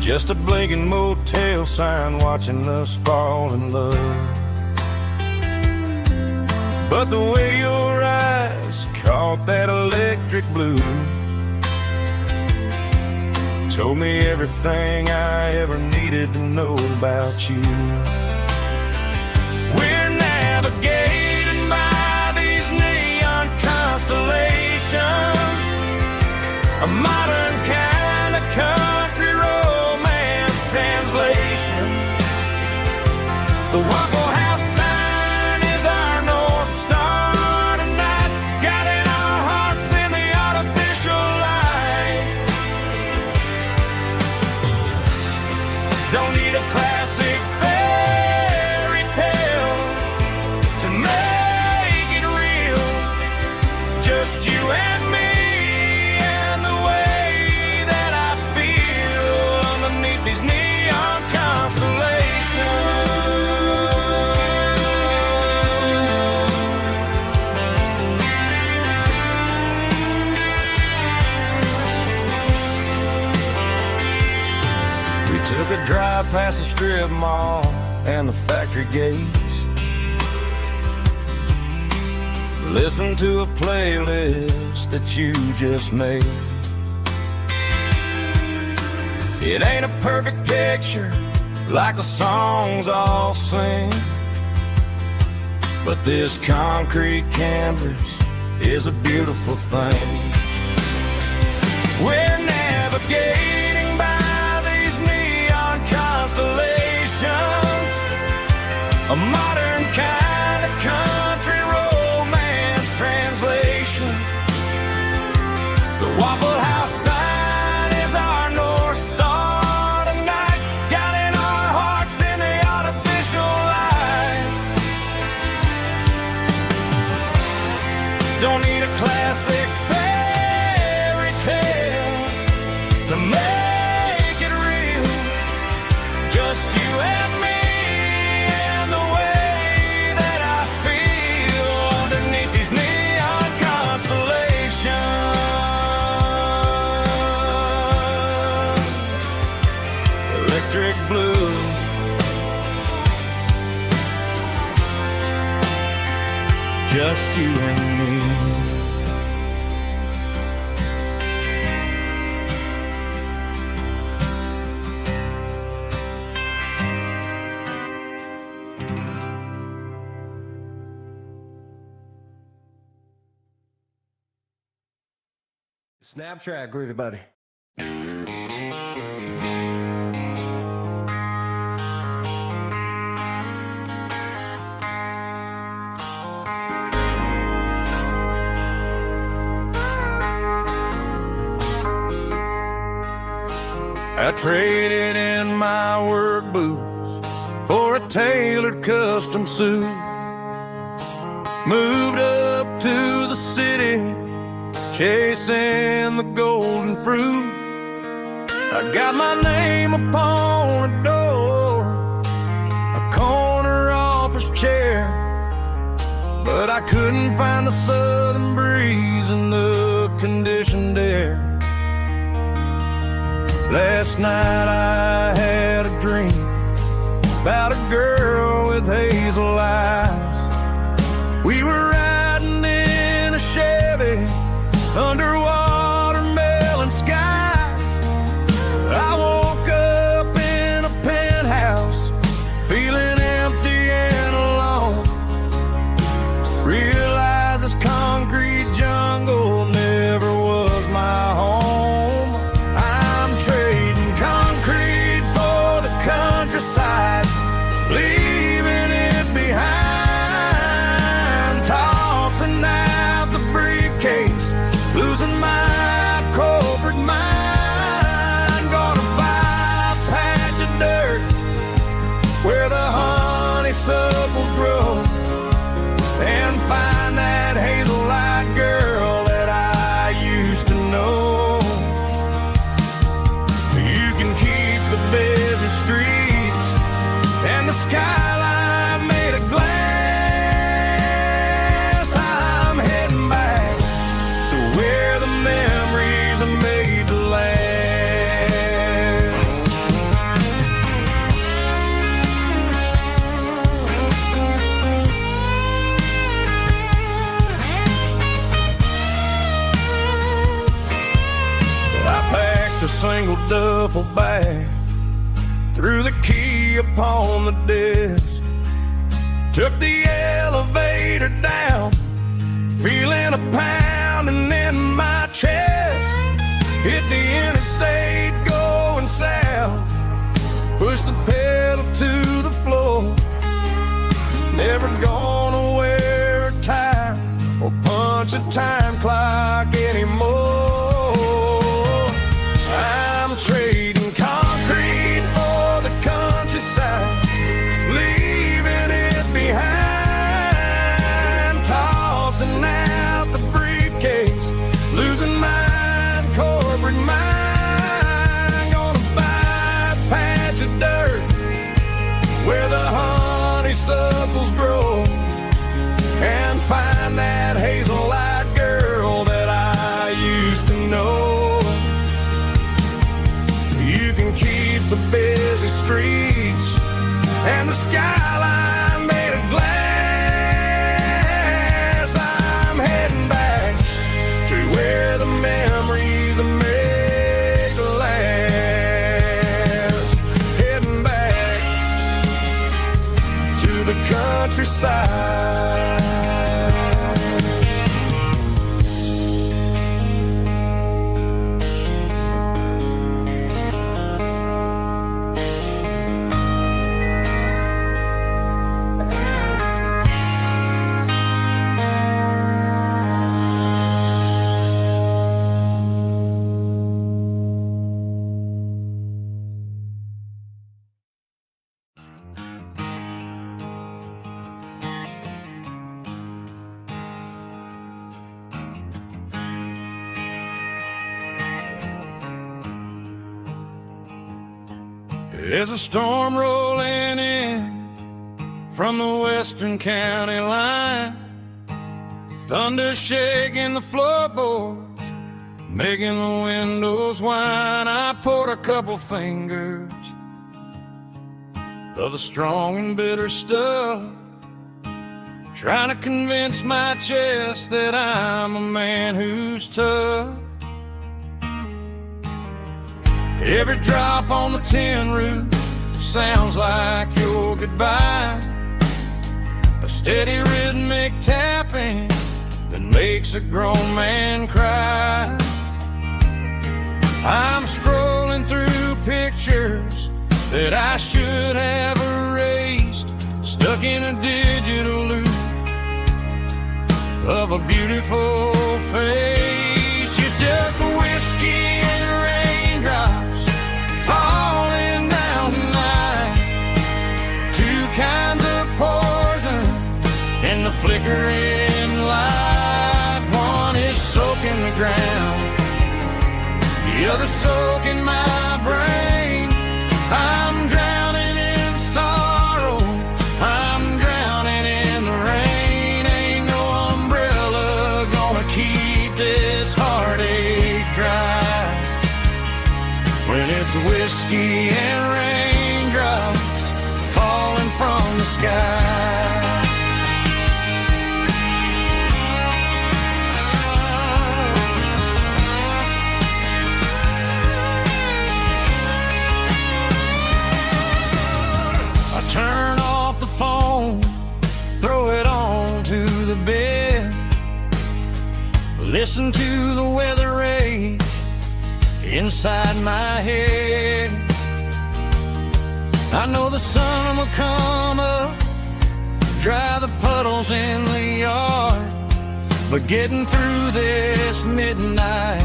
Speaker 1: just a blinking motel sign watching us fall in love. But the way your eyes caught that electric blue told me everything I ever needed to know about you. We're navigating by these neon constellations, a modern kind of country romance translation. The Waffle House sign is our North Star tonight, guiding our hearts in the artificial light. Don't need a classic fairy tale to make it real, just you and me and the way that I feel underneath these neon constellations. We took a drive past the strip mall and the factory gates, listened to a playlist that you just made. It ain't a perfect picture like the songs all sing, but this concrete canvas is a beautiful thing. We're navigating by these neon constellations, a modern kind of country romance translation. The Waffle House sign is our North Star tonight, guiding our hearts in the artificial light. Don't need a classic fairy tale to make it real, just you and me and the way that I feel underneath these neon constellations. Electric blue, just you and me.
Speaker 5: Snap track, groovy buddy.
Speaker 1: I traded in my work boots for a tailored custom suit, moved up to the city, chasing the golden fruit. I got my name upon a door, a corner office chair, but I couldn't find the southern breeze in the conditioned air. Last night I had a dream about a girl with hazel eyes. We were riding in a Chevy under watermelon skies. I woke up in a penthouse, feeling empty and alone. Realized this concrete jungle never was my home. I'm trading concrete for the countryside, leaving it behind, tossing out the briefcase, losing my corporate mind. Gonna buy a patch of dirt where the honeysuckles grow and find that hazel-eyed girl
Speaker 4: single duffel bag, threw the key upon the desk, took the elevator down, feeling a pounding in my chest. Hit the interstate going south, pushed the pedal to the floor. Never gonna wear a tie or punch a time clock anymore. I'm trading concrete for the countryside, leaving it behind, tossing out the briefcase, losing my corporate mind. Gonna buy a patch of dirt where the honeysuckles grow, and find that hazel-eyed girl that I used to know. You can keep the busy streets and the skyline made of glass. I'm heading back to where the memories are made to last. Heading back to the countryside. There's a storm rolling in from the western county line, thunder shaking the floorboards, making the windows whine. I poured a couple fingers of the strong and bitter stuff, trying to convince my chest that I'm a man who's tough. Every drop on the tin roof sounds like your goodbye, a steady rhythmic tapping that makes a grown man cry. I'm scrolling through pictures that I should have erased, stuck in a digital loop of a beautiful face. It's just whiskey and raindrops falling down tonight, two kinds of poison in the flickering light. One is soaking the ground, the other soaking my brain. I'm drowning in sorrow, I'm drowning in the rain. Ain't no umbrella gonna keep this heartache dry when it's whiskey and raindrops falling from the sky. I turn off the phone, throw it on to the bed, listen to the weather rage inside my head. I know the sun will come up, dry the puddles in the yard, but getting through this midnight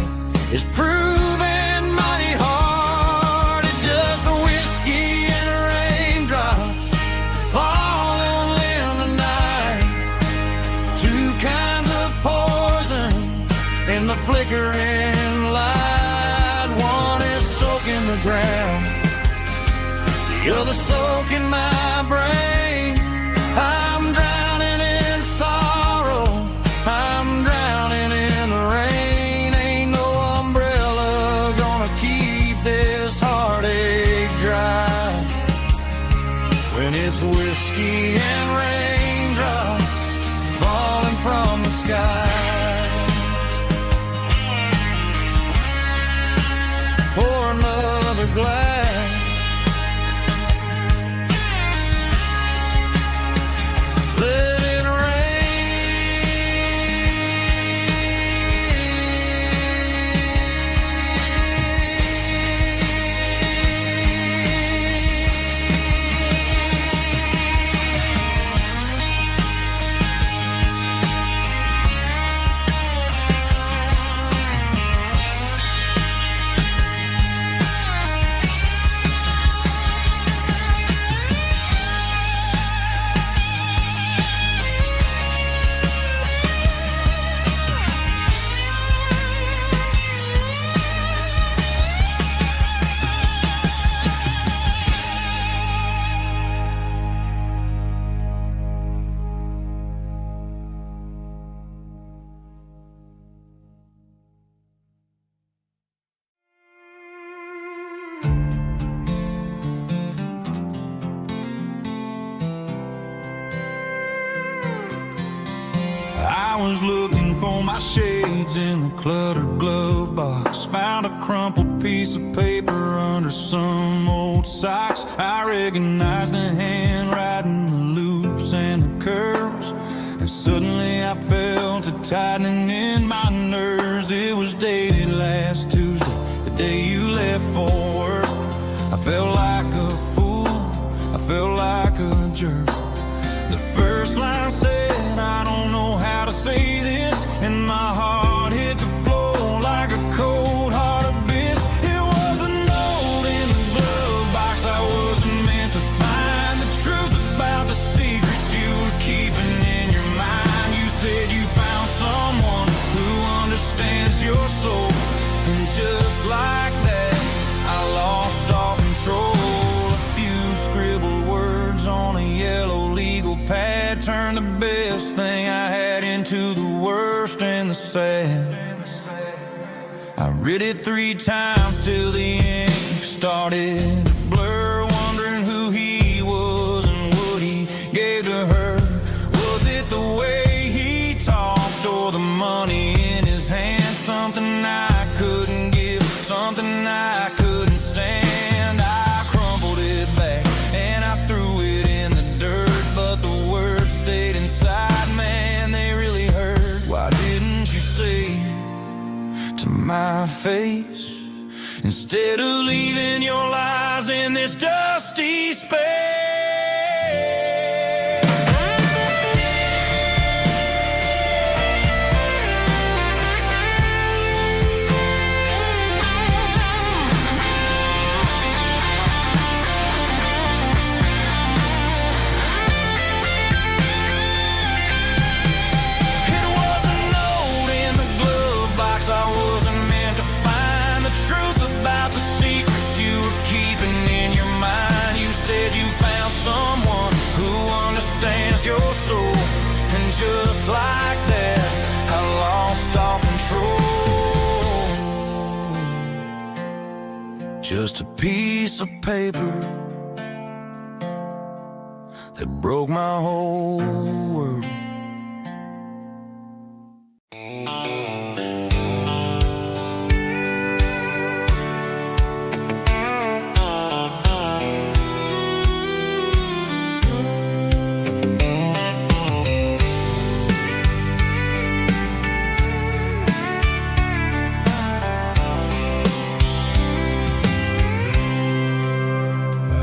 Speaker 4: is proving mighty hard. It's just the whiskey and raindrops falling in the night, two kinds of poison in the flickering light. One is soaking the ground, the other soaking my brain. I'm drowning in sorrow, I'm drowning in the rain. Ain't no umbrella gonna keep this heartache dry when it's whiskey and raindrops falling from the sky. Pour
Speaker 1: glass. Let it
Speaker 3: I was looking for my shades in the cluttered glove box. Found a crumpled piece of paper under some old socks. I recognized the handwriting, the loops and the curves, and suddenly I felt a tightening in my nerves. It was dated last Tuesday, the day you left for work. I felt like a fool, I felt like a jerk. The first line said, I don't know how to say this, and my heart hit the floor like a cold heart abyss. It was a note in the glove box. I wasn't meant to find the truth about the secrets you were keeping in your mind. You said you found someone who understands your soul, and just like that, I lost all control. A few scribbled words on a yellow legal pad turned the best thing I had into the worst and the sad. I read it 3 times till the ink started to blur, wondering who he was and what he gave to her. Was it the way he talked or the money in his hand? Something I couldn't give, something I couldn't stand. I crumpled it back and I threw it in the dirt, but the words stayed inside. Man, they really hurt. Why didn't you say to my face, instead of leaving your lies in this dusty space? It was a note in the glove box. I wasn't meant to find the truth about the secrets you were keeping in your mind. You said you found someone who understands your soul, and just like that, I lost all control. Just a piece of paper that broke my whole world.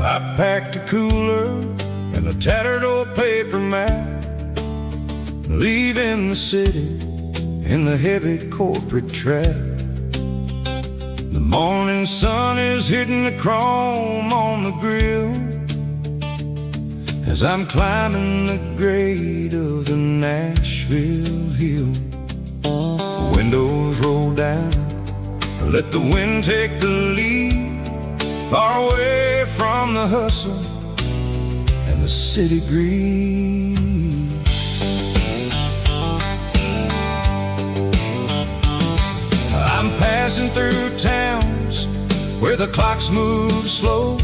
Speaker 1: I packed a cooler and a tattered old paper map, leaving the city in the heavy corporate trap. The morning sun is hitting the chrome on the grill as I'm climbing the grade of the Nashville hill. The windows roll down, let the wind take the lead, far away from the hustle and the city greed. I'm passing through towns where the clocks move slow,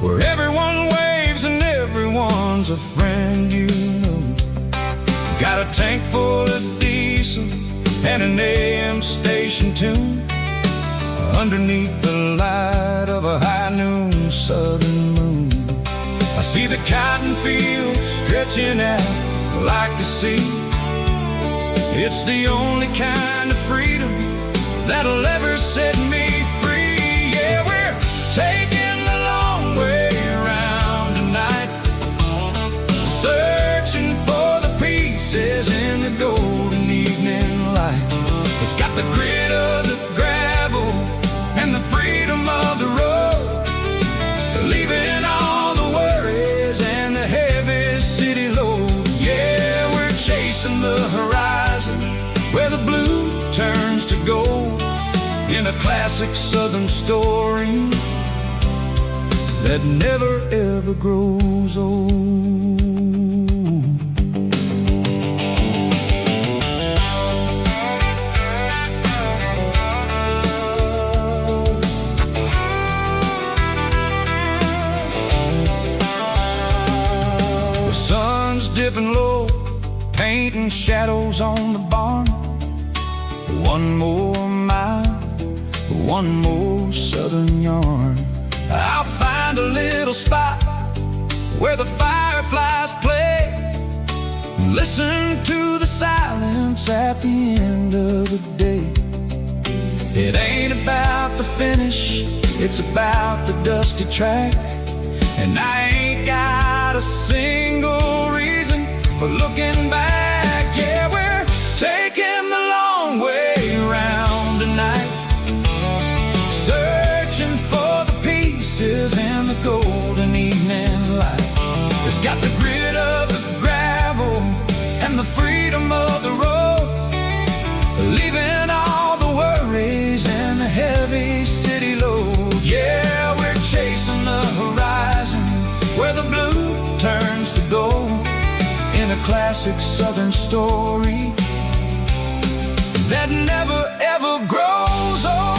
Speaker 1: where everyone waves and everyone's a friend you know. Got a tank full of diesel and an AM station tune. underneath the light of a high noon southern moon. I see the cotton fields stretching out like a sea. It's the only kind of freedom that'll ever set me free. Yeah, we're taking the long way around tonight, searching for the pieces in the golden evening light. It's got the grit of the gravel and the freedom of the road, leaving all the worries and the heavy city load. Yeah, we're chasing the horizon where the blue turns to gold, in a classic southern story that never ever grows old. The sun's dipping low, painting shadows on the barn. One more mile, one more southern yarn. I'll find a little spot where the fireflies play, listen to the silence at the end of the day. It ain't about the finish, it's about the dusty track. And I ain't got a single reason for looking back. Yeah, we're taking the long way around tonight, searching for the pieces in the golden evening light. It's got the grit of the gravel and the freedom of the road, leaving all the worries and the heavy city load. Yeah, we're chasing the horizon where the blue turns to gold, in a classic southern story that never ever grows old.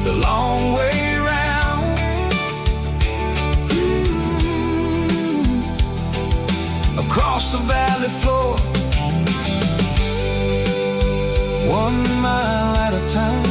Speaker 1: The long way round, across the valley floor, 1 mile at a time.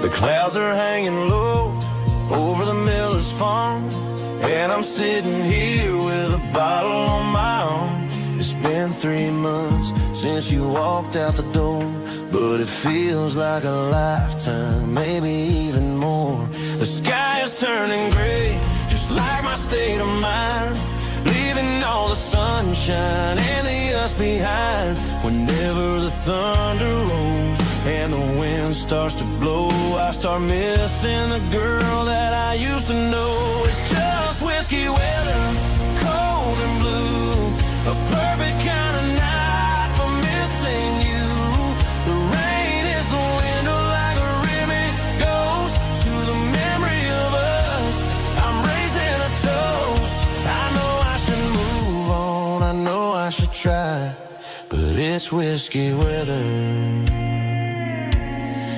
Speaker 2: The clouds are hanging low over the miller's farm, and I'm sitting here with a bottle on my arm. It's been 3 months since you walked out the door, but it feels like a lifetime, maybe even more. The sky is turning gray, just like my state of mind, leaving all the sunshine and the us behind. Whenever the thunder rolls and the wind starts to blow, I start missing the girl that I used to know. It's just whiskey weather, cold and blue, a perfect kind of night for missing you. The rain is the window like a ribbon goes to the memory of us. I'm raising a toast. I know I should move on, I know I should try, but it's whiskey weather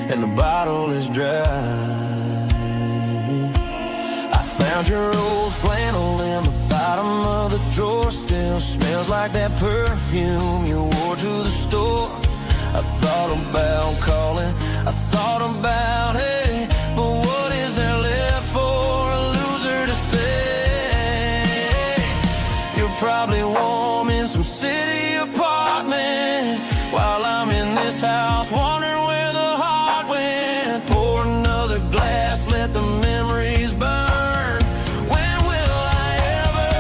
Speaker 2: and the bottle is dry. I found your old flannel in the bottom of the drawer, still smells like that perfume you wore to the store. I thought about calling, I thought about, hey, but what is there left for a loser to say? You're probably warm in some city apartment while I'm in this house wondering where the heart went. Pour another glass, let the memories burn. When will I ever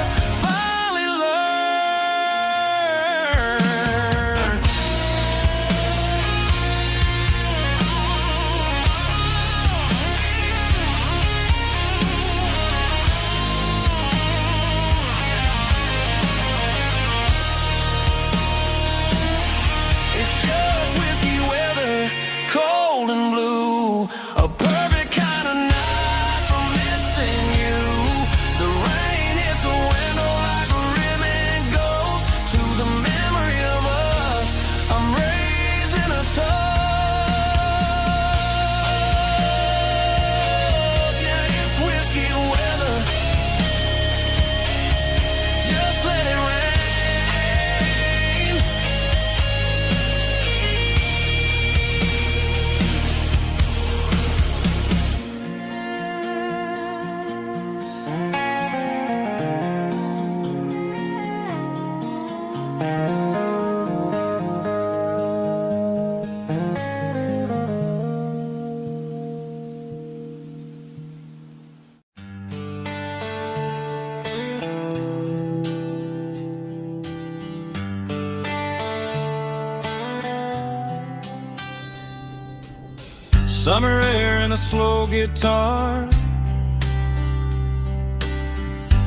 Speaker 4: Summer air and a slow guitar,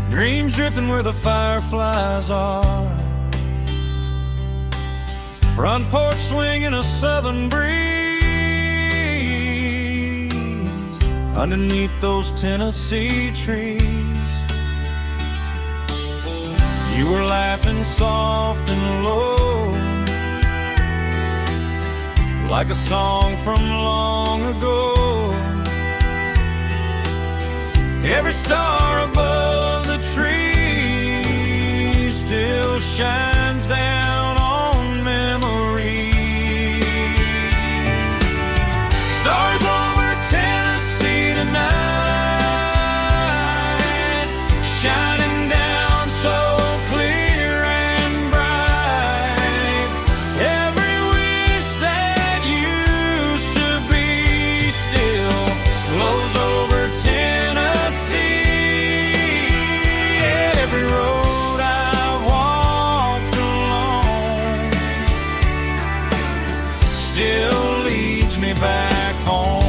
Speaker 4: dreams drifting where the fireflies are. Front porch swinging a southern breeze underneath those Tennessee trees. You were laughing soft and low, like a song from long ago. Every star above the tree still shines down on memories. Stars over Tennessee tonight, shining down so clear and bright. Every wish that used to be still glows over Tennessee. Every road I've walked along still leads me back home.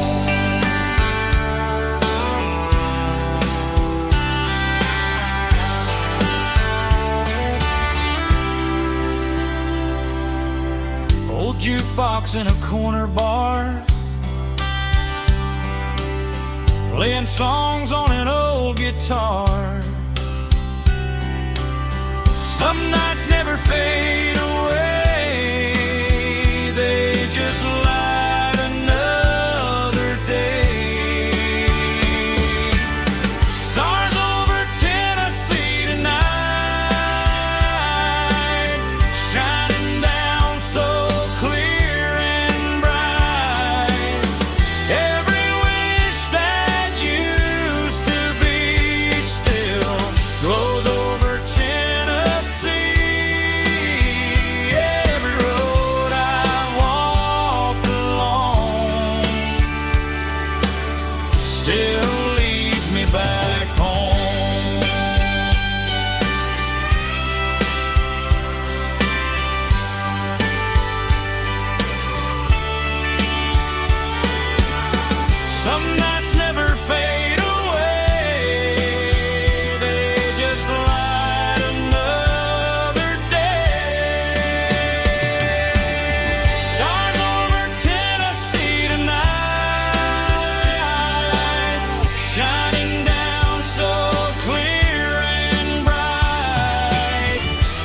Speaker 4: Old jukebox in a corner bar, playing songs on an old guitar. Some nights never fade away, they just light another day. Stars over Tennessee tonight, shining down so clear and bright. Every wish that used to be still glows over Tennessee. Every road I walked along still leads me back home. Some nights never fade away, they just light another day. Stars over Tennessee tonight, shining down so clear and bright.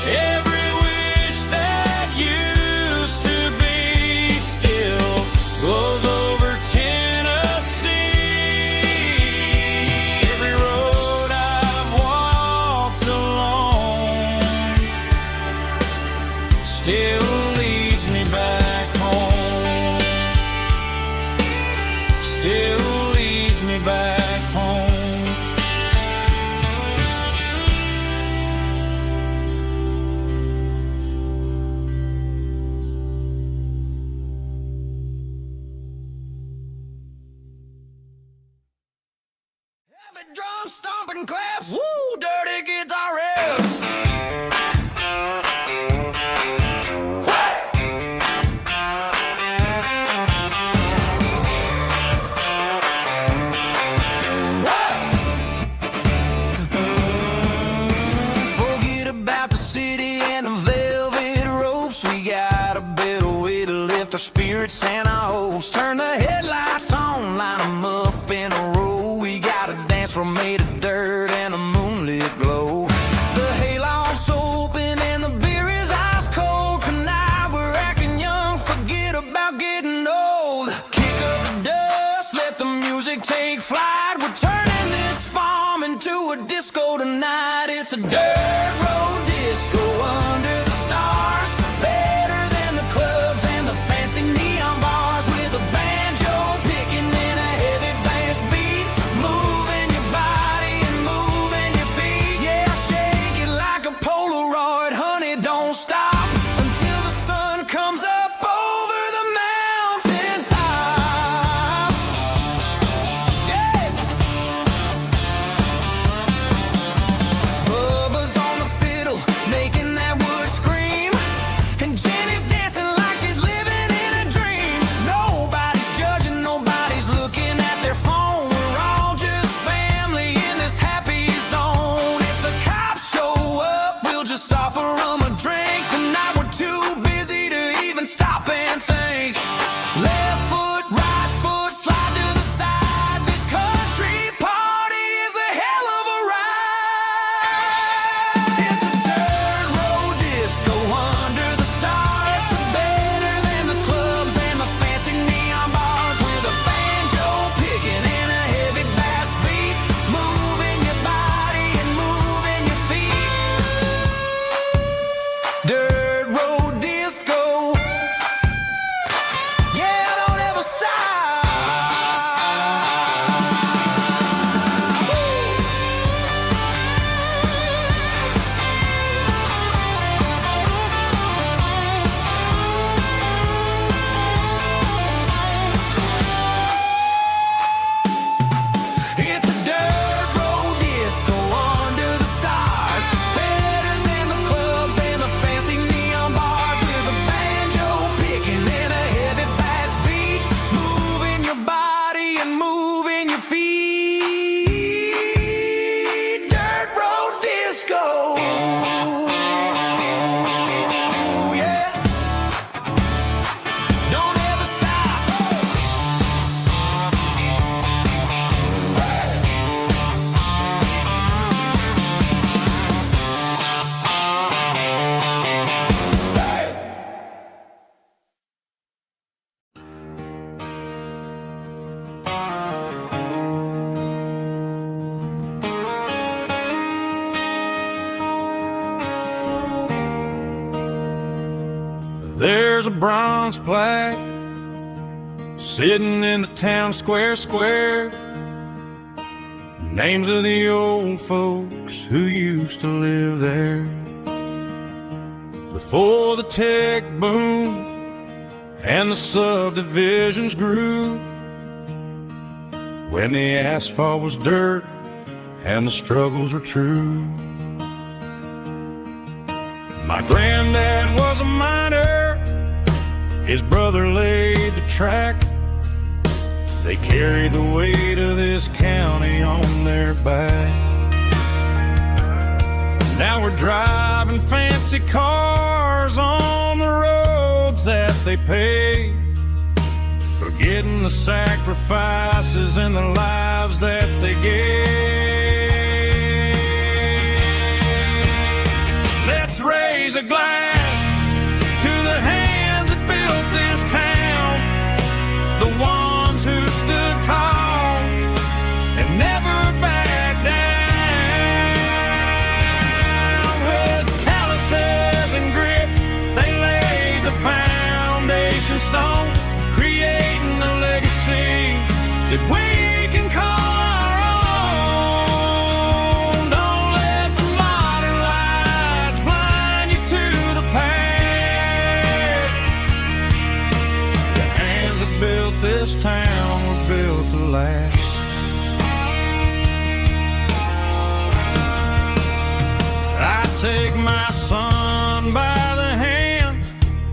Speaker 4: Every wish that used to be still glows over Tennessee. Every road I've walked along still leads me back home. Still leads me back home. Heavy drum stomping claps, woo, dirty guitar riffs.
Speaker 3: Forget about the city and the velvet ropes. We got a better way to lift our spirits and our hopes. Turn the headlights on, line 'em up in a row. We got a dance floor made of dirt and a moonlit glow. The hayloft's open and the beer is ice cold. Tonight we're acting young, forget about getting old. Kick up the dust, let the music take flight. We're turning this farm into a disco tonight. It's a dirt road disco under the stars. Better than the clubs and the fancy neon bars. With a banjo picking and a heavy bass beat. Moving your body and moving your feet. Yeah, shake it like a Polaroid, honey, don't stop until the sun comes up over the mountain top. Yeah. Bubba's on
Speaker 4: there's a bronze plaque sitting in the town square. Names of the old folks who used to live there before the tech boom and the subdivisions grew, when the asphalt was dirt and the struggles were true. My granddad was a miner, his brother laid the track. They carried the weight of this county on their back. Now we're driving fancy cars on the roads that they paved, forgetting the sacrifices and the lives that they gave. Let's raise a glass to the hands that built this town, the ones who stood tall and never backed down. With calluses and grit, they laid the foundation stone, creating a legacy that we can call our own. Don't let the modern lights blind you to the past. The hands that built this town were built to last. I take my son by the hand,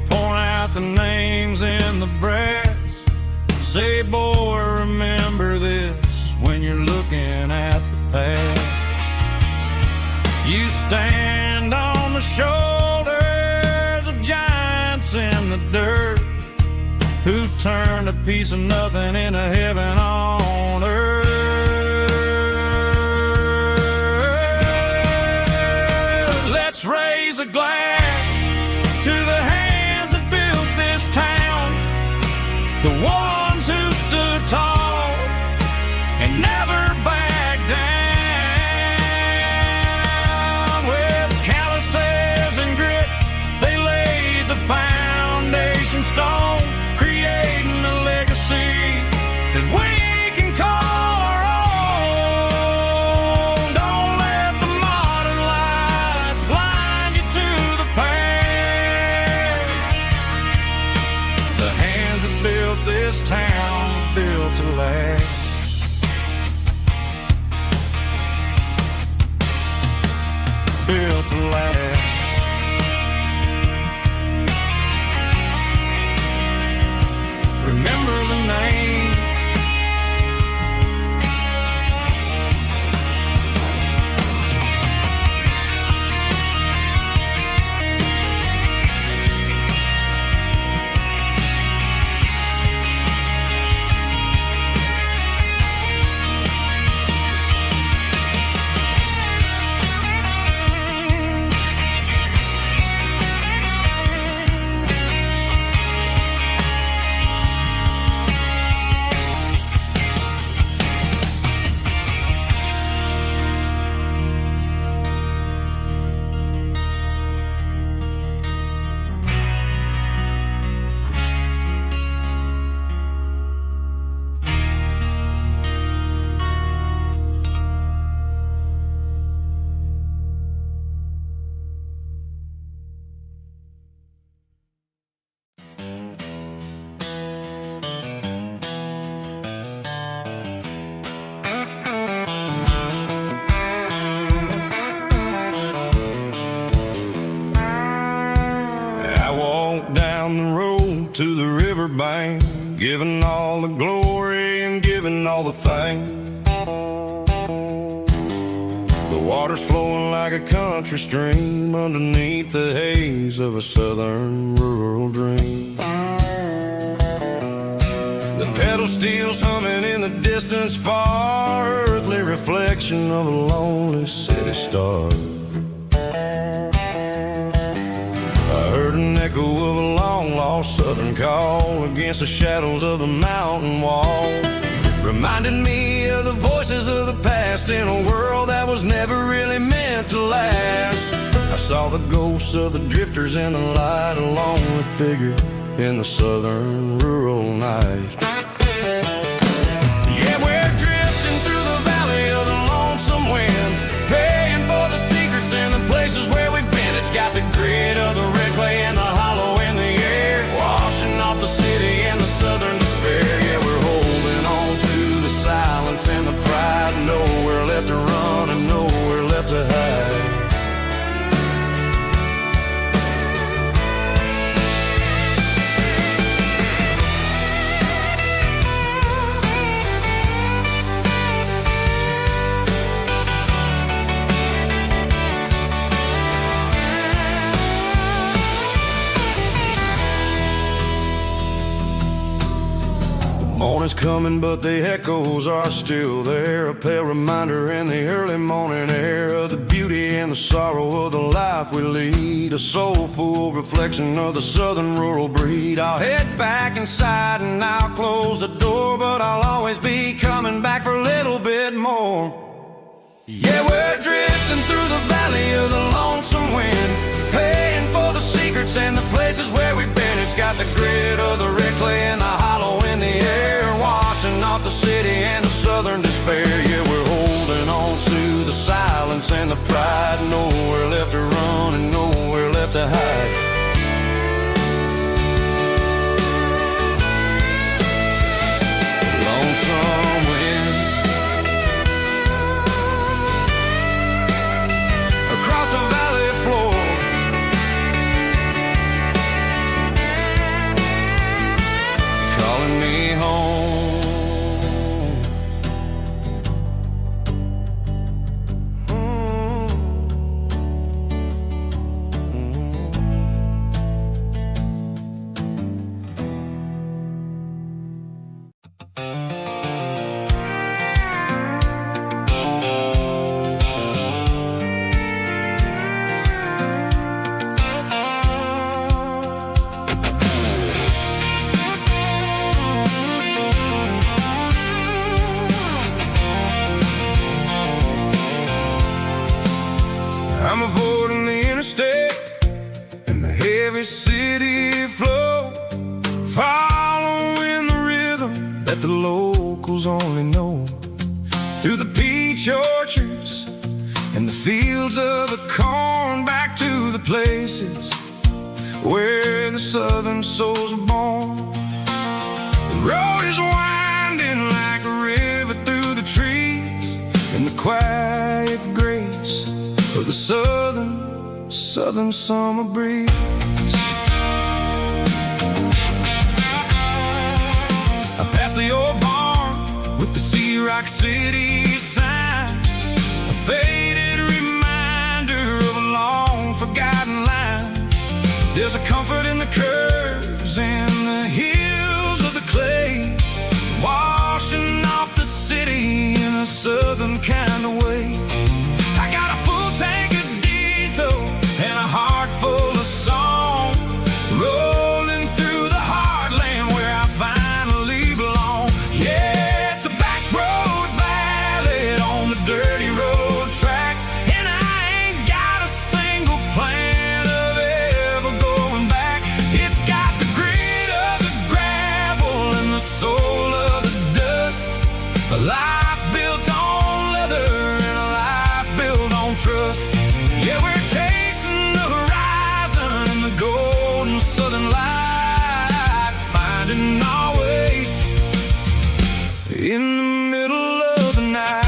Speaker 4: point out the names in the brass. Say, boy, remember this when you're looking at the past. You stand on the shoulders of giants in the dirt, who turned a piece of nothing into heaven on earth. Let's raise a glass to the hands that built this town, the ones who stood tall and never backed down. With calluses and grit, they laid the foundation stone, creating a legacy that we can call our own. Don't let the modern lights blind you to the past. The hands that built this town built to last. Built to last. Remember the names. Down the road to the riverbank, giving all the glory and giving all the thanks. The water's flowing like a country stream underneath the haze of a southern rural dream. The pedal steel's humming in the distance far, earthly reflection of a lonely city star. I heard an echo of a long-lost southern call against the shadows of the mountain wall, reminded me of the voices of the past in a world that was never really meant to last. I
Speaker 1: saw the ghosts of the drifters in the light, a lonely figure in the southern rural night. Yeah, we're drifting through the valley of the lonesome wind, paying for the secrets and the places where we've been. It's got the grit of the red clay and the hollow in the air, washing off the city and the southern despair. Yeah, we're holding on to the silence and the pride, nowhere left to run and nowhere left to hide. Morning's coming, but the echoes are still there, a pale reminder in the early morning air of the beauty and the sorrow of the life we lead, a soulful reflection of the southern rural breed. I'll head back inside and I'll close the door, but I'll always be coming back for a little bit more. Yeah, we're drifting through the valley of the lonesome wind, paying for the secrets and the places where we've been. It's got the grit of the red clay and the hollow in the air, washing off the city and the southern despair. Yeah, we're holding on to the silence and the pride, nowhere left to run and nowhere left to hide. Lonesome wind across the valley floor, calling me home. I'm avoiding the interstate and the heavy city flow, following the rhythm that the locals only know, through the peach orchards and the fields of the corn, back to the places where the southern souls were born. The road is winding like a river through the trees, and the quiet grace of the southern summer breeze. I passed the old barn with the Sea Rock City sign, a faded reminder of a long forgotten line. There's a comfort in the curves and the hills of the clay, washing off the city in a southern kind of way. I got a full tank of diesel and a heart full of song, rolling through the heartland where I finally belong. Yeah, it's a back road ballad on the dirty road track, and I ain't got a single plan of ever going back. It's got the grit of the gravel and the soul of the dust, a life built on leather and a life built on trust. Yeah, we're chasing the horizon and the golden southern light, finding our way in the middle of the night.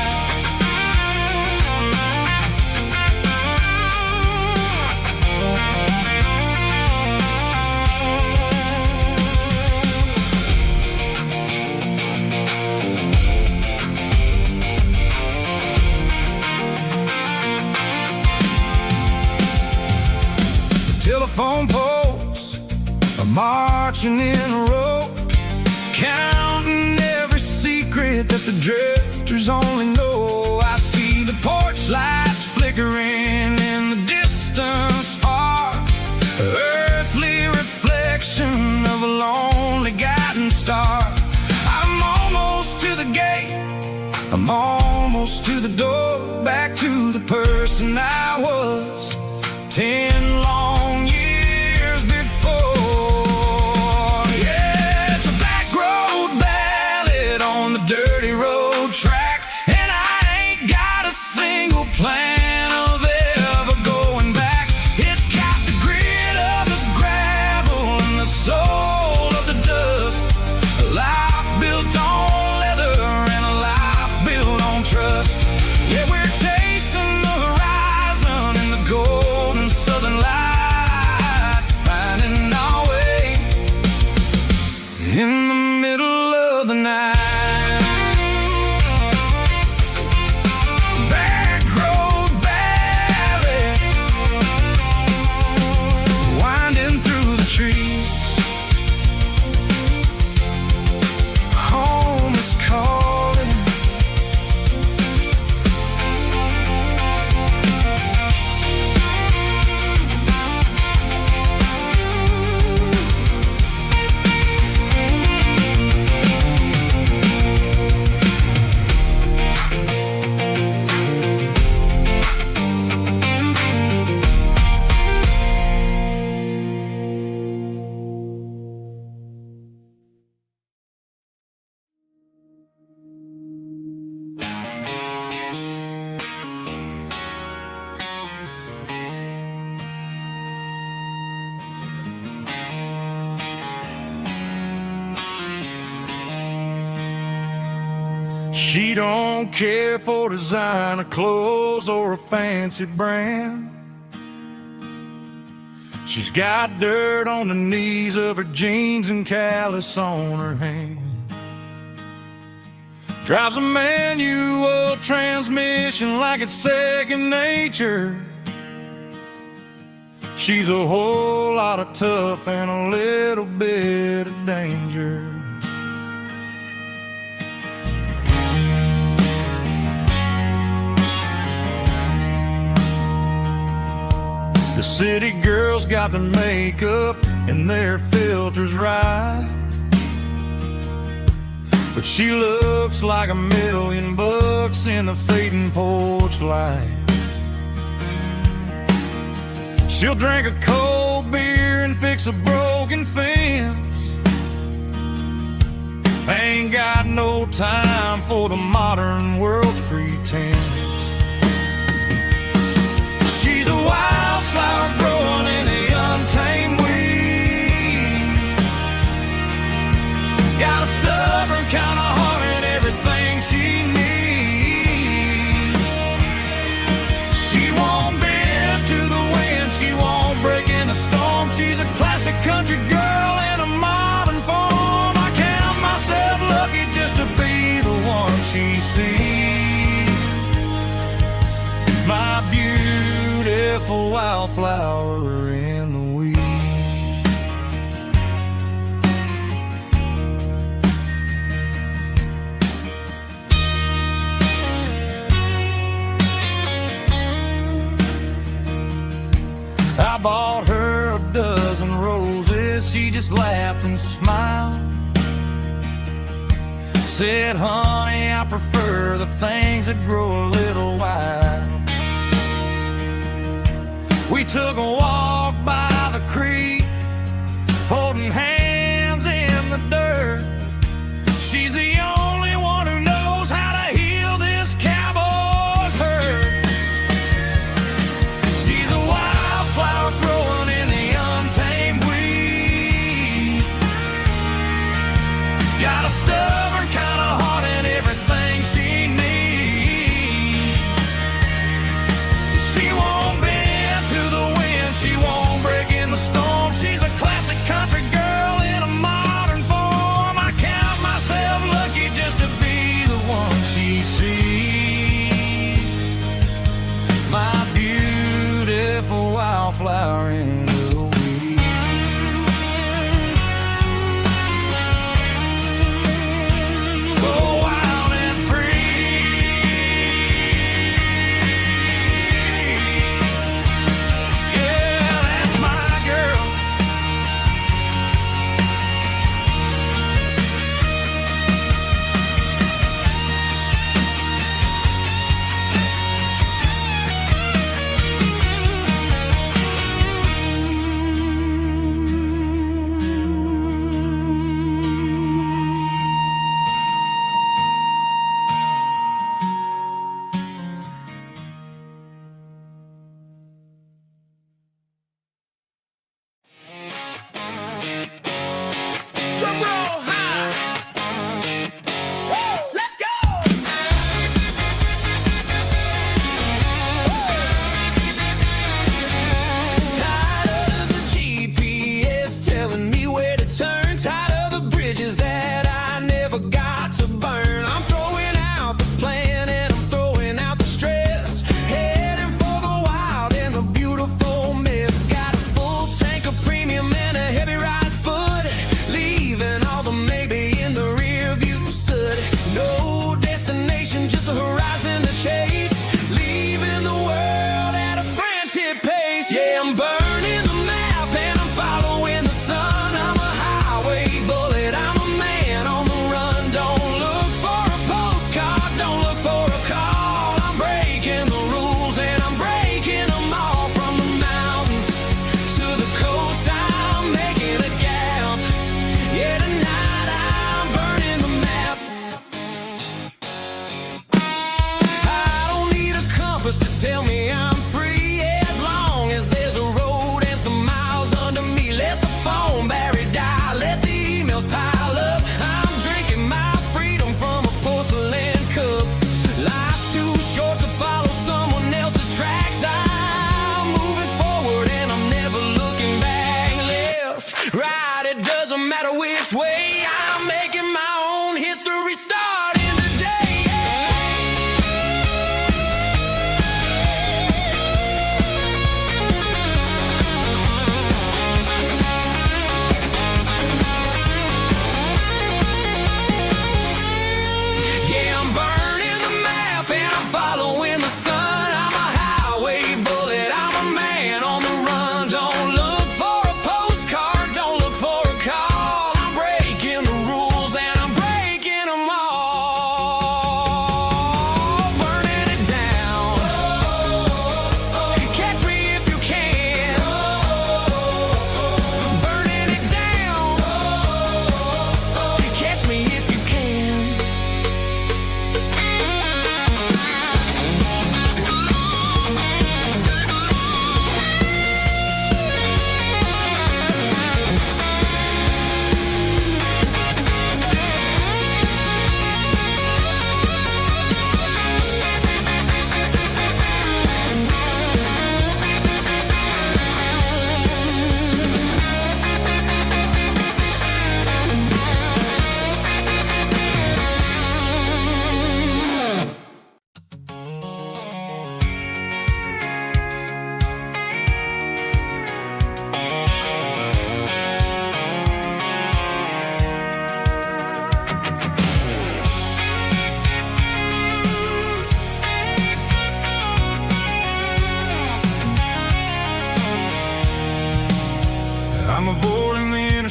Speaker 1: Telephone poles are marching in a row, counting every secret that the drifters only know. I see the porch lights flickering in the distance far, earthly reflection of a lonely guiding star. I'm almost to the gate, I'm almost to the door, back to the person I was 10 She don't care for designer clothes or a fancy brand. She's got dirt on the knees of her jeans and callus on her hand. Drives a manual transmission like it's second nature. She's a whole lot of tough and a little bit of danger. The city girls got their makeup and their filters right, but she looks like $1,000,000 in the fading porch light. She'll drink a cold beer and fix a broken fence. Ain't got no time for the modern world's pretense. She's a wildflower growing in the untamed weeds. Got a stubborn kind of heart and everything she needs. She won't bend to the wind, she won't break in a storm. She's a classic country girl in a modern form. I count myself lucky just to be the one she sees. My beautiful wildflower in the weeds. I bought her a dozen roses, she just laughed and smiled. Said, honey, I prefer the things that grow a little wild. We took a walk by the creek, holding hands in the dirt. She's the only one who knows how to heal this cowboy's hurt. She's a wildflower growing in the untamed weed. Got a stubborn kind of heart and everything she needs. She won't bend to the wind, she won't break in the storm. She's a classic country girl in a modern form. I count myself lucky just to be the one she sees. My beautiful wildflower in the weeds. So wild and free. Yeah, that's my girl.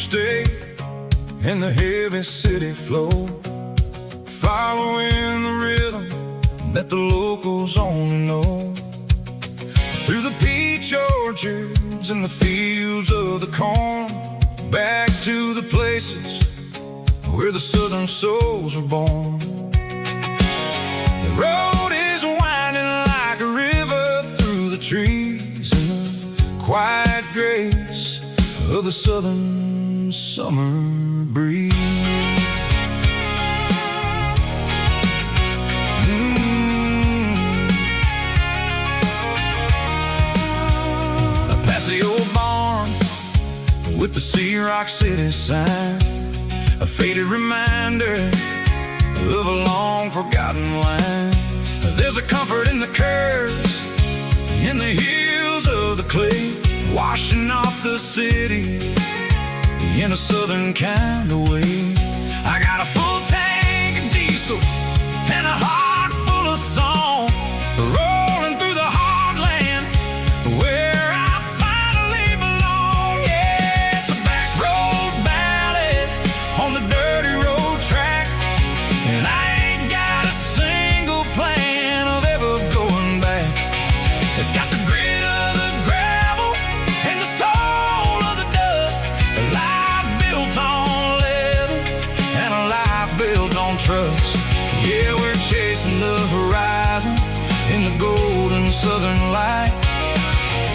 Speaker 1: interstate and the heavy city flow, following the rhythm that the locals only know. Through the peach orchards and the fields of the corn, back to the places where the southern souls were born. The road is winding like a river through the trees in the quiet grace of the southern summer breeze. Past the old barn with the Sea Rock City sign, a faded reminder of a long forgotten line. There's a comfort in the curves, in the hills of the clay, washing off the city in a southern kind of way. I got a full tank of diesel and a heart full of song, rolling through the heartland where I finally belong. Yeah, it's a back road ballad on the dirty road track, and I ain't got a single plan of ever going back. It's got the grit of the gravel and the soul of the dust, a life built on leather and a life built on trust. Yeah, we're chasing the horizon in the golden southern light,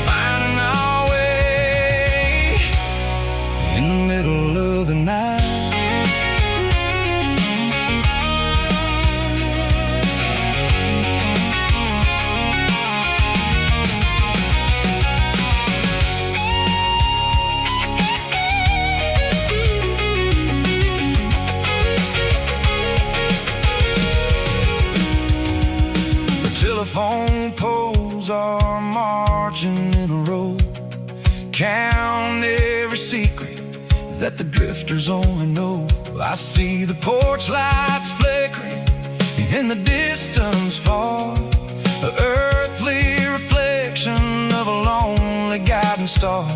Speaker 1: finding our way in the middle of the night. Telephone poles are marching in a row, count every secret that the drifters only know. I see the porch lights flickering in the distance far, an earthly reflection of a lonely guiding star.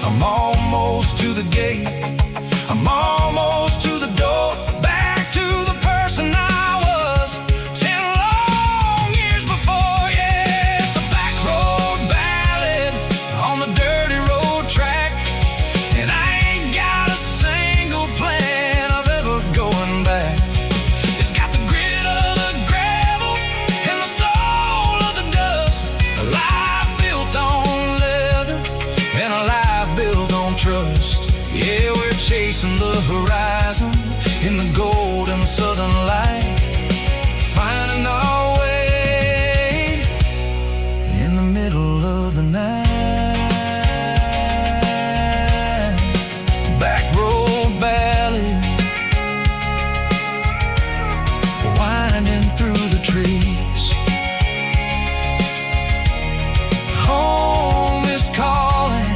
Speaker 1: I'm almost to the gate, I'm almost to the door, back to the person I was 10 long years before. Yeah, it's a back road ballad on the dirty road track, and I ain't got a single plan of ever going back. It's got the grit of the gravel and the soul of the dust, a life built on leather and a life built on trust. Yeah, we're chasing the horizon in the golden southern light, finding our way in the middle of the night. Back road ballad, winding through the trees. Home is calling.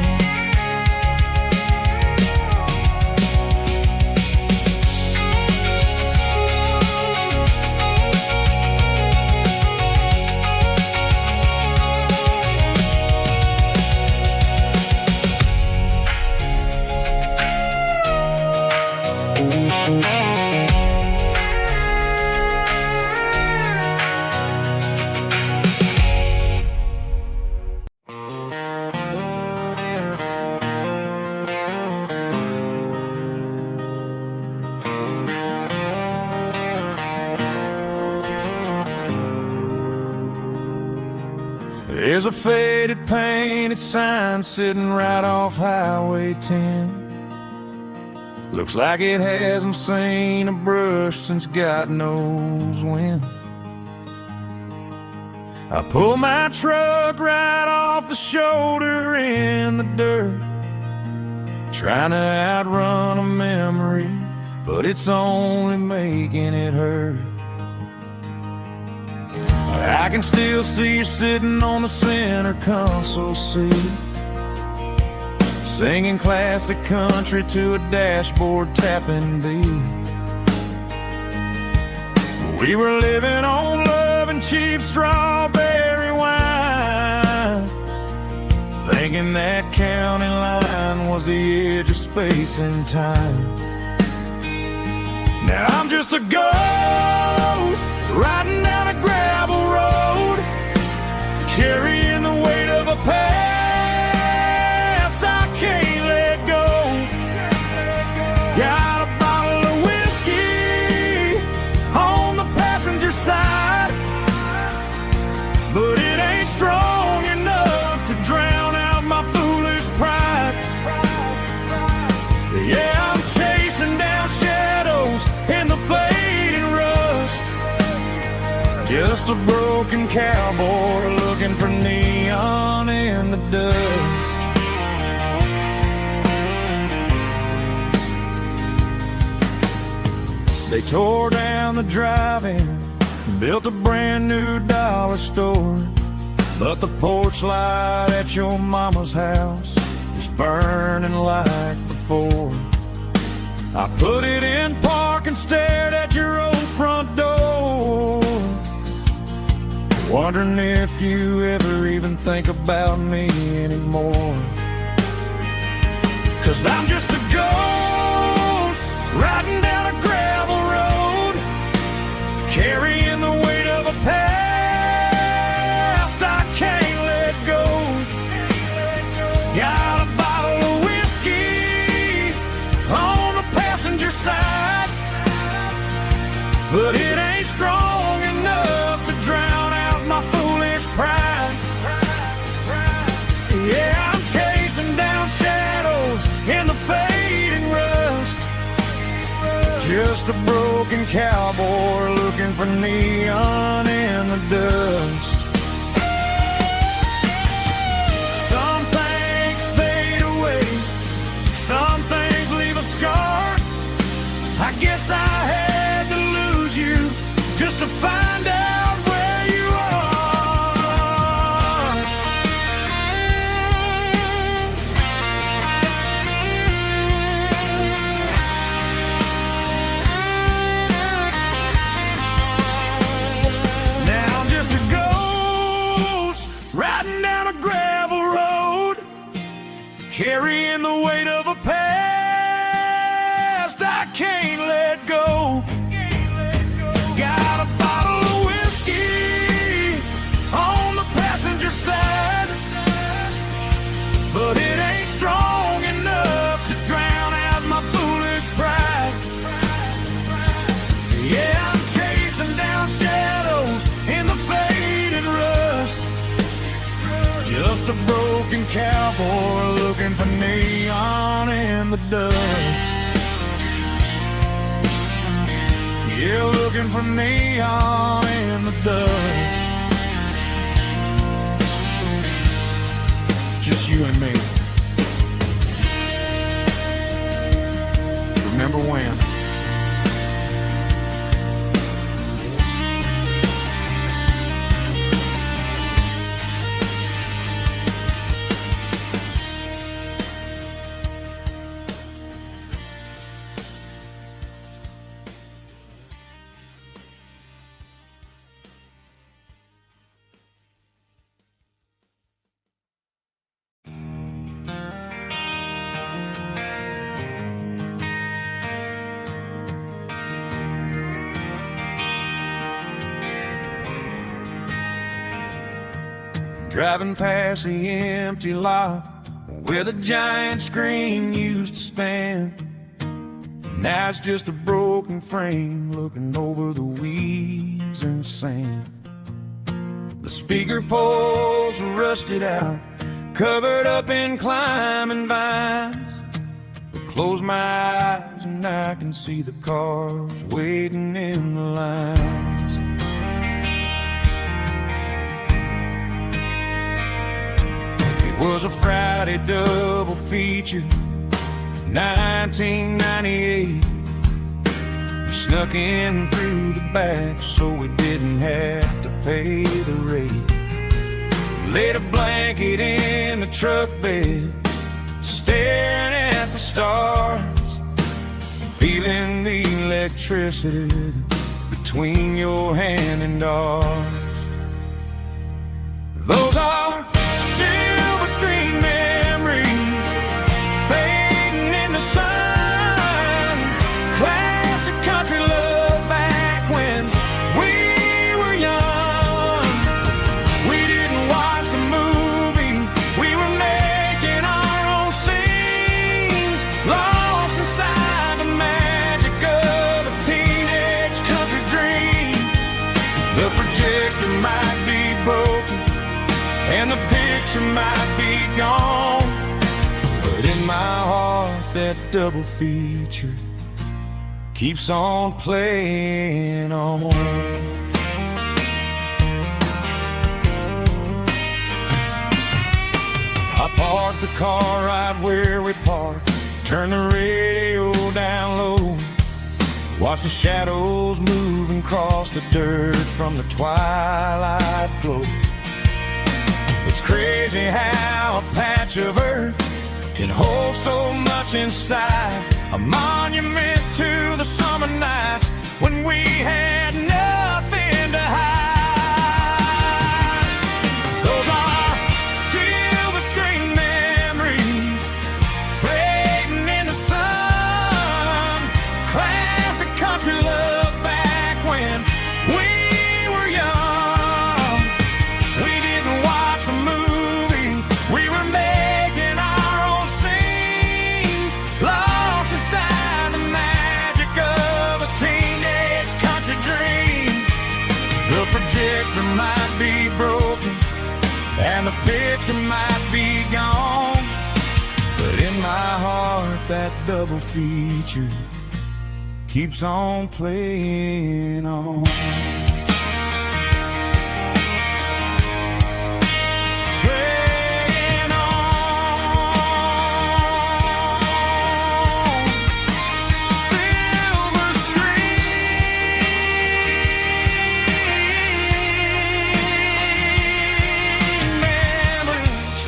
Speaker 2: There's a faded painted sign sitting right off Highway 10. Looks like it hasn't seen a brush since God knows when. I pull my truck right off the shoulder in the dirt, trying to outrun a memory, but it's only making it hurt. I can still see you sitting on the center console seat, singing classic country to a dashboard tapping beat. We were living on love and cheap strawberry wine, thinking that county line was the edge of
Speaker 4: space and time. Now I'm just a ghost riding down a gravel road, carrying the weight of a past I can't let go. Got a bottle of whiskey on the passenger side, but it ain't strong enough to drown out my foolish pride. Yeah, I'm chasing down shadows in the fading rust, just a broken cowboy looking for neon in the dust. They tore down the drive-in, built a brand new dollar store, but the porch light at your mama's house is burning like before. I put it in park and stared at your old front door, wondering if you ever even think about me anymore. 'Cause I'm just a ghost riding down a gravel road, carrying the weight of a past I can't let go. Got a bottle of whiskey on the passenger side, but it ain't strong enough to drown out my foolish pride. Yeah, I'm chasing down shadows in the fading rust, just a broken cowboy looking for neon in the dust. Some things fade away, some things leave a scar. I guess I had to lose you just to find out where you are. Now I'm just a ghost riding down a gravel road, carrying the weight of a past I can't let go. Got a bottle of whiskey on the passenger side, but it ain't strong enough to drown out my foolish pride. Yeah, I'm chasing down shadows in the faded rust, just a broken cowboy looking for neon in the dust. Yeah, looking for neon in the dust. Just you and me. Remember when? Driving past the empty lot where the giant screen used to stand. Now it's just a broken frame looking over the weeds and sand. The speaker poles are rusted out, covered up in climbing vines. I close my eyes and I can see the cars waiting in the lines. It was a Friday double feature, 1998. We snuck in through the back so we didn't have to pay the rate. Laid a blanket in the truck bed, staring at the stars, feeling the electricity between your hand and ours. Those are silver screen memories fading in the
Speaker 1: picture might be gone, but in my heart that double feature keeps on playing on. I parked the car right where we parked, turn the radio down low, watch the shadows move and cross the dirt from the twilight glow. It's crazy how a patch of earth can hold so much inside, a monument to the summer nights when we had nothing to hide. Those are silver screen memories fading in the sun, classic country love back when we were young. We didn't watch a movie, we were making our own scenes, lost inside the magic of a teenage country dream. The projector might be broken and the picture might be gone, but in my heart that double feature keeps on playing on. Playing on. Silver screen memories.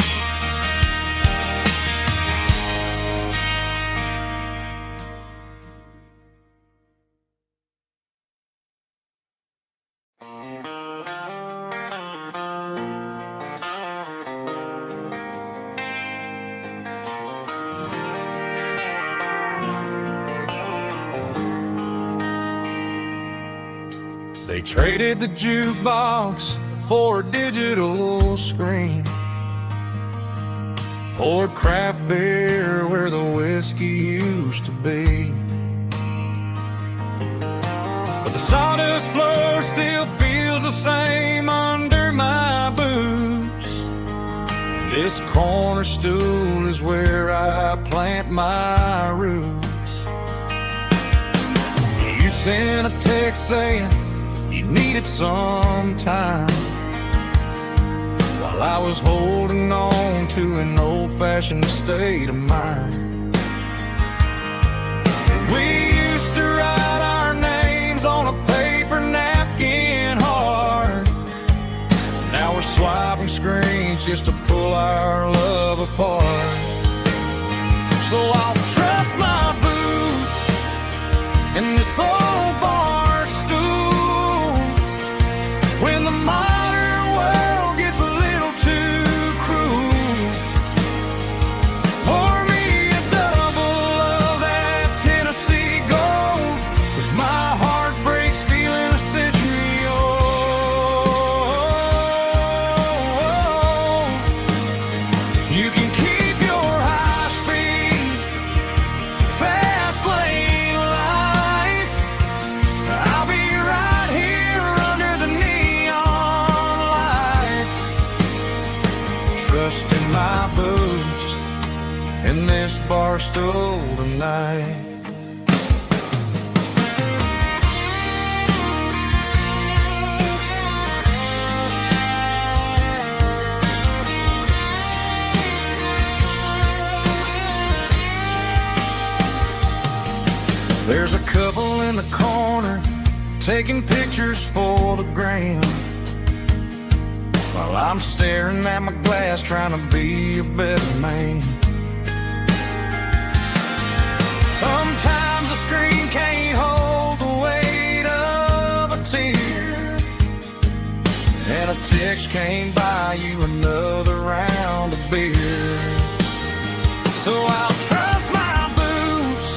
Speaker 1: They traded the jukebox for a digital screen, poured craft beer where the whiskey used to be. But the sawdust floor still feels the same under my boots. This corner stool is where I plant my roots. You sent a text saying you needed some time, while I was holding on to an old-fashioned state of mind. We used to write our names on a paper napkin hard. Now we're swiping screens just to pull our love apart. So I'll trust my boots in this old bar stool when the modern world gets a little too cruel. Pour me a double of that Tennessee Gold, 'cause my heart breaks feeling a century old. You can keep your high-speed fast lane life. I'll be right here under the neon light, trusting my boots in this bar stool tonight. There's a couple in the corner taking pictures for the gram, while I'm staring at my glass trying to be a better man. Sometimes the screen can't hold the weight of a tear, and a text can't buy you another round of beer. So I'll trust my boots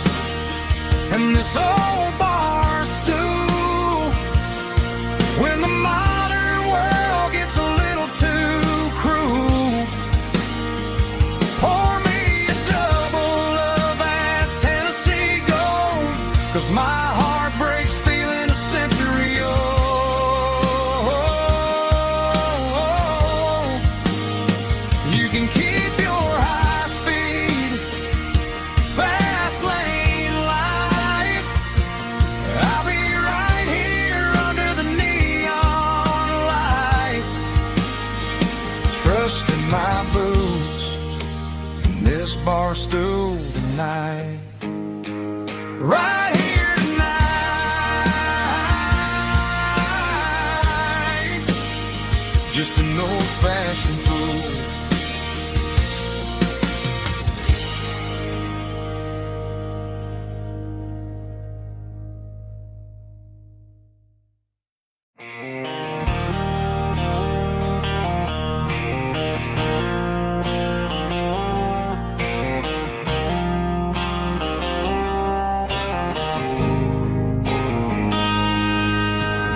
Speaker 1: and this old bar stool when the modern world gets a little too cruel. Pour me a double of that Tennessee Gold, 'cause my heart breaks feeling a century old. can keep your high speed, fast lane life. I'll be right here under the neon light, trusting my boots in this bar stool tonight. Right here tonight, just an old-fashioned fool.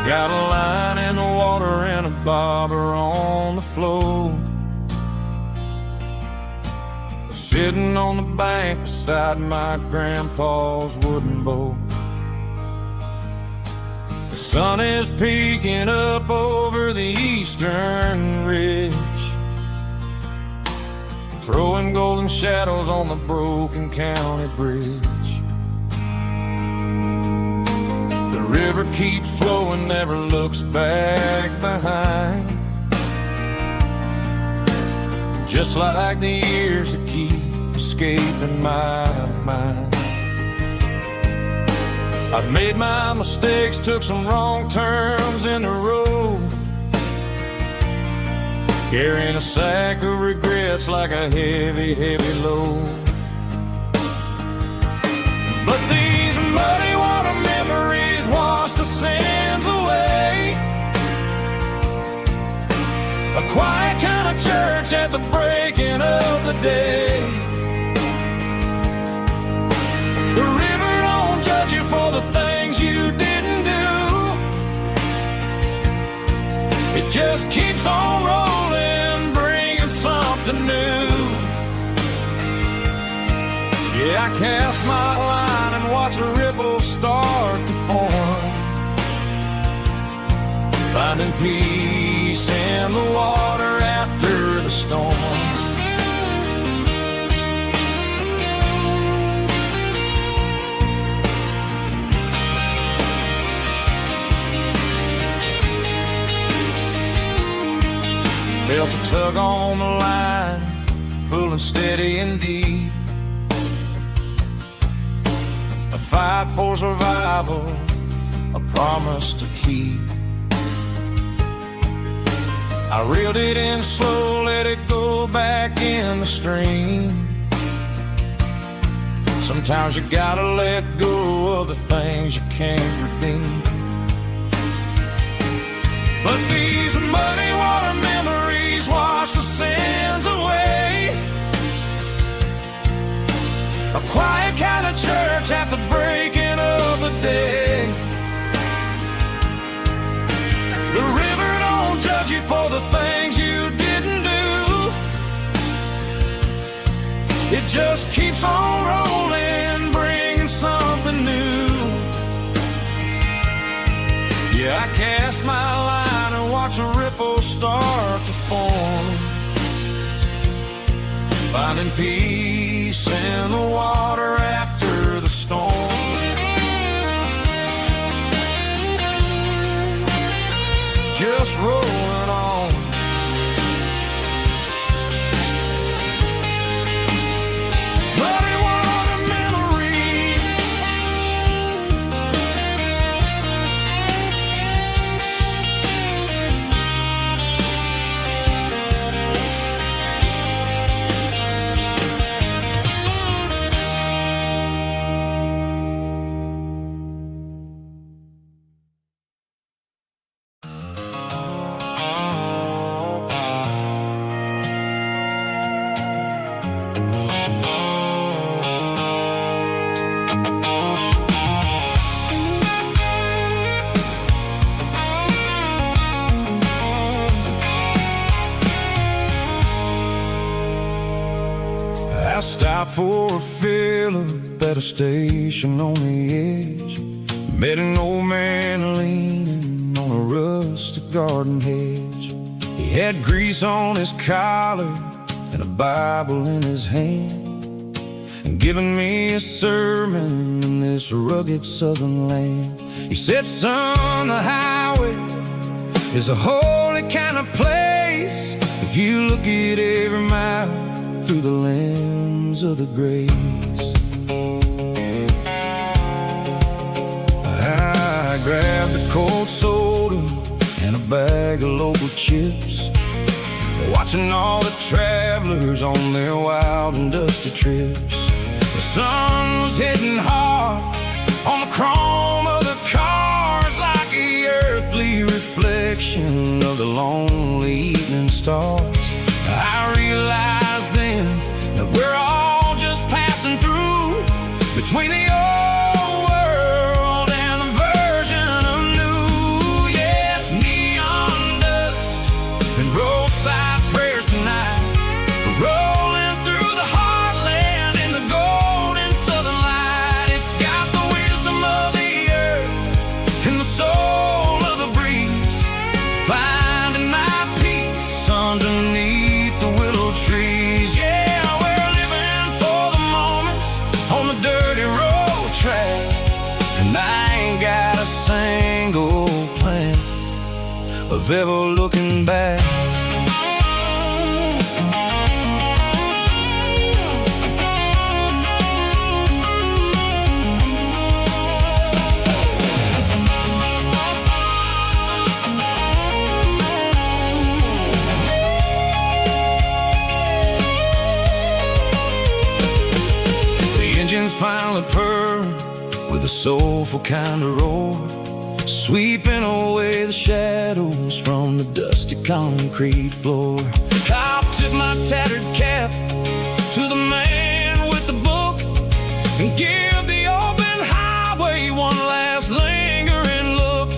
Speaker 4: Got a line in the water and a bobber on the floor, sitting on the bank beside my grandpa's wooden boat. The sun is peeking up over the eastern ridge, throwing golden shadows on the broken county bridge. The river keeps flowing, never looks back behind, just like the years that keep escaping my mind. I've made my mistakes, took some wrong turns in the road, carrying a sack of regrets like a heavy, heavy load. But these muddy water memories wash the sins away. A quiet kind of church at the breaking of the day. The river don't judge you for the things you didn't do. It just keeps on rolling, bringing something new. Yeah, I cast my line and watch a ripple start to form, finding peace in the water after the storm. Felt a tug on the line, pulling steady and deep. A fight for survival, a promise to keep. I reeled it in slow, let it go back in the stream. Sometimes you gotta let go of the things you can't redeem. But these muddy water memories wash the sins away. A quiet kind of church at the breaking of the day. The river don't judge you for the things you didn't do. It just keeps on rolling, bringing something new. Yeah, I cast my line and watch a ripple start to form, finding peace in the water after the storm. Just rolling on. Muddy water memory.
Speaker 1: I stopped for a fill-up at a station on the edge. Met an old man leaning on a rustic garden hedge. He had grease on his collar and a Bible in his hand, and giving me a sermon in this rugged southern land. He said, son, the highway is a holy kind of place if you look at every mile through the lens of the grace. I grabbed a cold soda and a bag of local chips, watching all the travelers on their wild and dusty trips. The sun was hitting hard on the chrome of the cars, like the earthly reflection of the lonely evening stars. I realized then that we're all just passing through between the old world and the version of new. Yeah, it's neon dust and roadside prayers tonight. We're rolling through the heartland in the golden southern light. It's got the wisdom of the earth and the soul of the breeze, finding my peace underneath the willow trees. Yeah, we're living for the moments on the dirty road track, and I ain't got a single plan of ever looking back. Engines finally purr with a soulful kind of roar, sweeping away the shadows from the dusty concrete floor. I'll tip my tattered cap to the man with the book and give the open highway one last lingering look.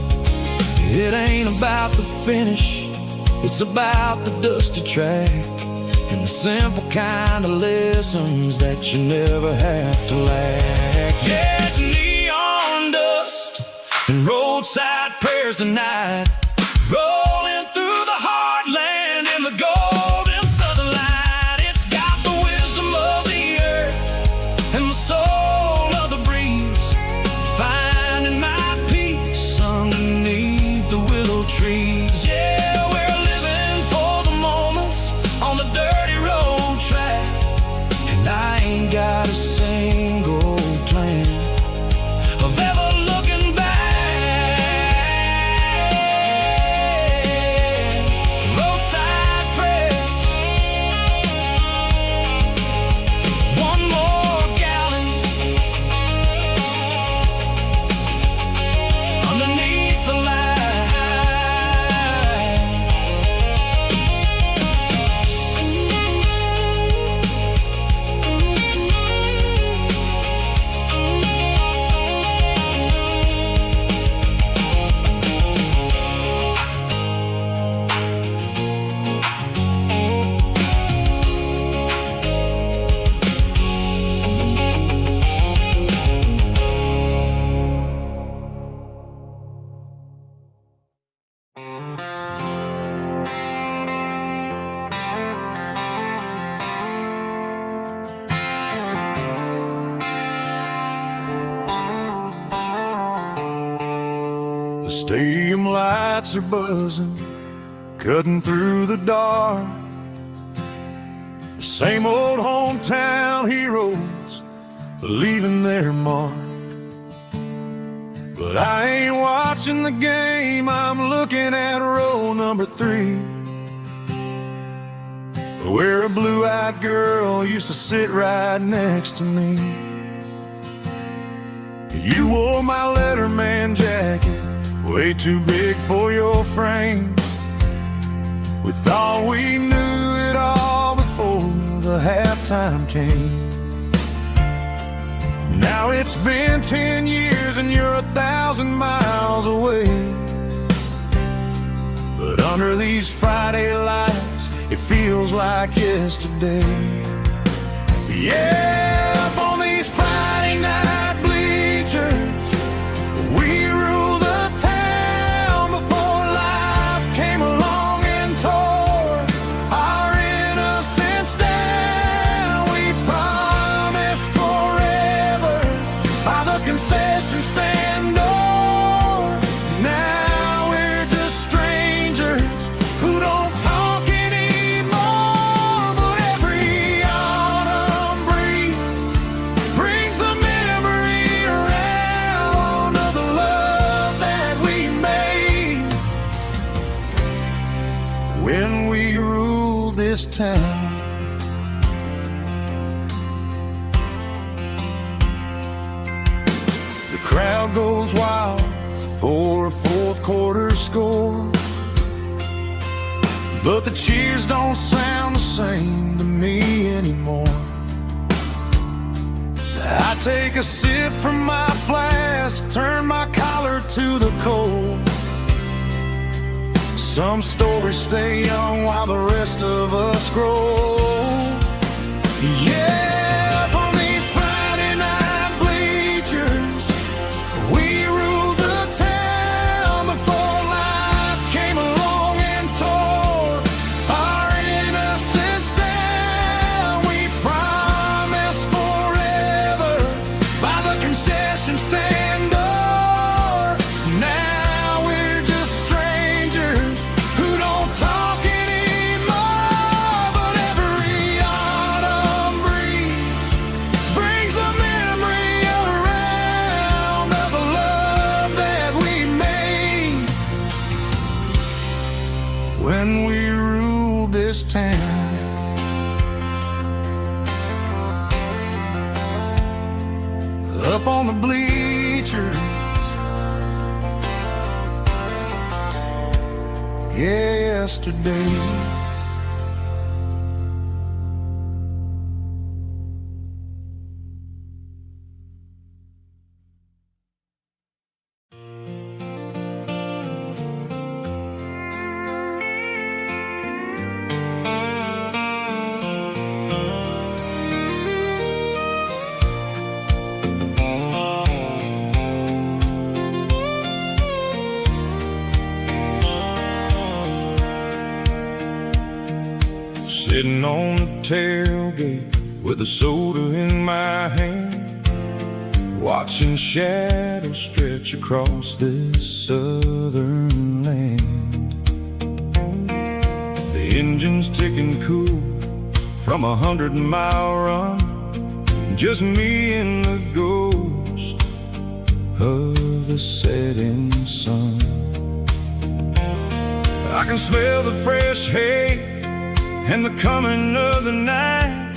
Speaker 1: It ain't about the finish, it's about the dusty track and the simple kind of lessons that you never have to lack. Yeah, it's neon dust and roadside prayers tonight, rolling through the heartland in the golden southern light. It's got the wisdom of the earth and the soul of the breeze, finding my peace underneath the willow trees. Yeah, we're living for the moments on the dirty road track, and I ain't got a single plan of ever looking back. Roadside prayers, one more gallon underneath the light.
Speaker 5: The stadium lights are buzzing, cutting through the dark. The same old hometown heroes leaving their mark. But I ain't watching the game, I'm looking at row number 3, where a blue-eyed girl used to sit right next to me. You wore my Letterman jacket, way too big for your frame. We thought we knew it all before the halftime came. Now it's been 10 years and you're 1,000 miles away. But under these Friday lights, it feels like yesterday. Yeah, up on these Friday night bleachers, we rule the town before life came along and tore our innocence down. town. The crowd goes wild for a fourth quarter score, but the cheers don't sound the same to me anymore. I take a sip from my flask, turn my collar to the cold. Some stories stay young while the rest of us grow. Yeah, up on these Friday night bleachers, we ruled the town before life came along and tore our innocence down. We promised forever by the concession stand door. Now we're just strangers who don't talk anymore. But every autumn breeze brings the memory around of the love that we made when we ruled this town. Up on the bleachers, yesterday. Sitting on the tailgate with a soda in my hand, watching shadows stretch across this southern land. The engine's ticking cool from 100-mile run, just me and the ghost of the setting sun. I can smell the fresh hay and the coming of the night.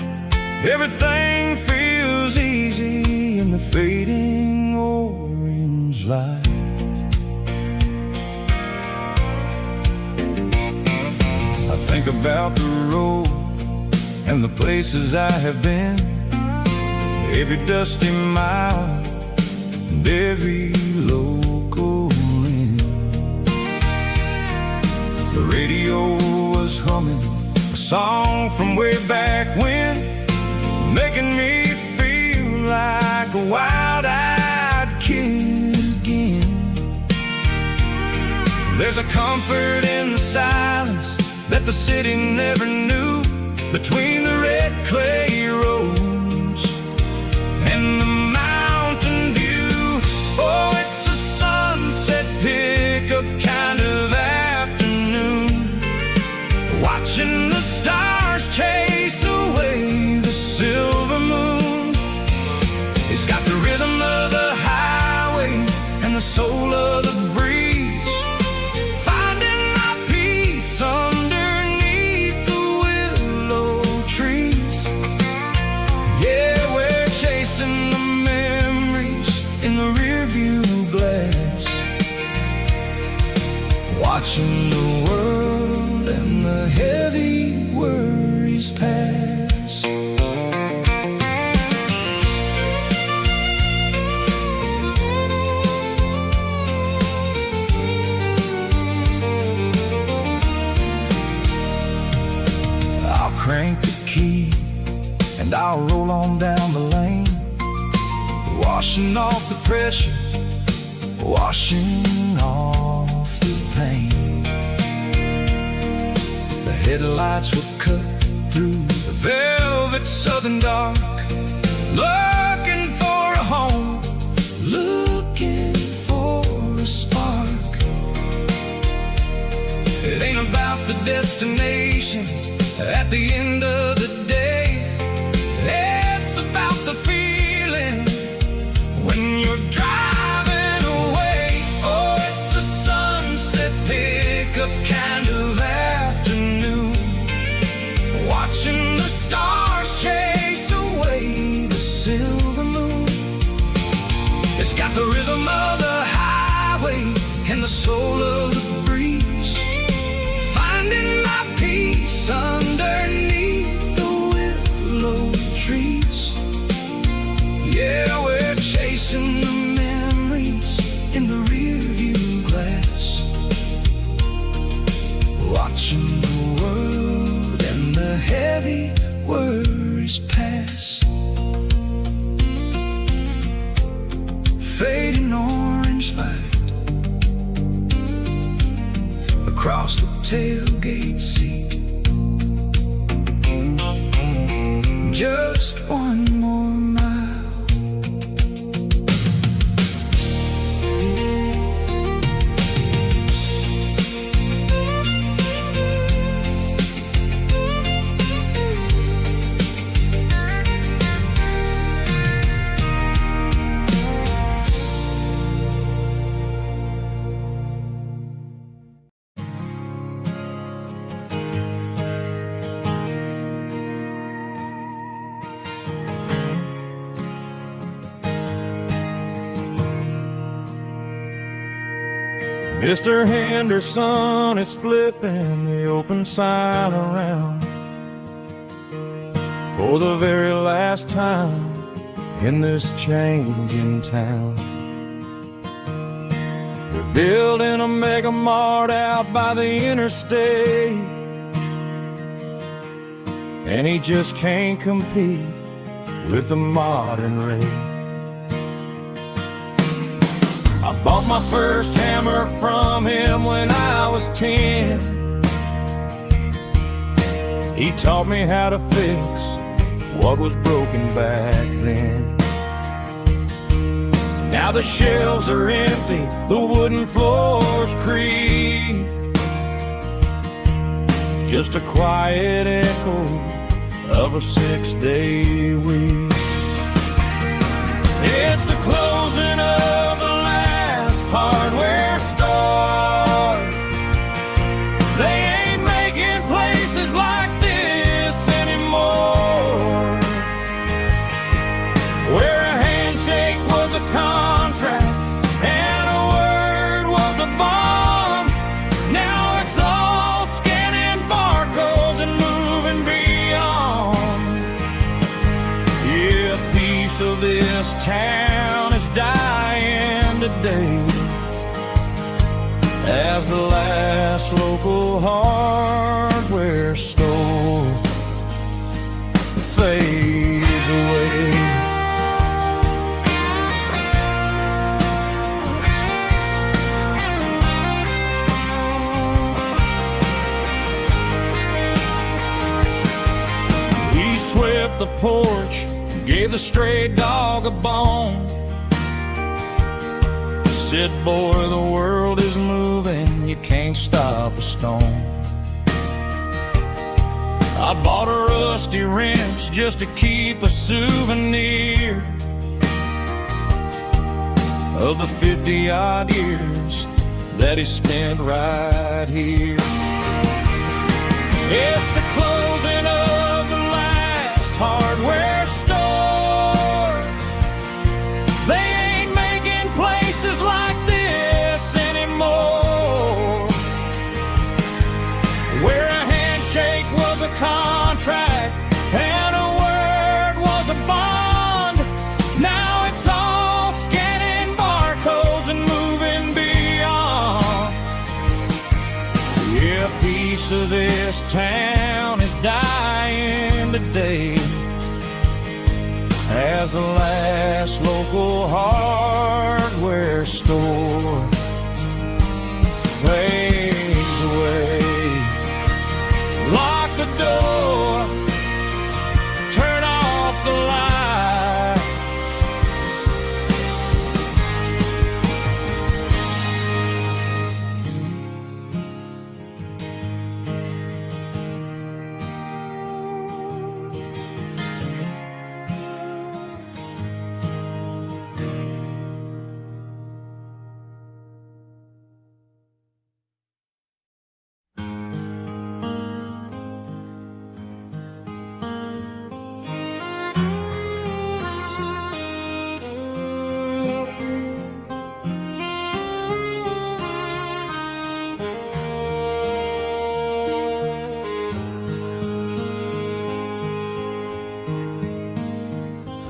Speaker 5: Everything feels easy in the fading orange light. I think about the road and the places I have been, every dusty mile and every local inn. The radio was humming a song from way back when, making me feel like a wild-eyed kid again. There's a comfort in the silence that the city never knew, between the red clay roads and the mountain view. Oh, it's a sunset pickup kind of afternoon, watching the stars chase away the silver moon. It's got the rhythm of the highway and the soul of the breeze, finding my peace underneath the willow trees. Yeah, we're chasing the memories in the rearview glass, watching the world and the heavy worries pass. I'll crank the key and I'll roll on down the lane, washing off the pressure, washing off the pain. The headlights will cut through the velvet southern dark, looking for a home, looking for a spark. It ain't about the destination at the end of the day, it's about the feeling when you're driving away. Oh, it's a sunset pickup kind of afternoon,
Speaker 1: worries past. Fading orange light across the tailgate seat. Just one more mile.
Speaker 4: Mr. Henderson is flipping the open sign around for the very last time in this changing town. They're building a mega mart out by the interstate, and he just can't compete with the modern rate. I bought my first hammer from him when I was 10. He taught me how to fix what was broken back then. Now the shelves are empty, the wooden floors creak, just a quiet echo of a 6-day week. It's the closing of the last hardware store. They ain't making places like this anymore, where a handshake was a contract and a word was a bond. Now it's all scanning barcodes and moving beyond. Yeah, a piece of this town is dying today as the last local hardware store fades away. He swept the porch, gave the stray dog a bone, said, boy, the world is moving, you can't stop a stone. I bought a rusty wrench just to keep a souvenir of the 50-odd years that he spent right here. It's the closing of the last hardware store. They ain't making places like this anymore, where a handshake was a contract and a word was a bond. Now it's all scanning barcodes and moving beyond. Yeah, a piece of this town is dying today as the last local hardware store fades away. Lock the door, turn off the light.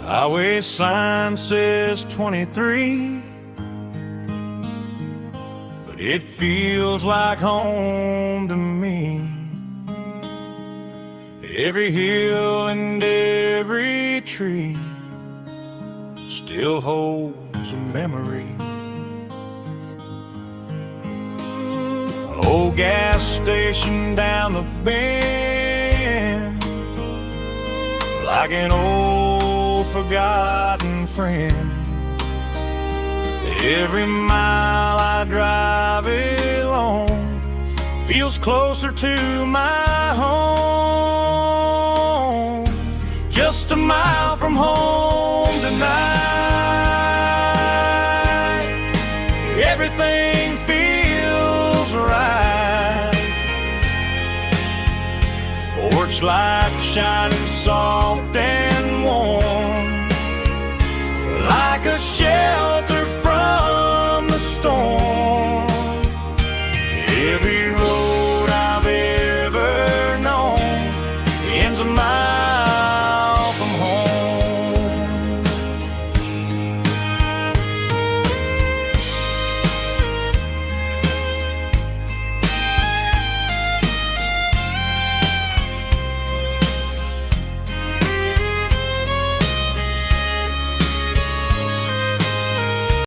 Speaker 5: Highway sign says 23, but it feels like home to me. Every hill and every tree still holds a memory. An old gas station down the bend, like an old forgotten friend. Every mile I drive it alone feels closer to my home. Just a mile from home tonight, everything feels right. Porch light shining soft